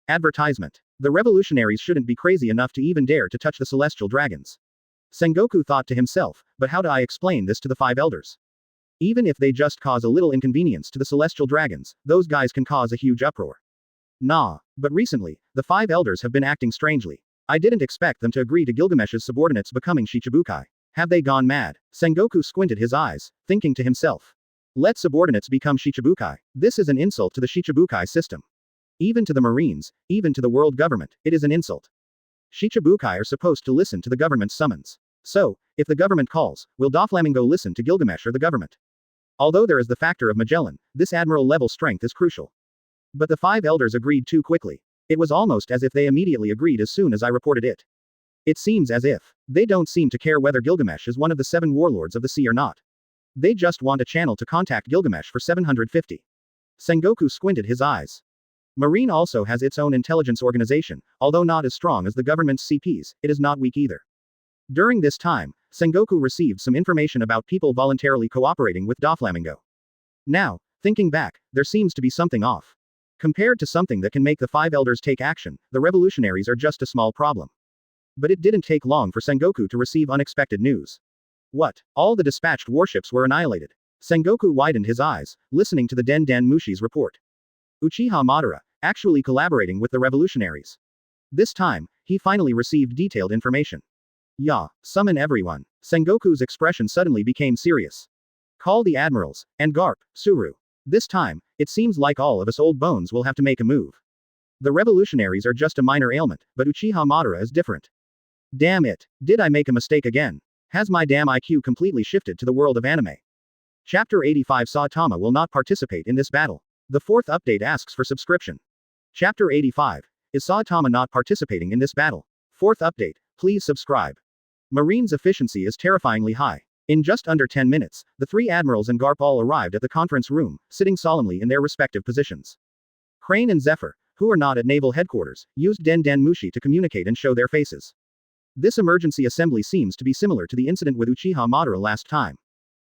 Advertisement. The revolutionaries shouldn't be crazy enough to even dare to touch the celestial dragons. Sengoku thought to himself, but how do I explain this to the five elders? Even if they just cause a little inconvenience to the celestial dragons, those guys can cause a huge uproar. Nah. But recently, the five elders have been acting strangely. I didn't expect them to agree to Gilgamesh's subordinates becoming Shichibukai. Have they gone mad? Sengoku squinted his eyes, thinking to himself. Let subordinates become Shichibukai. This is an insult to the Shichibukai system. Even to the Marines, even to the world government, it is an insult. Shichibukai are supposed to listen to the government's summons. So, if the government calls, will Doflamingo listen to Gilgamesh or the government? Although there is the factor of Magellan, this admiral-level strength is crucial. But the five elders agreed too quickly. It was almost as if they immediately agreed as soon as I reported it. It seems as if they don't seem to care whether Gilgamesh is one of the 7 warlords of the sea or not. They just want a channel to contact Gilgamesh for 750. Sengoku squinted his eyes. Marine also has its own intelligence organization, although not as strong as the government's CPs, it is not weak either. During this time, Sengoku received some information about people voluntarily cooperating with Doflamingo. Now, thinking back, there seems to be something off. Compared to something that can make the five elders take action, the revolutionaries are just a small problem. But it didn't take long for Sengoku to receive unexpected news. What? All the dispatched warships were annihilated. Sengoku widened his eyes, listening to the Den Den Mushi's report. Uchiha Madara, actually collaborating with the revolutionaries. This time, he finally received detailed information. Yeah, summon everyone. Sengoku's expression suddenly became serious. Call the admirals, and Garp, Suru. This time, it seems like all of us old bones will have to make a move. The revolutionaries are just a minor ailment, but Uchiha Madara is different. Damn it. Did I make a mistake again? Has my damn IQ completely shifted to the world of anime? Chapter 85 Saitama will not participate in this battle. The 4th update asks for subscription. Chapter 85. Is Saitama not participating in this battle? 4th update. Please subscribe. Marine's efficiency is terrifyingly high. In just under 10 minutes, the 3 admirals and Garp all arrived at the conference room, sitting solemnly in their respective positions. Crane and Zephyr, who are not at naval headquarters, used Den Den Mushi to communicate and show their faces. This emergency assembly seems to be similar to the incident with Uchiha Madara last time.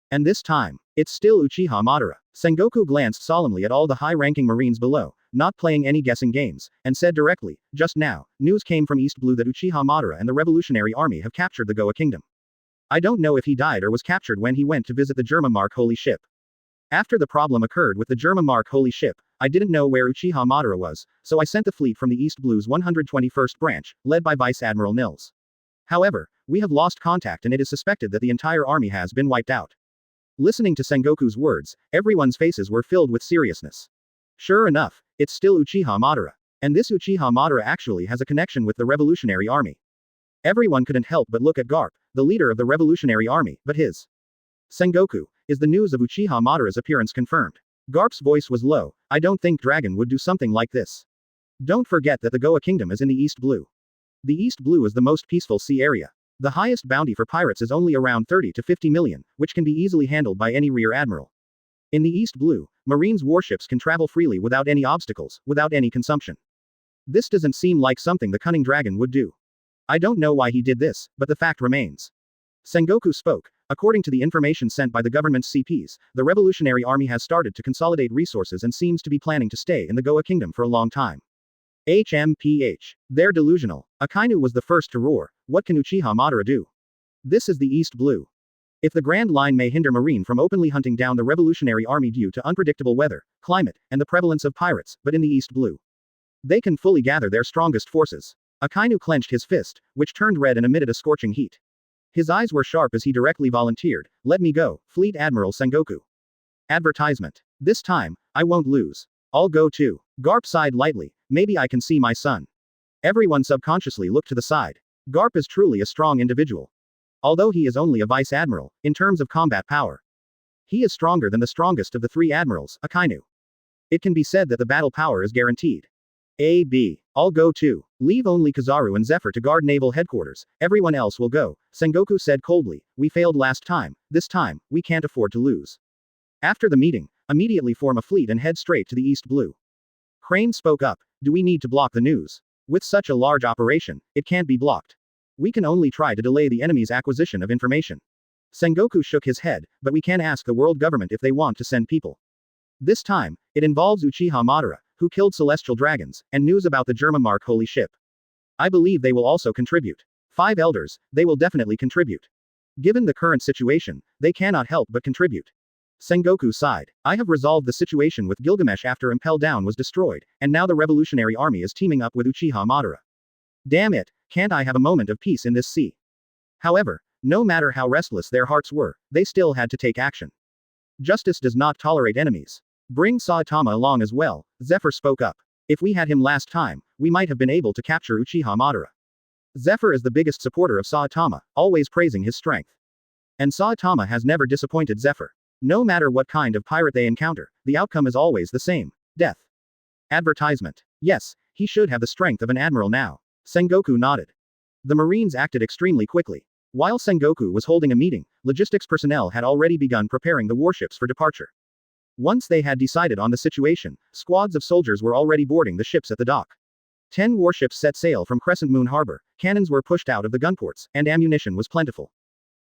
And this time, it's still Uchiha Madara. Sengoku glanced solemnly at all the high-ranking Marines below, not playing any guessing games, and said directly, just now, news came from East Blue that Uchiha Madara and the Revolutionary Army have captured the Goa Kingdom. I don't know if he died or was captured when he went to visit the Germa Mark Holy Ship. After the problem occurred with the Germa Mark Holy Ship, I didn't know where Uchiha Madara was, so I sent the fleet from the East Blue's 121st branch, led by Vice Admiral Nils. However, we have lost contact and it is suspected that the entire army has been wiped out. Listening to Sengoku's words, everyone's faces were filled with seriousness. Sure enough, it's still Uchiha Madara. And this Uchiha Madara actually has a connection with the Revolutionary Army. Everyone couldn't help but look at Garp, the leader of the Revolutionary Army, but his Sengoku, is the news of Uchiha Madara's appearance confirmed? Garp's voice was low. I don't think Dragon would do something like this. Don't forget that the Goa Kingdom is in the East Blue. The East Blue is the most peaceful sea area. The highest bounty for pirates is only around 30 to 50 million, which can be easily handled by any rear admiral. In the East Blue, Marines' warships can travel freely without any obstacles, without any consumption. This doesn't seem like something the cunning dragon would do. I don't know why he did this, but the fact remains. Sengoku spoke. According to the information sent by the government's CPs, the Revolutionary Army has started to consolidate resources and seems to be planning to stay in the Goa Kingdom for a long time. HMPH. They're delusional. Akainu was the first to roar. What can Uchiha Madara do? This is the East Blue. If the Grand Line may hinder Marine from openly hunting down the Revolutionary Army due to unpredictable weather, climate, and the prevalence of pirates, but in the East Blue, they can fully gather their strongest forces. Akainu clenched his fist, which turned red and emitted a scorching heat. His eyes were sharp as he directly volunteered, "Let me go, Fleet Admiral Sengoku." Advertisement. This time, I won't lose. I'll go too. Garp sighed lightly, maybe I can see my son. Everyone subconsciously looked to the side. Garp is truly a strong individual. Although he is only a vice admiral, in terms of combat power, he is stronger than the strongest of the three admirals, Akainu. It can be said that the battle power is guaranteed. I'll go too. Leave only Kizaru and Zephyr to guard naval headquarters, everyone else will go, Sengoku said coldly. We failed last time, this time, we can't afford to lose. After the meeting, immediately form a fleet and head straight to the East Blue. Crane spoke up. Do we need to block the news? With such a large operation, it can't be blocked. We can only try to delay the enemy's acquisition of information. Sengoku shook his head, but we can ask the world government if they want to send people. This time, it involves Uchiha Madara, who killed celestial dragons, and news about the Germa Mark Holy Ship. I believe they will also contribute. 5 elders, they will definitely contribute. Given the current situation, they cannot help but contribute. Sengoku sighed. I have resolved the situation with Gilgamesh after Impel Down was destroyed, and now the Revolutionary Army is teaming up with Uchiha Madara. Damn it, can't I have a moment of peace in this sea? However, no matter how restless their hearts were, they still had to take action. Justice does not tolerate enemies. Bring Saitama along as well, Zephyr spoke up. If we had him last time, we might have been able to capture Uchiha Madara. Zephyr is the biggest supporter of Saitama, always praising his strength. And Saitama has never disappointed Zephyr. No matter what kind of pirate they encounter, the outcome is always the same: death. Advertisement. Yes, he should have the strength of an admiral now. Sengoku nodded. The Marines acted extremely quickly. While Sengoku was holding a meeting, logistics personnel had already begun preparing the warships for departure. Once they had decided on the situation, squads of soldiers were already boarding the ships at the dock. 10 warships set sail from Crescent Moon Harbor, cannons were pushed out of the gunports, and ammunition was plentiful.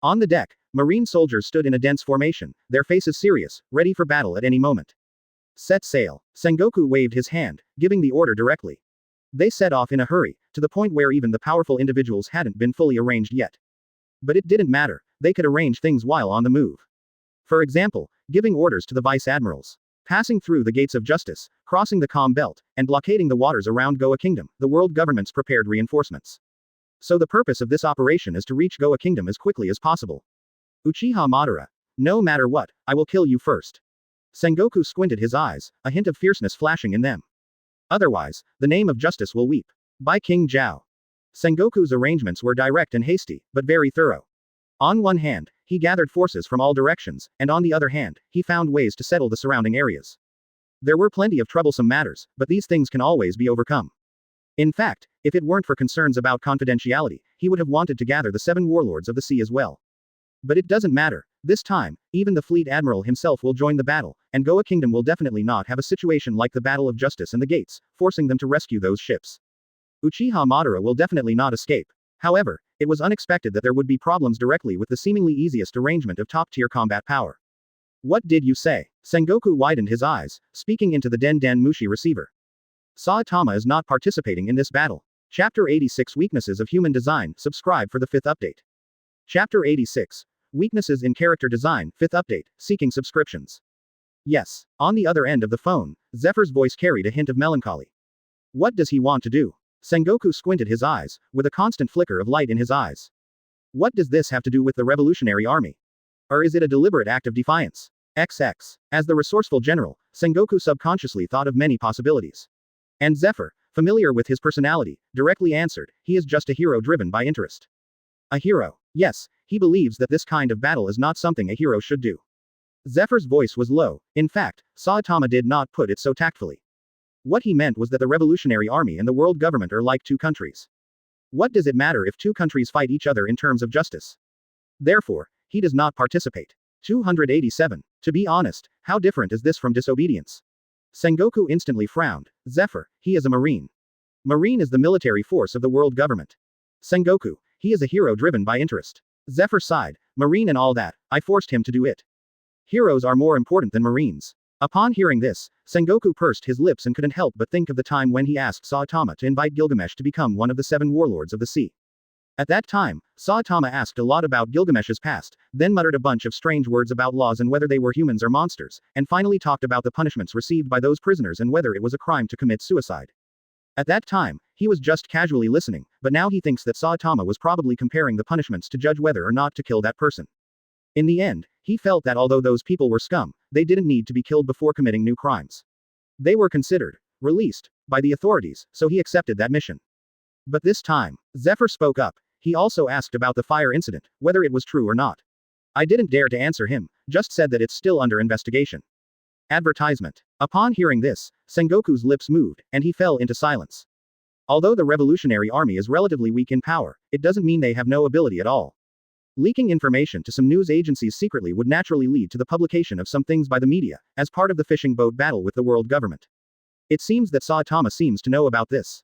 On the deck, Marine soldiers stood in a dense formation, their faces serious, ready for battle at any moment. Set sail. Sengoku waved his hand, giving the order directly. They set off in a hurry, to the point where even the powerful individuals hadn't been fully arranged yet. But it didn't matter, they could arrange things while on the move. For example, giving orders to the vice admirals. Passing through the gates of justice, crossing the calm belt, and blockading the waters around Goa Kingdom, the world governments prepared reinforcements. So the purpose of this operation is to reach Goa Kingdom as quickly as possible. Uchiha Madara. No matter what, I will kill you first. Sengoku squinted his eyes, a hint of fierceness flashing in them. Otherwise, the name of justice will weep. By King Zhao. Sengoku's arrangements were direct and hasty, but very thorough. On one hand, he gathered forces from all directions, and on the other hand, he found ways to settle the surrounding areas. There were plenty of troublesome matters, but these things can always be overcome. In fact, if it weren't for concerns about confidentiality, he would have wanted to gather the 7 warlords of the sea as well. But it doesn't matter. This time, even the Fleet Admiral himself will join the battle, and Goa Kingdom will definitely not have a situation like the Battle of Justice and the Gates, forcing them to rescue those ships. Uchiha Madara will definitely not escape. However, it was unexpected that there would be problems directly with the seemingly easiest arrangement of top-tier combat power. What did you say? Sengoku widened his eyes, speaking into the Den Den Mushi receiver. Saitama is not participating in this battle. Chapter 86 Weaknesses of Human Design. Subscribe for the 5th update. Chapter 86 Weaknesses in Character Design. 5th update. Seeking subscriptions. Yes. On the other end of the phone, Zephyr's voice carried a hint of melancholy. What does he want to do? Sengoku squinted his eyes, with a constant flicker of light in his eyes. What does this have to do with the Revolutionary Army? Or is it a deliberate act of defiance? XX. As the resourceful general, Sengoku subconsciously thought of many possibilities. And Zephyr, familiar with his personality, directly answered, he is just a hero driven by interest. A hero. Yes, he believes that this kind of battle is not something a hero should do. Zephyr's voice was low. In fact, Saitama did not put it so tactfully. What he meant was that the Revolutionary Army and the world government are like two countries. What does it matter if two countries fight each other in terms of justice? Therefore, he does not participate. 287. To be honest, how different is this from disobedience? Sengoku instantly frowned. Zephyr, he is a Marine. Marine is the military force of the world government. Sengoku, he is a hero driven by interest. Zephyr sighed. Marine and all that, I forced him to do it. Heroes are more important than Marines. Upon hearing this, Sengoku pursed his lips and couldn't help but think of the time when he asked Saitama to invite Gilgamesh to become one of the 7 warlords of the sea. At that time, Saitama asked a lot about Gilgamesh's past, then muttered a bunch of strange words about laws and whether they were humans or monsters, and finally talked about the punishments received by those prisoners and whether it was a crime to commit suicide. At that time, he was just casually listening, but now he thinks that Saitama was probably comparing the punishments to judge whether or not to kill that person. In the end, he felt that although those people were scum, they didn't need to be killed before committing new crimes. They were considered released by the authorities, so he accepted that mission. But this time, Zephyr spoke up. He also asked about the fire incident, whether it was true or not. I didn't dare to answer him, just said that it's still under investigation. Advertisement. Upon hearing this, Sengoku's lips moved, and he fell into silence. Although the Revolutionary Army is relatively weak in power, it doesn't mean they have no ability at all. Leaking information to some news agencies secretly would naturally lead to the publication of some things by the media, as part of the fishing boat battle with the world government. It seems that Saitama seems to know about this.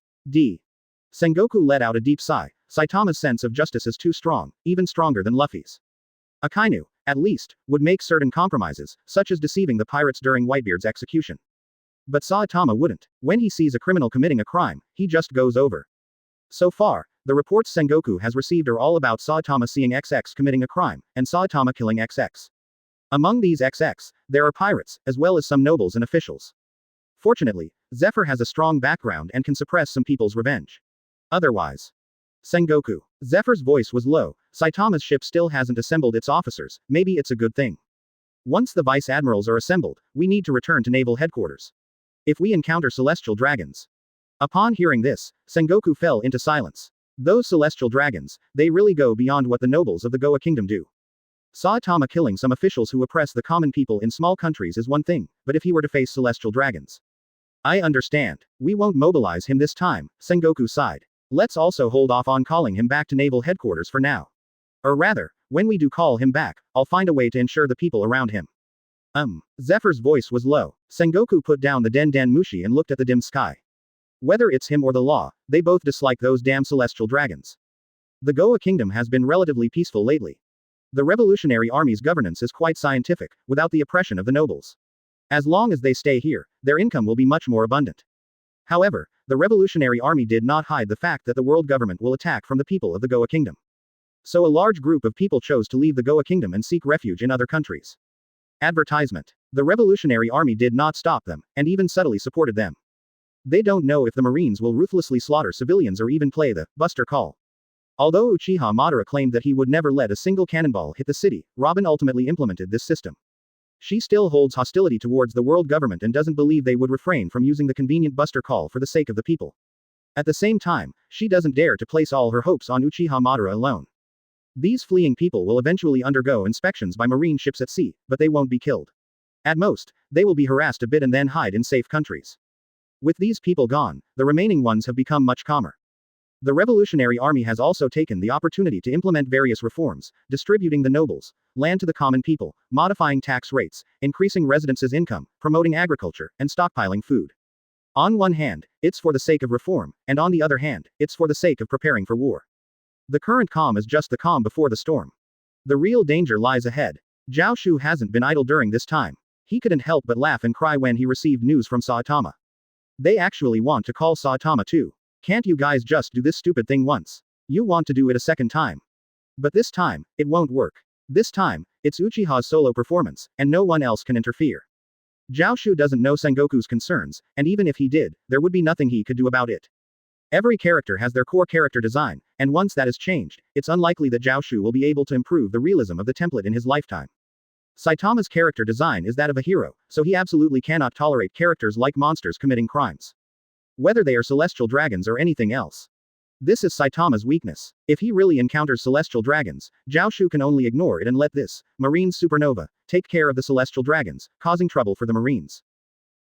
Sengoku let out a deep sigh. Saitama's sense of justice is too strong, even stronger than Luffy's. Akainu, at least, would make certain compromises, such as deceiving the pirates during Whitebeard's execution. But Saitama wouldn't. When he sees a criminal committing a crime, he just goes over. So far, the reports Sengoku has received are all about Saitama seeing XX committing a crime, and Saitama killing XX. Among these XX, there are pirates, as well as some nobles and officials. Fortunately, Zephyr has a strong background and can suppress some people's revenge. Otherwise. Sengoku. Zephyr's voice was low. Saitama's ship still hasn't assembled its officers, maybe it's a good thing. Once the vice admirals are assembled, we need to return to naval headquarters. If we encounter celestial dragons. Upon hearing this, Sengoku fell into silence. Those celestial dragons, they really go beyond what the nobles of the Goa kingdom do. Saitama killing some officials who oppress the common people in small countries is one thing, but if he were to face celestial dragons. I understand. We won't mobilize him this time, Sengoku sighed. Let's also hold off on calling him back to naval headquarters for now. Or rather, when we do call him back, I'll find a way to ensure the people around him. Zephyr's voice was low. Sengoku put down the Den Den Mushi and looked at the dim sky. Whether it's him or the law, they both dislike those damn celestial dragons. The Goa kingdom has been relatively peaceful lately. The Revolutionary Army's governance is quite scientific, without the oppression of the nobles. As long as they stay here, their income will be much more abundant. However, the Revolutionary Army did not hide the fact that the world government will attack from the people of the Goa kingdom. So a large group of people chose to leave the Goa kingdom and seek refuge in other countries. Advertisement. The Revolutionary Army did not stop them, and even subtly supported them. They don't know if the Marines will ruthlessly slaughter civilians or even play the Buster Call. Although Uchiha Madara claimed that he would never let a single cannonball hit the city, Robin ultimately implemented this system. She still holds hostility towards the world government and doesn't believe they would refrain from using the convenient Buster Call for the sake of the people. At the same time, she doesn't dare to place all her hopes on Uchiha Madara alone. These fleeing people will eventually undergo inspections by marine ships at sea, but they won't be killed. At most, they will be harassed a bit and then hide in safe countries. With these people gone, the remaining ones have become much calmer. The Revolutionary Army has also taken the opportunity to implement various reforms, distributing the nobles' land to the common people, modifying tax rates, increasing residents' income, promoting agriculture, and stockpiling food. On one hand, it's for the sake of reform, and on the other hand, it's for the sake of preparing for war. The current calm is just the calm before the storm. The real danger lies ahead. Zhao Xu hasn't been idle during this time. He couldn't help but laugh and cry when he received news from Saitama. They actually want to call Saitama too. Can't you guys just do this stupid thing once? You want to do it a second time. But this time, it won't work. This time, it's Uchiha's solo performance, and no one else can interfere. Zhao Xu doesn't know Sengoku's concerns, and even if he did, there would be nothing he could do about it. Every character has their core character design, and once that is changed, it's unlikely that Zhao Xu will be able to improve the realism of the template in his lifetime. Saitama's character design is that of a hero, so he absolutely cannot tolerate characters like monsters committing crimes. Whether they are celestial dragons or anything else. This is Saitama's weakness. If he really encounters celestial dragons, Zhao Xu can only ignore it and let this, Marine Supernova, take care of the celestial dragons, causing trouble for the Marines.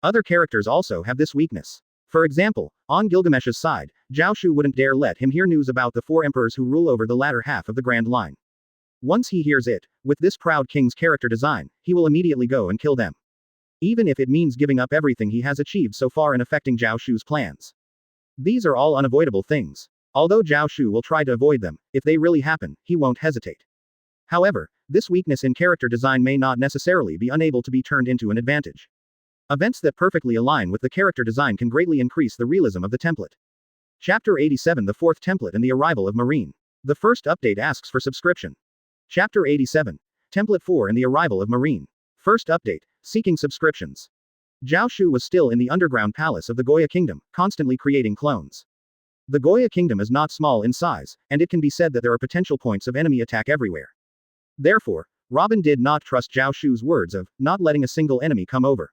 Other characters also have this weakness. For example, on Gilgamesh's side, Zhao Xu wouldn't dare let him hear news about the 4 emperors who rule over the latter half of the Grand Line. Once he hears it, with this proud king's character design, he will immediately go and kill them. Even if it means giving up everything he has achieved so far in affecting Zhao Xu's plans. These are all unavoidable things. Although Zhao Xu will try to avoid them, if they really happen, he won't hesitate. However, this weakness in character design may not necessarily be unable to be turned into an advantage. Events that perfectly align with the character design can greatly increase the realism of the template. Chapter 87, the 4th template and the arrival of Marine. The first update asks for subscription. Chapter 87. Template 4 and the arrival of Marine. First update, seeking subscriptions. Zhao Xu was still in the underground palace of the Goya Kingdom, constantly creating clones. The Goya Kingdom is not small in size, and it can be said that there are potential points of enemy attack everywhere. Therefore, Robin did not trust Zhao Xu's words of not letting a single enemy come over.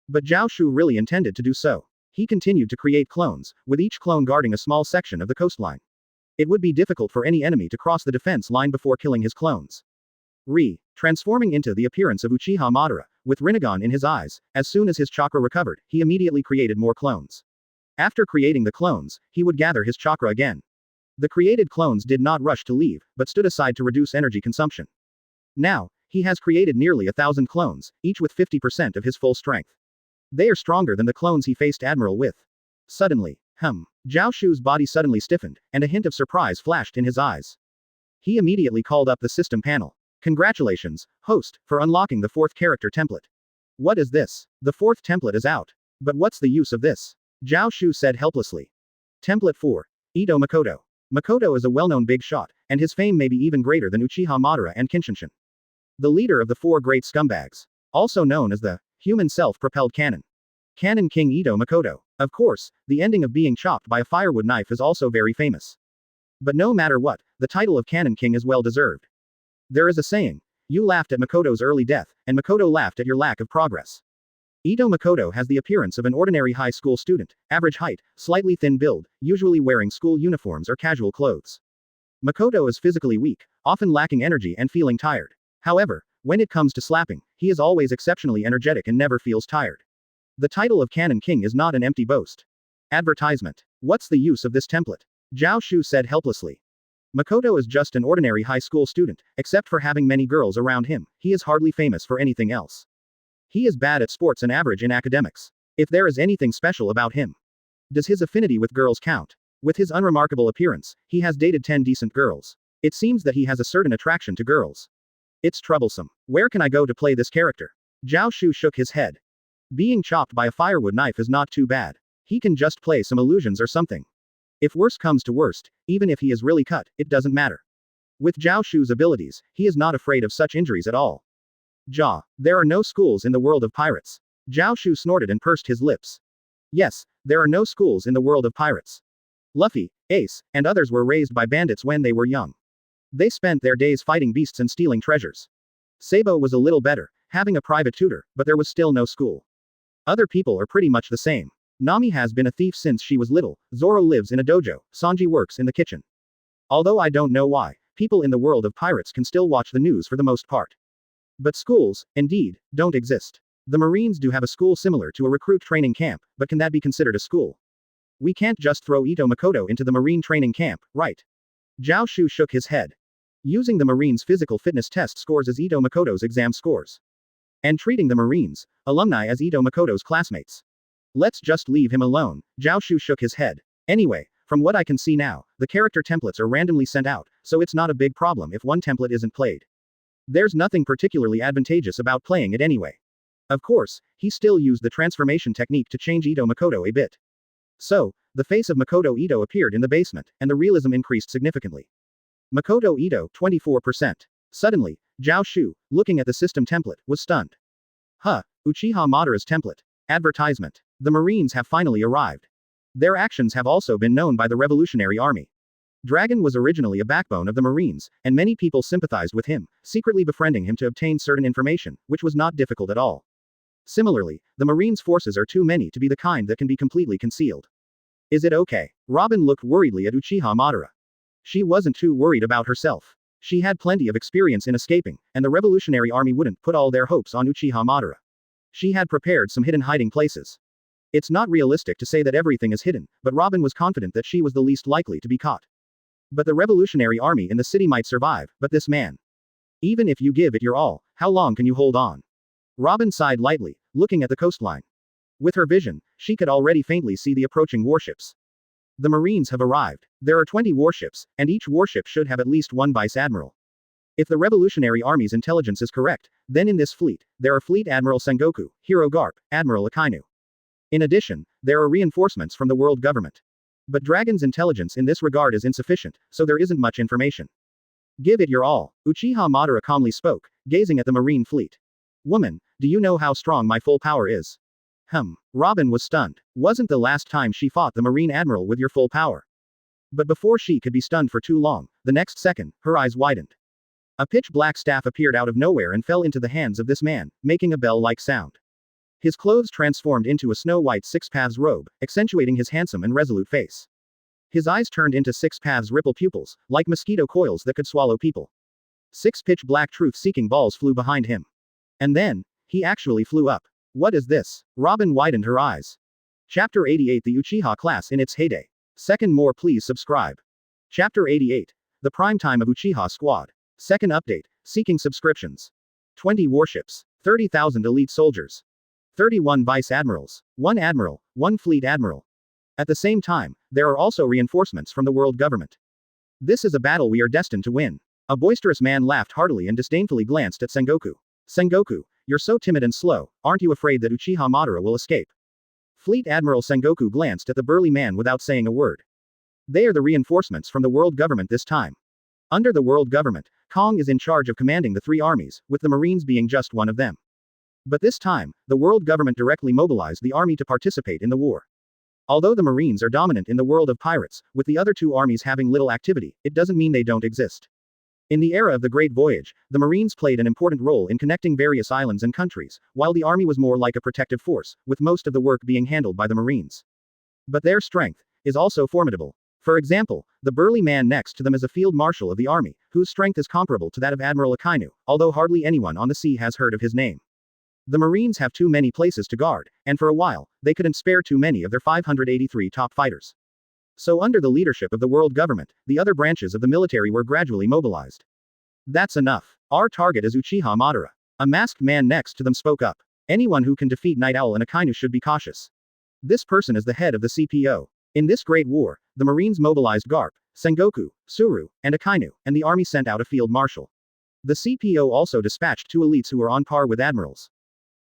But Zhao Xu really intended to do so. He continued to create clones, with each clone guarding a small section of the coastline. It would be difficult for any enemy to cross the defense line before killing his clones. Transforming into the appearance of Uchiha Madara, with Rinnegan in his eyes, as soon as his chakra recovered, he immediately created more clones. After creating the clones, he would gather his chakra again. The created clones did not rush to leave, but stood aside to reduce energy consumption. Now, he has created nearly 1,000 clones, each with 50% of his full strength. They are stronger than the clones he faced Admiral with. Suddenly, Zhao Xu's body suddenly stiffened, and a hint of surprise flashed in his eyes. He immediately called up the system panel. Congratulations, host, for unlocking the 4th character template. What is this? The 4th template is out. But what's the use of this? Zhao Xu said helplessly. Template 4. Ito Makoto. Makoto is a well-known big shot, and his fame may be even greater than Uchiha Madara and Kinshinshin. The leader of the 4 great scumbags. Also known as the human self-propelled cannon. Cannon King Ito Makoto. Of course, the ending of being chopped by a firewood knife is also very famous. But no matter what, the title of Cannon King is well deserved. There is a saying, you laughed at Makoto's early death, and Makoto laughed at your lack of progress. Ito Makoto has the appearance of an ordinary high school student, average height, slightly thin build, usually wearing school uniforms or casual clothes. Makoto is physically weak, often lacking energy and feeling tired. However, when it comes to slapping, he is always exceptionally energetic and never feels tired. The title of Cannon King is not an empty boast. Advertisement. What's the use of this template? Zhao Xu said helplessly. Makoto is just an ordinary high school student, except for having many girls around him, he is hardly famous for anything else. He is bad at sports and average in academics. If there is anything special about him. Does his affinity with girls count? With his unremarkable appearance, he has dated 10 decent girls. It seems that he has a certain attraction to girls. It's troublesome. Where can I go to play this character? Zhao Xu shook his head. Being chopped by a firewood knife is not too bad. He can just play some illusions or something. If worst comes to worst, even if he is really cut, it doesn't matter. With Zhao Xu's abilities, he is not afraid of such injuries at all. There are no schools in the world of pirates. Zhao Xu snorted and pursed his lips. Yes, there are no schools in the world of pirates. Luffy, Ace, and others were raised by bandits when they were young. They spent their days fighting beasts and stealing treasures. Sabo was a little better, having a private tutor, but there was still no school. Other people are pretty much the same. Nami has been a thief since she was little, Zoro lives in a dojo, Sanji works in the kitchen. Although I don't know why, people in the world of pirates can still watch the news for the most part. But schools, indeed, don't exist. The Marines do have a school similar to a recruit training camp, but can that be considered a school? We can't just throw Ito Makoto into the Marine training camp, right? Zhao Xu shook his head. Using the Marines' physical fitness test scores as Ito Makoto's exam scores. And treating the Marines, alumni as Ito Makoto's classmates. Let's just leave him alone, Zhao Xu shook his head. Anyway, from what I can see now, the character templates are randomly sent out, so it's not a big problem if one template isn't played. There's nothing particularly advantageous about playing it anyway. Of course, he still used the transformation technique to change Ito Makoto a bit. So, the face of Makoto Ito appeared in the basement, and the realism increased significantly. Makoto Ito, 24%. Suddenly, Zhao Xu, looking at the system template, was stunned. Huh, Uchiha Madara's template. Advertisement. The Marines have finally arrived. Their actions have also been known by the Revolutionary Army. Dragon was originally a backbone of the Marines, and many people sympathized with him, secretly befriending him to obtain certain information, which was not difficult at all. Similarly, the Marines' forces are too many to be the kind that can be completely concealed. Is it okay? Robin looked worriedly at Uchiha Madara. She wasn't too worried about herself. She had plenty of experience in escaping, and the Revolutionary Army wouldn't put all their hopes on Uchiha Madara. She had prepared some hidden hiding places. It's not realistic to say that everything is hidden, but Robin was confident that she was the least likely to be caught. But the Revolutionary Army in the city might survive, but this man. Even if you give it your all, how long can you hold on? Robin sighed lightly, looking at the coastline. With her vision, she could already faintly see the approaching warships. The Marines have arrived. There are 20 warships, and each warship should have at least one vice admiral. If the Revolutionary Army's intelligence is correct, then in this fleet, there are Fleet Admiral Sengoku, Hero Garp, Admiral Akainu. In addition, there are reinforcements from the world government. But Dragon's intelligence in this regard is insufficient, so there isn't much information. Give it your all, Uchiha Madara calmly spoke, gazing at the marine fleet. Woman, do you know how strong my full power is? Robin was stunned. Wasn't the last time she fought the Marine Admiral with your full power? But before she could be stunned for too long, the next second, her eyes widened. A pitch-black staff appeared out of nowhere and fell into the hands of this man, making a bell-like sound. His clothes transformed into a snow-white six-paths robe, accentuating his handsome and resolute face. His eyes turned into six-paths ripple pupils, like mosquito coils that could swallow people. 6 pitch-black truth-seeking balls flew behind him. And then, he actually flew up. What is this? Robin widened her eyes. Chapter 88 The Uchiha Class in its heyday. Second more please subscribe. Chapter 88. The Prime Time of Uchiha Squad. Second update, seeking subscriptions. 20 warships. 30,000 elite soldiers. 31 vice admirals. 1 admiral, 1 fleet admiral. At the same time, there are also reinforcements from the world government. This is a battle we are destined to win. A boisterous man laughed heartily and disdainfully glanced at Sengoku. Sengoku, you're so timid and slow, aren't you afraid that Uchiha Madara will escape? Fleet Admiral Sengoku glanced at the burly man without saying a word. They are the reinforcements from the world government this time. Under the world government, Kong is in charge of commanding the 3 armies, with the Marines being just one of them. But this time, the world government directly mobilized the army to participate in the war. Although the Marines are dominant in the world of pirates, with the other 2 armies having little activity, it doesn't mean they don't exist. In the era of the Great Voyage, the Marines played an important role in connecting various islands and countries, while the army was more like a protective force, with most of the work being handled by the Marines. But their strength is also formidable. For example, the burly man next to them is a field marshal of the army, whose strength is comparable to that of Admiral Akainu, although hardly anyone on the sea has heard of his name. The Marines have too many places to guard, and for a while, they couldn't spare too many of their 583 top fighters. So under the leadership of the world government, the other branches of the military were gradually mobilized. That's enough. Our target is Uchiha Madara. A masked man next to them spoke up. Anyone who can defeat Night Owl and Akainu should be cautious. This person is the head of the CPO. In this great war, the Marines mobilized Garp, Sengoku, Suru, and Akainu, and the army sent out a field marshal. The CPO also dispatched 2 elites who were on par with admirals.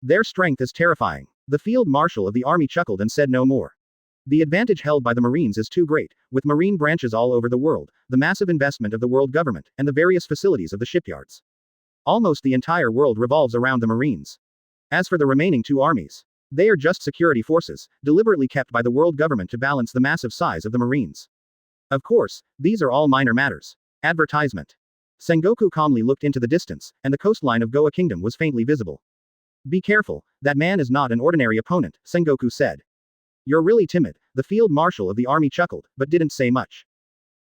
Their strength is terrifying. The field marshal of the army chuckled and said no more. The advantage held by the Marines is too great, with marine branches all over the world, the massive investment of the world government, and the various facilities of the shipyards. Almost the entire world revolves around the Marines. As for the remaining 2 armies, they are just security forces, deliberately kept by the world government to balance the massive size of the Marines. Of course, these are all minor matters. Advertisement. Sengoku calmly looked into the distance, and the coastline of Goa Kingdom was faintly visible. Be careful, that man is not an ordinary opponent, Sengoku said. You're really timid, the field marshal of the army chuckled, but didn't say much.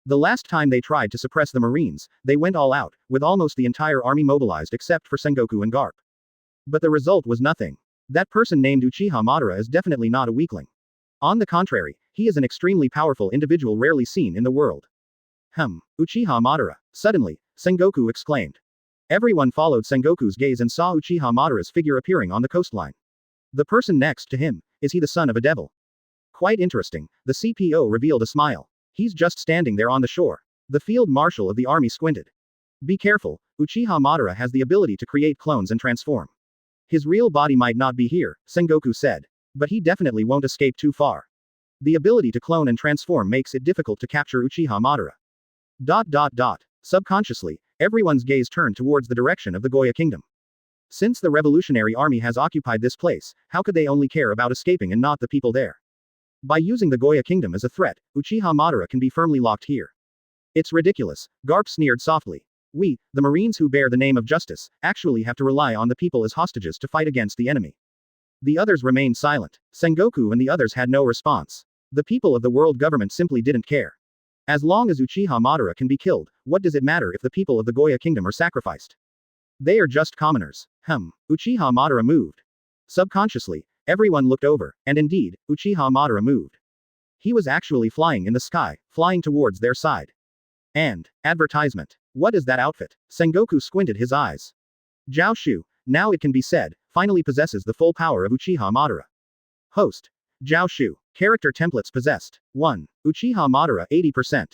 The last time they tried to suppress the Marines, they went all out, with almost the entire army mobilized except for Sengoku and Garp. But the result was nothing. That person named Uchiha Madara is definitely not a weakling. On the contrary, he is an extremely powerful individual rarely seen in the world. Uchiha Madara. Suddenly, Sengoku exclaimed. Everyone followed Sengoku's gaze and saw Uchiha Madara's figure appearing on the coastline. The person next to him, is he the son of a devil? Quite interesting, the CPO revealed a smile. He's just standing there on the shore. The field marshal of the army squinted. Be careful, Uchiha Madara has the ability to create clones and transform. His real body might not be here, Sengoku said. But he definitely won't escape too far. The ability to clone and transform makes it difficult to capture Uchiha Madara. Subconsciously, everyone's gaze turned towards the direction of the Goya kingdom. Since the revolutionary army has occupied this place, how could they only care about escaping and not the people there? By using the Goya kingdom as a threat, Uchiha Madara can be firmly locked here. It's ridiculous, Garp sneered softly. We, the Marines who bear the name of justice, actually have to rely on the people as hostages to fight against the enemy. The others remained silent. Sengoku and the others had no response. The people of the world government simply didn't care. As long as Uchiha Madara can be killed, what does it matter if the people of the Goya kingdom are sacrificed? They are just commoners. Uchiha Madara moved. Subconsciously, everyone looked over, and indeed, Uchiha Madara moved. He was actually flying in the sky, flying towards their side. And, advertisement. What is that outfit? Sengoku squinted his eyes. Zhao Xu, now it can be said, finally possesses the full power of Uchiha Madara. Host. Zhao Xu. Character templates possessed. 1. Uchiha Madara 80%.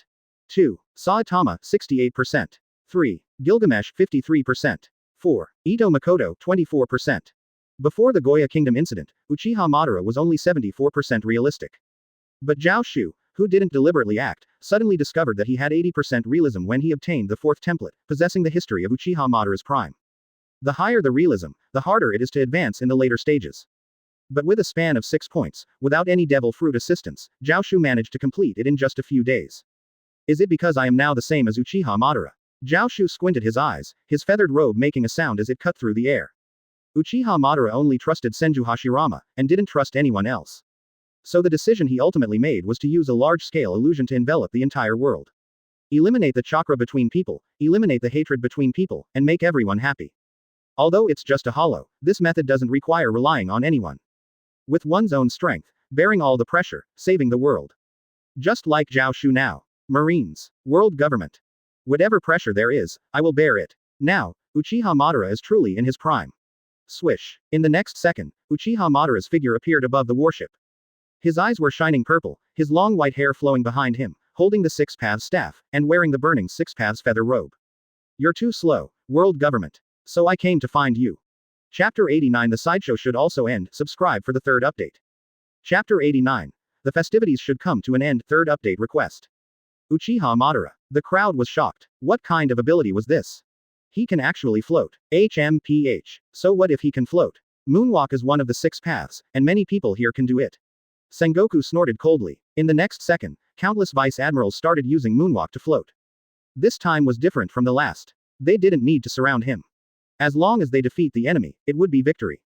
2. Saitama 68%. 3. Gilgamesh 53%. 4. Ito Makoto 24%. Before the Goya Kingdom incident, Uchiha Madara was only 74% realistic. But Zhao Xu, who didn't deliberately act, suddenly discovered that he had 80% realism when he obtained the fourth template, possessing the history of Uchiha Madara's prime. The higher the realism, the harder it is to advance in the later stages. But with a span of 6 points, without any devil fruit assistance, Zhao Xu managed to complete it in just a few days. Is it because I am now the same as Uchiha Madara? Zhao Xu squinted his eyes, his feathered robe making a sound as it cut through the air. Uchiha Madara only trusted Senju Hashirama, and didn't trust anyone else. So the decision he ultimately made was to use a large-scale illusion to envelop the entire world. Eliminate the chakra between people, eliminate the hatred between people, and make everyone happy. Although it's just a hollow, this method doesn't require relying on anyone. With one's own strength, bearing all the pressure, saving the world. Just like Zhao Xu now. Marines. World government. Whatever pressure there is, I will bear it. Now, Uchiha Madara is truly in his prime. Swish. In the next second, Uchiha Madara's figure appeared above the warship. His eyes were shining purple, his long white hair flowing behind him, holding the Six Paths staff, and wearing the burning Six Paths feather robe. You're too slow, world government. So I came to find you. Chapter 89. The sideshow should also end. Subscribe for the third update. Chapter 89. The festivities should come to an end. Third update request. Uchiha Madara. The crowd was shocked. What kind of ability was this? He can actually float. HMPH. So what if he can float? Moonwalk is one of the 6 paths, and many people here can do it. Sengoku snorted coldly. In the next second, countless vice admirals started using moonwalk to float. This time was different from the last. They didn't need to surround him. As long as they defeat the enemy, it would be victory.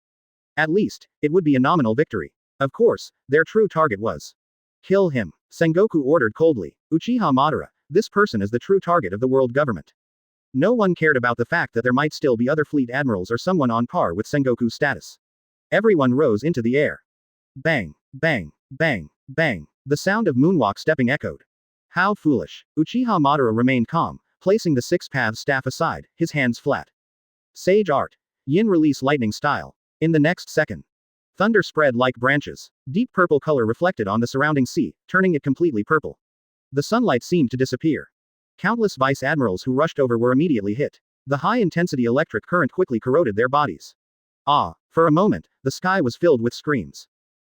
At least, it would be a nominal victory. Of course, their true target was. Kill him. Sengoku ordered coldly. Uchiha Madara, this person is the true target of the world government. No one cared about the fact that there might still be other fleet admirals or someone on par with Sengoku's status. Everyone rose into the air. Bang, bang, bang, bang. The sound of moonwalk stepping echoed. How foolish. Uchiha Madara remained calm, placing the 6 paths staff aside, his hands flat. Sage art. Yin release lightning style. In the next second. Thunder spread like branches. Deep purple color reflected on the surrounding sea, turning it completely purple. The sunlight seemed to disappear. Countless vice admirals who rushed over were immediately hit. The high-intensity electric current quickly corroded their bodies. For a moment, the sky was filled with screams.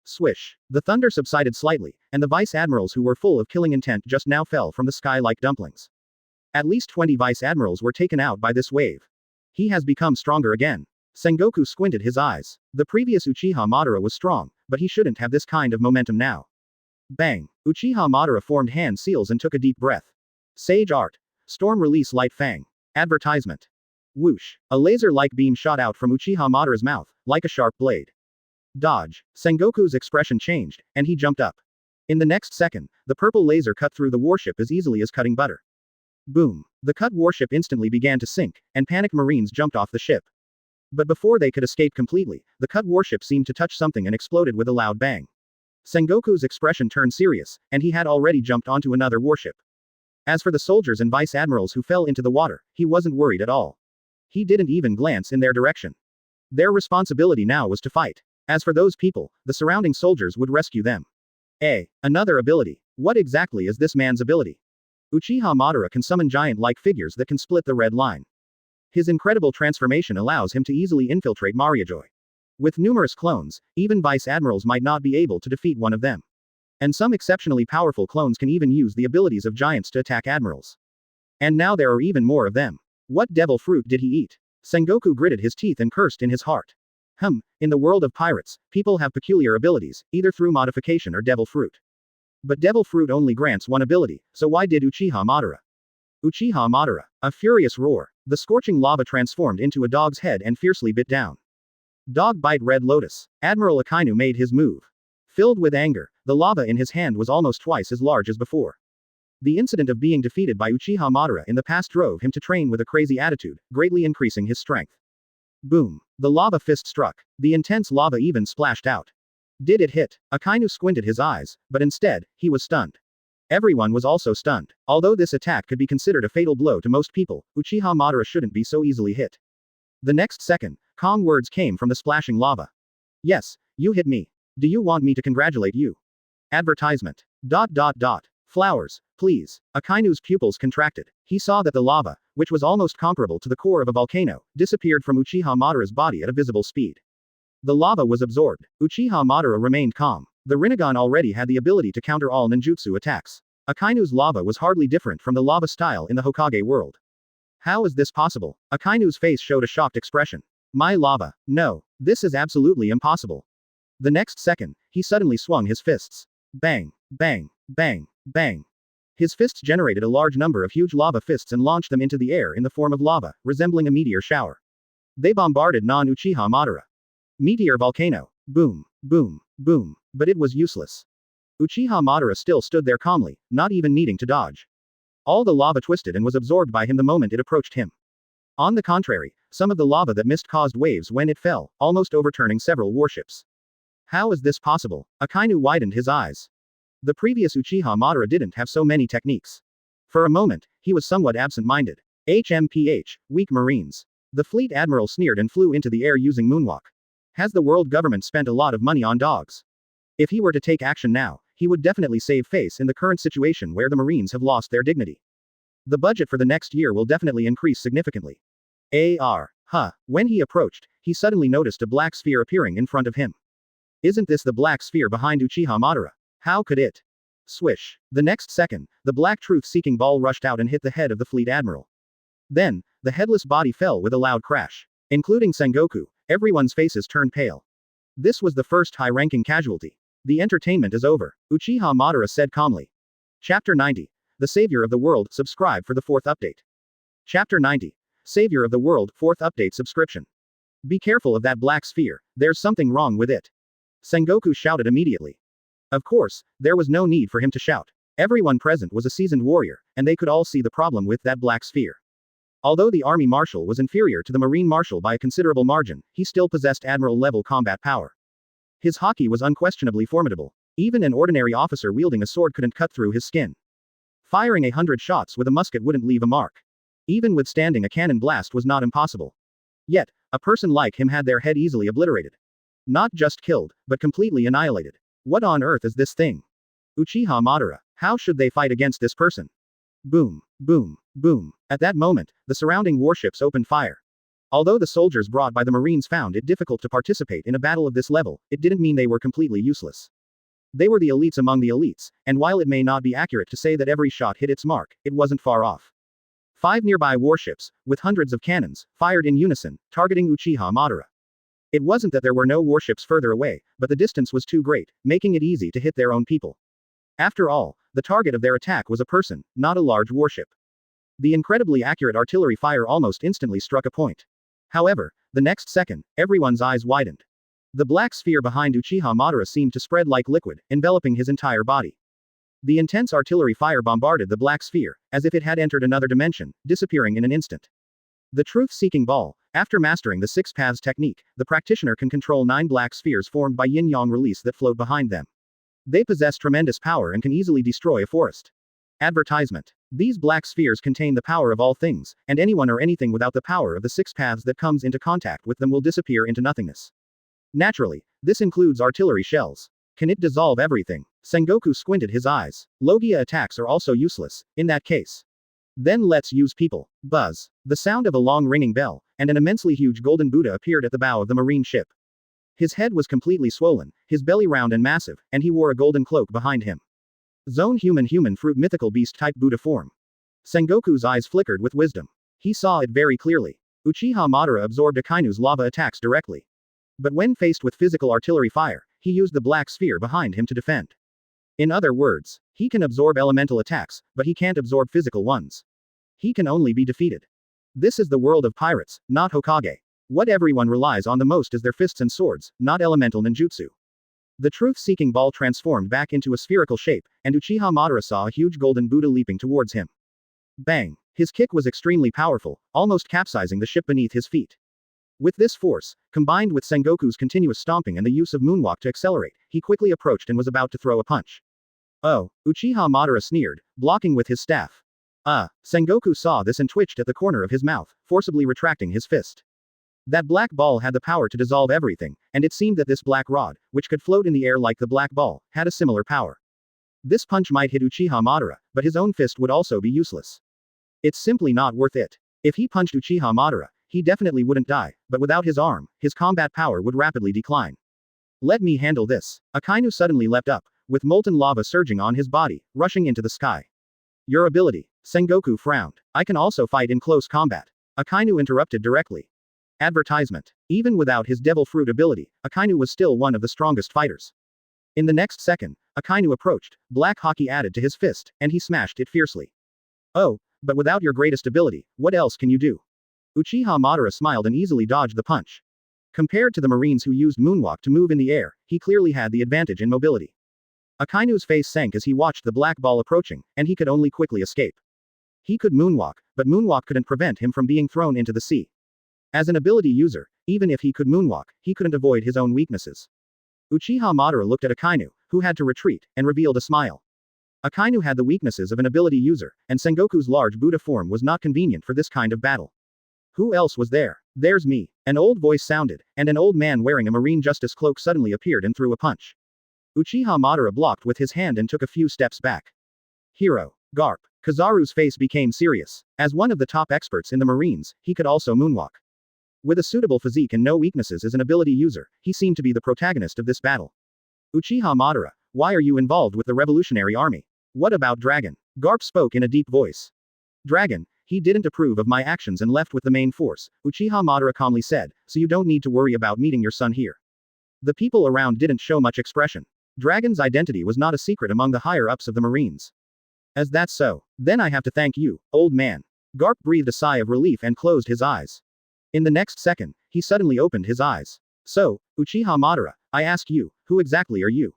Swish. The thunder subsided slightly, and the vice admirals who were full of killing intent just now fell from the sky like dumplings. At least 20 vice admirals were taken out by this wave. He has become stronger again. Sengoku squinted his eyes. The previous Uchiha Madara was strong, but he shouldn't have this kind of momentum now. Bang. Uchiha Madara formed hand seals and took a deep breath. Sage art. Storm release light fang. Advertisement. Whoosh. A laser-like beam shot out from Uchiha Madara's mouth, like a sharp blade. Dodge. Sengoku's expression changed, and he jumped up. In the next second, the purple laser cut through the warship as easily as cutting butter. Boom. The cut warship instantly began to sink, and panicked Marines jumped off the ship. But before they could escape completely, the cut warship seemed to touch something and exploded with a loud bang. Sengoku's expression turned serious, and he had already jumped onto another warship. As for the soldiers and vice admirals who fell into the water, he wasn't worried at all. He didn't even glance in their direction. Their responsibility now was to fight. As for those people, the surrounding soldiers would rescue them. Another ability. What exactly is this man's ability? Uchiha Madara can summon giant-like figures that can split the red line. His incredible transformation allows him to easily infiltrate Moria. With numerous clones, even vice admirals might not be able to defeat one of them. And some exceptionally powerful clones can even use the abilities of giants to attack admirals. And now there are even more of them. What devil fruit did he eat? Sengoku gritted his teeth and cursed in his heart. In the world of pirates, people have peculiar abilities, either through modification or devil fruit. But devil fruit only grants one ability, so why did Uchiha Madara? Uchiha Madara. A furious roar. The scorching lava transformed into a dog's head and fiercely bit down. Dog bite red lotus. Admiral Akainu made his move. Filled with anger, the lava in his hand was almost twice as large as before. The incident of being defeated by Uchiha Madara in the past drove him to train with a crazy attitude, greatly increasing his strength. Boom. The lava fist struck. The intense lava even splashed out. Did it hit? Akainu squinted his eyes, but instead, he was stunned. Everyone was also stunned. Although this attack could be considered a fatal blow to most people, Uchiha Madara shouldn't be so easily hit. The next second, calm words came from the splashing lava. Yes, you hit me. Do you want me to congratulate you? Advertisement. Flowers, please. Akainu's pupils contracted. He saw that the lava, which was almost comparable to the core of a volcano, disappeared from Uchiha Madara's body at a visible speed. The lava was absorbed. Uchiha Madara remained calm. The Rinnegan already had the ability to counter all ninjutsu attacks. Akainu's lava was hardly different from the lava style in the Hokage world. How is this possible? Akainu's face showed a shocked expression. My lava. No. This is absolutely impossible. The next second, he suddenly swung his fists. Bang, bang, bang, bang. His fists generated a large number of huge lava fists and launched them into the air in the form of lava, resembling a meteor shower. They bombarded non-Uchiha Madara. Meteor volcano. Boom, boom, boom. But it was useless. Uchiha Madara still stood there calmly, not even needing to dodge. All the lava twisted and was absorbed by him the moment it approached him. On the contrary, some of the lava that missed caused waves when it fell, almost overturning several warships. How is this possible? Akainu widened his eyes. The previous Uchiha Madara didn't have so many techniques. For a moment, he was somewhat absent-minded. HMPH, weak marines. The Fleet Admiral sneered and flew into the air using moonwalk. Has the world government spent a lot of money on dogs? If he were to take action now, he would definitely save face in the current situation where the Marines have lost their dignity. The budget for the next year will definitely increase significantly. When he approached, he suddenly noticed a black sphere appearing in front of him. Isn't this the black sphere behind Uchiha Madara? How could it? Swish. The next second, the black truth-seeking ball rushed out and hit the head of the Fleet Admiral. Then, the headless body fell with a loud crash. Including Sengoku, everyone's faces turned pale. This was the first high-ranking casualty. The entertainment is over, Uchiha Madara said calmly. Chapter 90. The Savior of the World. Subscribe for the 4th update. Chapter 90. Savior of the World. 4th update subscription. Be careful of that black sphere, there's something wrong with it. Sengoku shouted immediately. Of course, there was no need for him to shout. Everyone present was a seasoned warrior, and they could all see the problem with that black sphere. Although the army marshal was inferior to the marine marshal by a considerable margin, he still possessed admiral-level combat power. His haki was unquestionably formidable. Even an ordinary officer wielding a sword couldn't cut through his skin. Firing 100 shots with a musket wouldn't leave a mark. Even withstanding a cannon blast was not impossible. Yet, a person like him had their head easily obliterated. Not just killed, but completely annihilated. What on earth is this thing? Uchiha Madara. How should they fight against this person? Boom, boom, boom. At that moment, the surrounding warships opened fire. Although the soldiers brought by the Marines found it difficult to participate in a battle of this level, it didn't mean they were completely useless. They were the elites among the elites, and while it may not be accurate to say that every shot hit its mark, it wasn't far off. 5 nearby warships, with hundreds of cannons, fired in unison, targeting Uchiha Madara. It wasn't that there were no warships further away, but the distance was too great, making it easy to hit their own people. After all, the target of their attack was a person, not a large warship. The incredibly accurate artillery fire almost instantly struck a point. However, the next second, everyone's eyes widened. The black sphere behind Uchiha Madara seemed to spread like liquid, enveloping his entire body. The intense artillery fire bombarded the black sphere, as if it had entered another dimension, disappearing in an instant. The truth-seeking ball. After mastering the 6 paths technique, the practitioner can control 9 black spheres formed by yin-yang release that float behind them. They possess tremendous power and can easily destroy a forest. Advertisement. These black spheres contain the power of all things, and anyone or anything without the power of the 6 paths that comes into contact with them will disappear into nothingness. Naturally, this includes artillery shells. Can it dissolve everything? Sengoku squinted his eyes. Logia attacks are also useless, in that case. Then let's use people. Buzz. The sound of a long ringing bell, and an immensely huge golden Buddha appeared at the bow of the marine ship. His head was completely swollen, his belly round and massive, and he wore a golden cloak behind him. Zone human fruit mythical beast type Buddha form. Sengoku's eyes flickered with wisdom. He saw it very clearly. Uchiha Madara absorbed Akainu's lava attacks directly. But when faced with physical artillery fire, he used the black sphere behind him to defend. In other words, he can absorb elemental attacks, but he can't absorb physical ones. He can only be defeated. This is the world of pirates, not Hokage. What everyone relies on the most is their fists and swords, not elemental ninjutsu. The truth-seeking ball transformed back into a spherical shape, and Uchiha Madara saw a huge golden Buddha leaping towards him. Bang! His kick was extremely powerful, almost capsizing the ship beneath his feet. With this force, combined with Sengoku's continuous stomping and the use of moonwalk to accelerate, he quickly approached and was about to throw a punch. Oh! Uchiha Madara sneered, blocking with his staff. Sengoku saw this and twitched at the corner of his mouth, forcibly retracting his fist. That black ball had the power to dissolve everything, and it seemed that this black rod, which could float in the air like the black ball, had a similar power. This punch might hit Uchiha Madara, but his own fist would also be useless. It's simply not worth it. If he punched Uchiha Madara, he definitely wouldn't die, but without his arm, his combat power would rapidly decline. Let me handle this. Akainu suddenly leapt up, with molten lava surging on his body, rushing into the sky. Your ability. Sengoku frowned. I can also fight in close combat. Akainu interrupted directly. Advertisement. Even without his devil fruit ability, Akainu was still one of the strongest fighters. In the next second, Akainu approached, black hockey added to his fist, and he smashed it fiercely. Oh, but without your greatest ability, what else can you do? Uchiha Madara smiled and easily dodged the punch. Compared to the Marines who used moonwalk to move in the air, he clearly had the advantage in mobility. Akainu's face sank as he watched the black ball approaching, and he could only quickly escape. He could moonwalk, but moonwalk couldn't prevent him from being thrown into the sea. As an ability user, even if he could moonwalk, he couldn't avoid his own weaknesses. Uchiha Madara looked at Akainu, who had to retreat, and revealed a smile. Akainu had the weaknesses of an ability user, and Sengoku's large Buddha form was not convenient for this kind of battle. Who else was there? There's me. An old voice sounded, and an old man wearing a marine justice cloak suddenly appeared and threw a punch. Uchiha Madara blocked with his hand and took a few steps back. Hero. Garp. Kizaru's face became serious. As one of the top experts in the Marines, he could also moonwalk. With a suitable physique and no weaknesses as an ability user, he seemed to be the protagonist of this battle. Uchiha Madara, why are you involved with the Revolutionary Army? What about Dragon? Garp spoke in a deep voice. Dragon, he didn't approve of my actions and left with the main force, Uchiha Madara calmly said, so you don't need to worry about meeting your son here. The people around didn't show much expression. Dragon's identity was not a secret among the higher-ups of the Marines. As that's so, then I have to thank you, old man. Garp breathed a sigh of relief and closed his eyes. In the next second, he suddenly opened his eyes. So, Uchiha Madara, I ask you, who exactly are you?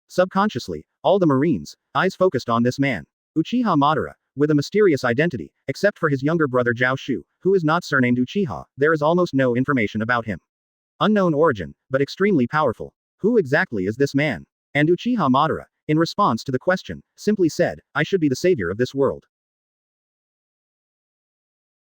Subconsciously, all the Marines' eyes focused on this man. Uchiha Madara, with a mysterious identity, except for his younger brother Zhao Xu, who is not surnamed Uchiha, there is almost no information about him. Unknown origin, but extremely powerful. Who exactly is this man? And Uchiha Madara, in response to the question, simply said, I should be the savior of this world.